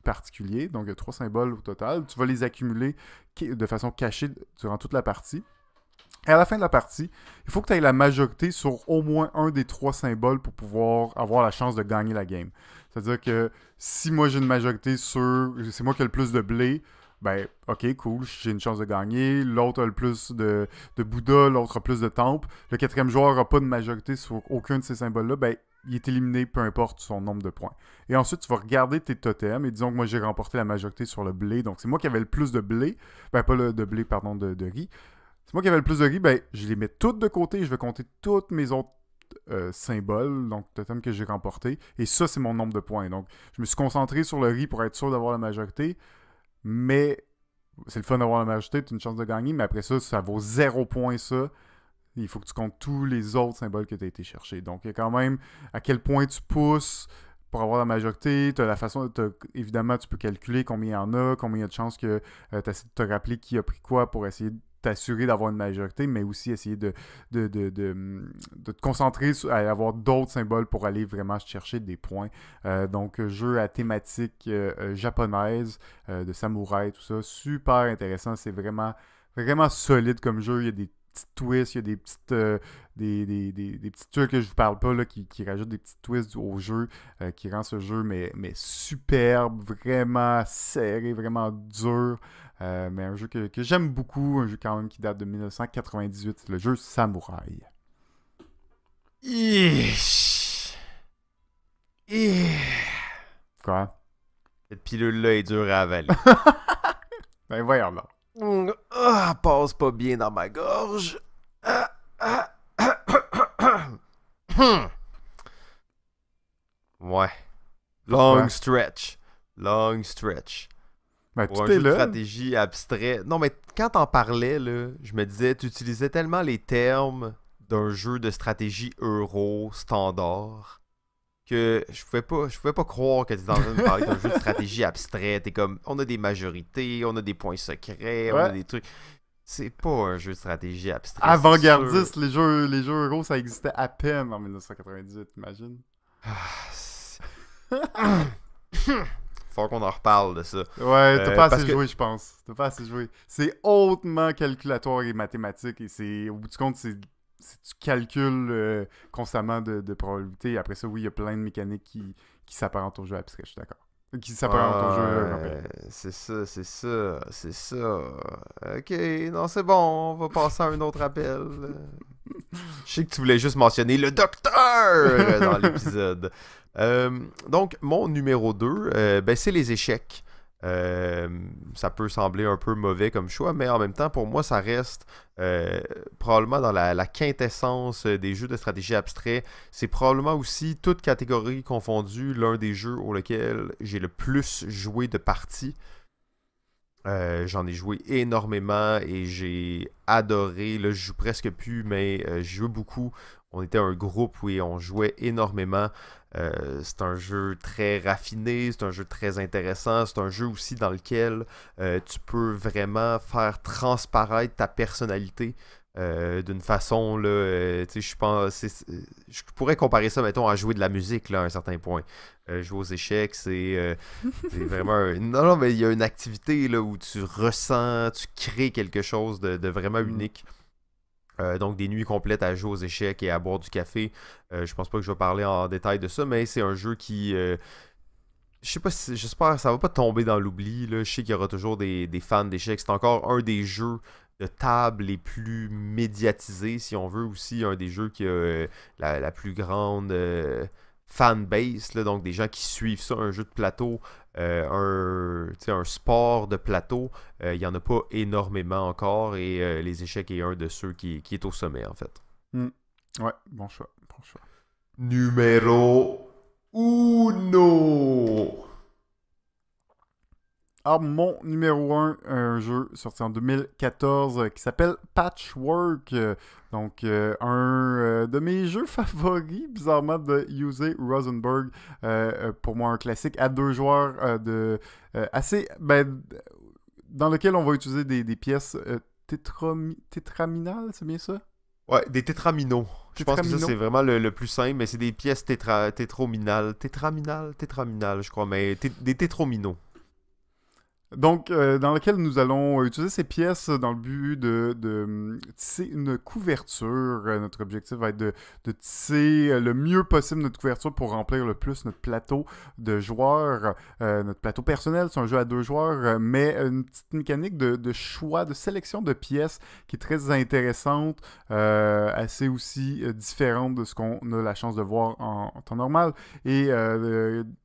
particuliers, donc il y a 3 symboles au total. Tu vas les accumuler de façon cachée durant toute la partie. Et à la fin de la partie, il faut que tu aies la majorité sur au moins un des 3 symboles pour pouvoir avoir la chance de gagner la game. C'est-à-dire que si moi j'ai une majorité sur... C'est moi qui ai le plus de blé, ok, cool, j'ai une chance de gagner. L'autre a le plus de Bouddha, l'autre a plus de temple. Le 4e joueur n'a pas de majorité sur aucun de ces symboles-là, il est éliminé, peu importe son nombre de points. Et ensuite, tu vas regarder tes totems, et disons que moi j'ai remporté la majorité sur le blé, donc c'est moi qui avais le plus de blé, pas de blé, pardon, de riz. C'est moi qui avais le plus de riz, je les mets toutes de côté, je vais compter tous mes autres symboles, donc totems que j'ai remportés, et ça, c'est mon nombre de points. Donc, je me suis concentré sur le riz pour être sûr d'avoir la majorité, mais c'est le fun d'avoir la majorité, tu as une chance de gagner, mais après ça, ça vaut 0 points, ça. Il faut que tu comptes tous les autres symboles que tu as été chercher. Donc, il y a quand même à quel point tu pousses pour avoir la majorité. Évidemment, tu peux calculer combien il y en a, combien il y a de chances que tu essaies de te rappeler qui a pris quoi pour essayer de t'assurer d'avoir une majorité, mais aussi essayer de te concentrer à avoir d'autres symboles pour aller vraiment chercher des points. Donc, jeu à thématique japonaise, de samouraï, tout ça. Super intéressant. C'est vraiment, vraiment solide comme jeu. Il y a des petites twists, il y a des petites des petits trucs que je vous parle pas là, qui rajoutent des petits twists au jeu, qui rend ce jeu mais superbe, vraiment serré, vraiment dur, mais un jeu que j'aime beaucoup, un jeu quand même qui date de 1998, le jeu Samouraï. Quoi? Cette pilule-là est dure à avaler. Ben voyons là. Passe pas bien dans ma gorge. Ouais. Long stretch. Ben, pour un tout est jeu de là. stratégie abstrait. Non, mais quand t'en parlais, là, je me disais, tu utilisais tellement les termes d'un jeu de stratégie euro standard que je pouvais pas croire que tu étais en train de me parler d'un jeu de stratégie abstrait. T'es comme, on a des majorités, on a des points secrets, on a des trucs. C'est pas un jeu de stratégie abstrait. Avant-gardiste, les jeux euro, ça existait à peine en 1998, imagine. Faut qu'on en reparle de ça. Ouais, t'as pas assez joué, je pense. T'as pas assez joué. C'est hautement calculatoire et mathématique, et c'est, au bout du compte, tu calcules constamment de probabilité. Après ça, oui, il y a plein de mécaniques qui s'apparentent au jeu abstrait, je suis d'accord. Qui s'apparente au jeu européen. C'est ça, c'est ça, c'est ça. Ok, non, c'est bon, on va passer à un autre appel. Je sais que tu voulais juste mentionner le docteur dans l'épisode. Donc, mon numéro 2, ben, c'est les échecs. Ça peut sembler un peu mauvais comme choix, mais en même temps, pour moi, ça reste probablement dans la quintessence des jeux de stratégie abstrait. C'est probablement aussi, toute catégorie confondue, l'un des jeux auxquels j'ai le plus joué de parties. J'en ai joué énormément et j'ai adoré. Là, je joue presque plus, mais je joue beaucoup. On était un groupe où on jouait énormément. C'est un jeu très raffiné, c'est un jeu très intéressant. C'est un jeu aussi dans lequel tu peux vraiment faire transparaître ta personnalité. D'une façon, là, tu sais, je pense, je pourrais comparer ça, mettons, à jouer de la musique, là, à un certain point. Jouer aux échecs, c'est vraiment... Non, non, mais il y a une activité, là, où tu ressens, tu crées quelque chose de vraiment unique. Donc, des nuits complètes à jouer aux échecs et à boire du café. Je pense pas que je vais parler en détail de ça, mais c'est un jeu qui... je sais pas si... J'espère que ça va pas tomber dans l'oubli, là. Je sais qu'il y aura toujours des fans d'échecs. C'est encore un des jeux de table les plus médiatisés, si on veut, aussi. Un des jeux qui a la plus grande fanbase, là, donc des gens qui suivent ça, un jeu de plateau, un sport de plateau. Il n'y en a pas énormément encore, et les échecs est un de ceux qui est au sommet, en fait. Ouais, bon choix. Numéro uno. Alors, mon numéro 1 jeu sorti en 2014 qui s'appelle Patchwork. Donc, un de mes jeux favoris, bizarrement, de Uwe Rosenberg. Pour moi, un classique à 2 joueurs assez... Ben, dans lequel on va utiliser des pièces tétraminales, c'est bien ça? Ouais, des tétraminaux. Je pense que ça, c'est vraiment le plus simple, mais c'est des pièces tétraminales, je crois, mais des tétrominaux. Donc, dans lequel nous allons utiliser ces pièces dans le but de tisser une couverture. Notre objectif va être de tisser le mieux possible notre couverture pour remplir le plus notre plateau de joueurs. Notre plateau personnel, c'est un jeu à 2 joueurs, mais une petite mécanique de choix, de sélection de pièces qui est très intéressante, assez aussi différente de ce qu'on a la chance de voir en temps normal, et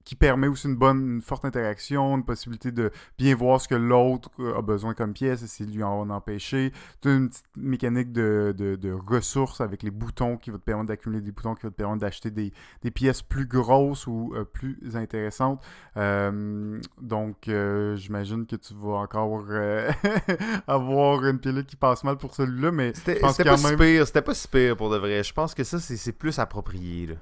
qui permet aussi une forte interaction, une possibilité de bien voir ce que l'autre a besoin comme pièce, essayer de lui en empêcher. Tu as une petite mécanique de ressources avec les boutons qui va te permettre d'accumuler des boutons, qui va te permettre d'acheter des pièces plus grosses ou plus intéressantes. Donc, j'imagine que tu vas encore avoir une pilule qui passe mal pour celui-là, mais c'était pas si pire pour de vrai. Je pense que ça, c'est plus approprié, là.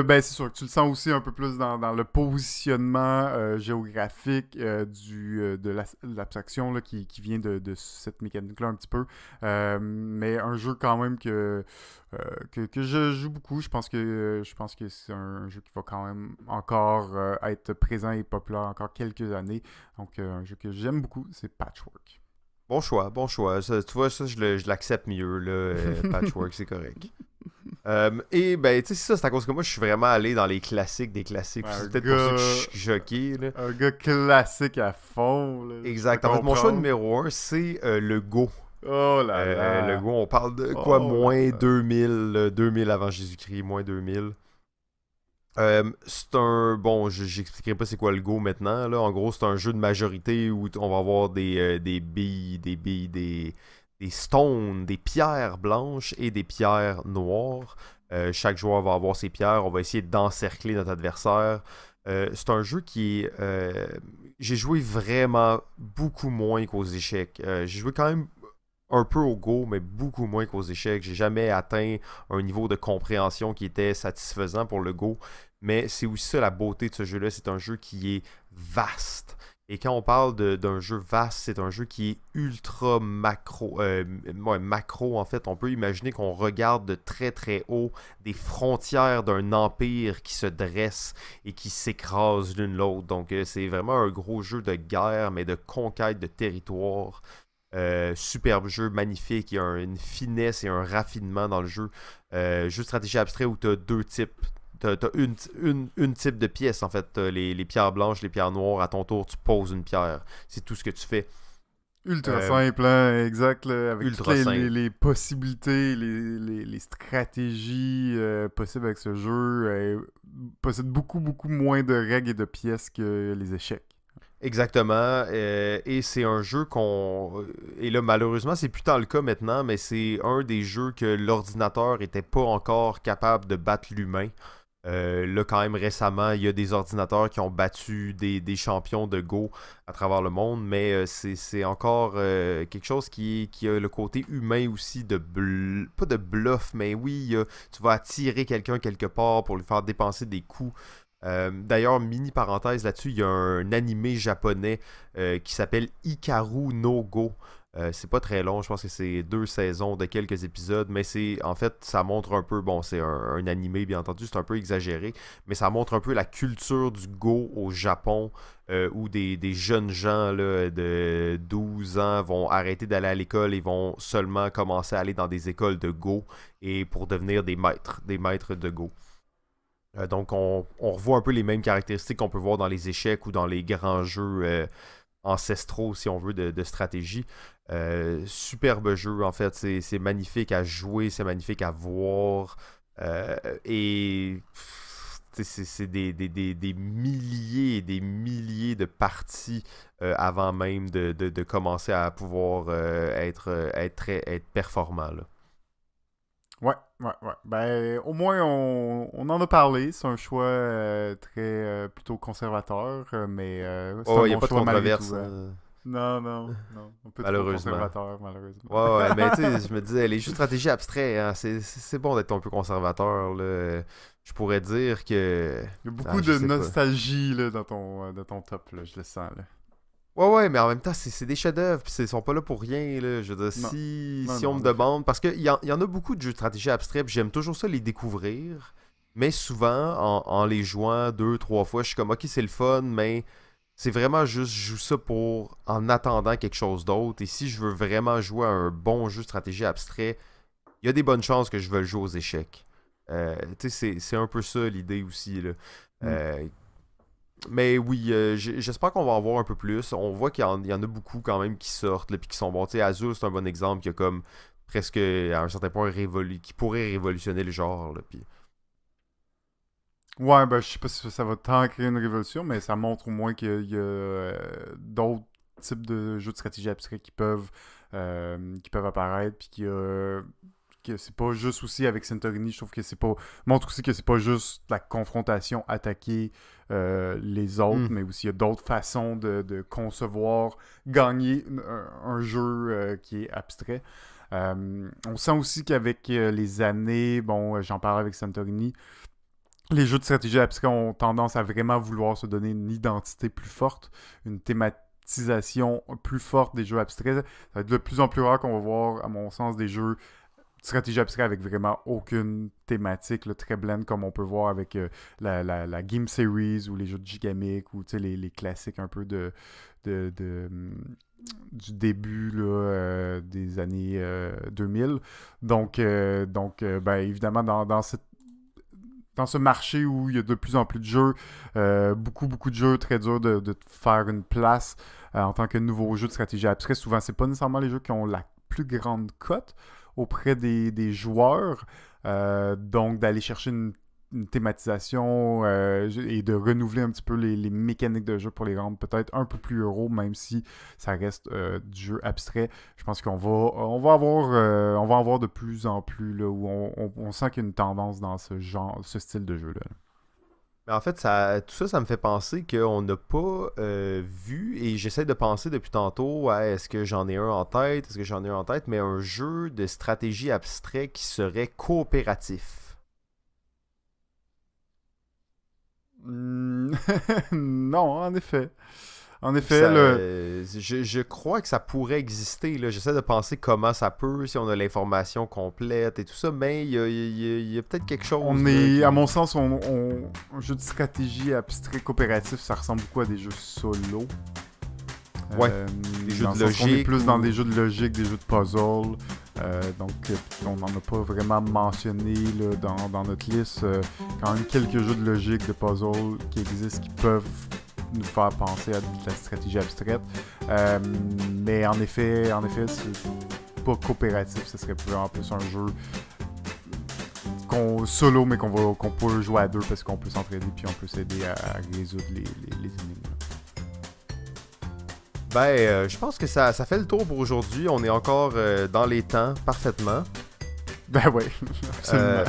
Ben c'est sûr que tu le sens aussi un peu plus dans le positionnement géographique de l'abstraction là, qui vient de cette mécanique-là un petit peu. Mais un jeu quand même que je joue beaucoup. Je pense que c'est un jeu qui va quand même encore être présent et populaire encore quelques années. Donc un jeu que j'aime beaucoup, c'est Patchwork. Bon choix, bon choix. Ça, tu vois, ça, je l'accepte mieux, là. Patchwork, c'est correct. Et ben, tu sais, ça, c'est à cause que moi, je suis vraiment allé dans les classiques des classiques. C'est peut-être pour ça que je suis choqué, là. Un gars classique à fond, là. Exact. En fait, mon choix numéro 1, c'est le Go. Oh là là. Le Go, on parle de quoi? Moins 2000, 2000 avant Jésus-Christ, moins 2000. C'est un... Bon, j'expliquerai pas c'est quoi le Go maintenant, là. En gros, c'est un jeu de majorité où on va avoir des billes, des stones, des pierres blanches et des pierres noires. Chaque joueur va avoir ses pierres. On va essayer d'encercler notre adversaire. C'est un jeu qui est... j'ai joué vraiment beaucoup moins qu'aux échecs. J'ai joué quand même un peu au Go, mais beaucoup moins qu'aux échecs. J'ai jamais atteint un niveau de compréhension qui était satisfaisant pour le Go. Mais c'est aussi ça la beauté de ce jeu-là. C'est un jeu qui est vaste. Et quand on parle d'un jeu vaste, c'est un jeu qui est ultra macro. Macro, en fait. On peut imaginer qu'on regarde de très très haut des frontières d'un empire qui se dresse et qui s'écrase l'une l'autre. Donc c'est vraiment un gros jeu de guerre, mais de conquête de territoire. Superbe jeu, magnifique. Il y a une finesse et un raffinement dans le jeu. Jeu de stratégie abstrait où tu as 2 types t'as une type de pièce, en fait. T'as les pierres blanches, les pierres noires. À ton tour, tu poses une pierre. C'est tout ce que tu fais. Ultra simple, hein, exact, là, avec toutes les possibilités, les stratégies possibles avec ce jeu, possède beaucoup, beaucoup moins de règles et de pièces que les échecs. Exactement, et c'est un jeu qu'on... Et là, malheureusement, c'est plus tant le cas maintenant, mais c'est un des jeux que l'ordinateur était pas encore capable de battre l'humain. Là, quand même récemment, il y a des ordinateurs qui ont battu des champions de Go à travers le monde, mais c'est encore quelque chose qui a le côté humain aussi, pas de bluff, mais oui, tu vas attirer quelqu'un quelque part pour lui faire dépenser des coups. D'ailleurs, mini parenthèse là-dessus, il y a un animé japonais qui s'appelle Hikaru no Go. C'est pas très long, je pense que c'est 2 saisons de quelques épisodes, mais en fait, ça montre un peu, bon, c'est un animé, bien entendu, c'est un peu exagéré, mais ça montre un peu la culture du Go au Japon, où des jeunes gens là, de 12 ans vont arrêter d'aller à l'école et vont seulement commencer à aller dans des écoles de Go et pour devenir des maîtres de Go. Donc, on revoit un peu les mêmes caractéristiques qu'on peut voir dans les échecs ou dans les grands jeux ancestraux, si on veut, de stratégie. Superbe jeu, en fait. C'est magnifique à jouer, c'est magnifique à voir. Et c'est des milliers et des milliers de parties avant même de commencer à pouvoir être performant, là. Ouais. Ben, au moins, on en a parlé. C'est un choix très plutôt conservateur, mais c'est un Il n'y a bon pas de choix malgré controverse. tout. Non. Un peu trop Malheureusement. conservateur, malheureusement. Ouais, mais tu sais, je me disais, les jeux de stratégie abstraits, hein, c'est bon d'être un peu conservateur, là. Je pourrais dire que... Il y a beaucoup de nostalgie là, dans ton top, là, je le sens. Là. Ouais, mais en même temps, c'est des chefs-d'œuvre, puis ils sont pas là pour rien, là. Je veux dire, si on me demande... Parce qu'il y en a beaucoup de jeux de stratégie abstraits, puis j'aime toujours ça les découvrir, mais souvent, en les jouant 2-3 fois, je suis comme, ok, c'est le fun, mais... C'est vraiment juste, je joue ça pour en attendant quelque chose d'autre. Et si je veux vraiment jouer à un bon jeu de stratégie abstrait, il y a des bonnes chances que je veuille jouer aux échecs. Tu sais, c'est un peu ça l'idée aussi, là. Mais oui, j'espère qu'on va en voir un peu plus. On voit qu'il y en a beaucoup quand même qui sortent, puis qui sont bons. Tu sais, Azul, c'est un bon exemple qui a comme presque à un certain point qui pourrait révolutionner le genre, là, puis... Ouais, ben je sais pas si ça va tant créer une révolution, mais ça montre au moins qu'il y a d'autres types de jeux de stratégie abstraits qui peuvent apparaître, puis que c'est pas juste aussi avec Santorini, je trouve que c'est pas... montre aussi que c'est pas juste la confrontation, attaquer les autres, mais aussi il y a d'autres façons de concevoir, gagner un jeu qui est abstrait. On sent aussi qu'avec les années, bon, j'en parlais avec Santorini, les jeux de stratégie abstraits ont tendance à vraiment vouloir se donner une identité plus forte, une thématisation plus forte des jeux abstraits. Ça va être de plus en plus rare qu'on va voir, à mon sens, des jeux de stratégie abstraits avec vraiment aucune thématique, là, très blend, comme on peut voir avec la Game Series ou les jeux de Gigamic ou les classiques un peu du début là, des années 2000. Donc, ben, évidemment, dans ce marché où il y a de plus en plus de jeux, beaucoup de jeux, très dur de faire une place en tant que nouveau jeu de stratégie abstrait. Souvent, c'est pas nécessairement les jeux qui ont la plus grande cote auprès des joueurs. Donc, d'aller chercher une thématisation et de renouveler un petit peu les mécaniques de jeu pour les rendre peut-être un peu plus euros, même si ça reste du jeu abstrait. Je pense qu'on va avoir de plus en plus là, où on sent qu'il y a une tendance dans ce style de jeu-là. Mais en fait, tout ça, ça me fait penser qu'on n'a pas vu, et j'essaie de penser depuis tantôt à est-ce que j'en ai un en tête, mais un jeu de stratégie abstrait qui serait coopératif. Non, en effet. Je crois que ça pourrait exister. Là. J'essaie de penser comment ça peut, si on a l'information complète et tout ça, mais il y a peut-être quelque chose. À mon sens, un jeu de stratégie abstrait coopératif, ça ressemble beaucoup à des jeux solo. Ouais, des jeux de logique. On est plus dans des jeux de logique, des jeux de puzzle. Donc, on n'en a pas vraiment mentionné là, dans notre liste. Quand même quelques jeux de logique, de puzzle qui existent, qui peuvent nous faire penser à de la stratégie abstraite. Mais en effet, c'est pas coopératif. Ce serait vraiment plus un jeu solo, mais qu'on peut jouer à deux parce qu'on peut s'entraider puis on peut s'aider à résoudre les énigmes. Je pense que ça fait le tour pour aujourd'hui. On est encore dans les temps, parfaitement. Ben oui, absolument.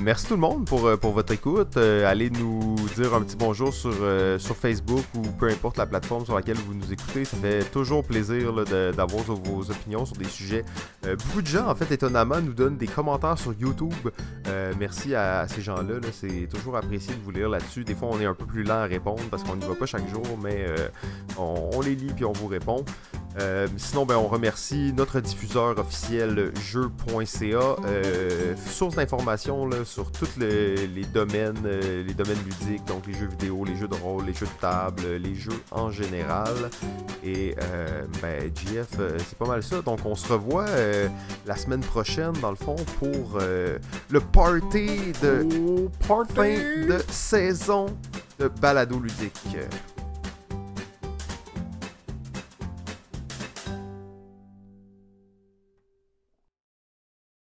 Merci tout le monde pour votre écoute. Allez nous dire un petit bonjour sur Facebook ou peu importe la plateforme sur laquelle vous nous écoutez. Ça fait toujours plaisir là, d'avoir vos opinions sur des sujets. Beaucoup de gens, en fait, étonnamment, nous donnent des commentaires sur YouTube. Merci à ces gens-là. Là. C'est toujours apprécié de vous lire là-dessus. Des fois, on est un peu plus lent à répondre parce qu'on n'y va pas chaque jour, mais on les lit puis on vous répond. Sinon, on remercie notre diffuseur officiel jeu.ca, source d'informations là, sur tous les domaines ludiques, donc les jeux vidéo, les jeux de rôle, les jeux de table, les jeux en général. Et JF, c'est pas mal ça. Donc on se revoit la semaine prochaine, dans le fond, pour le party de fin de saison de balado ludique.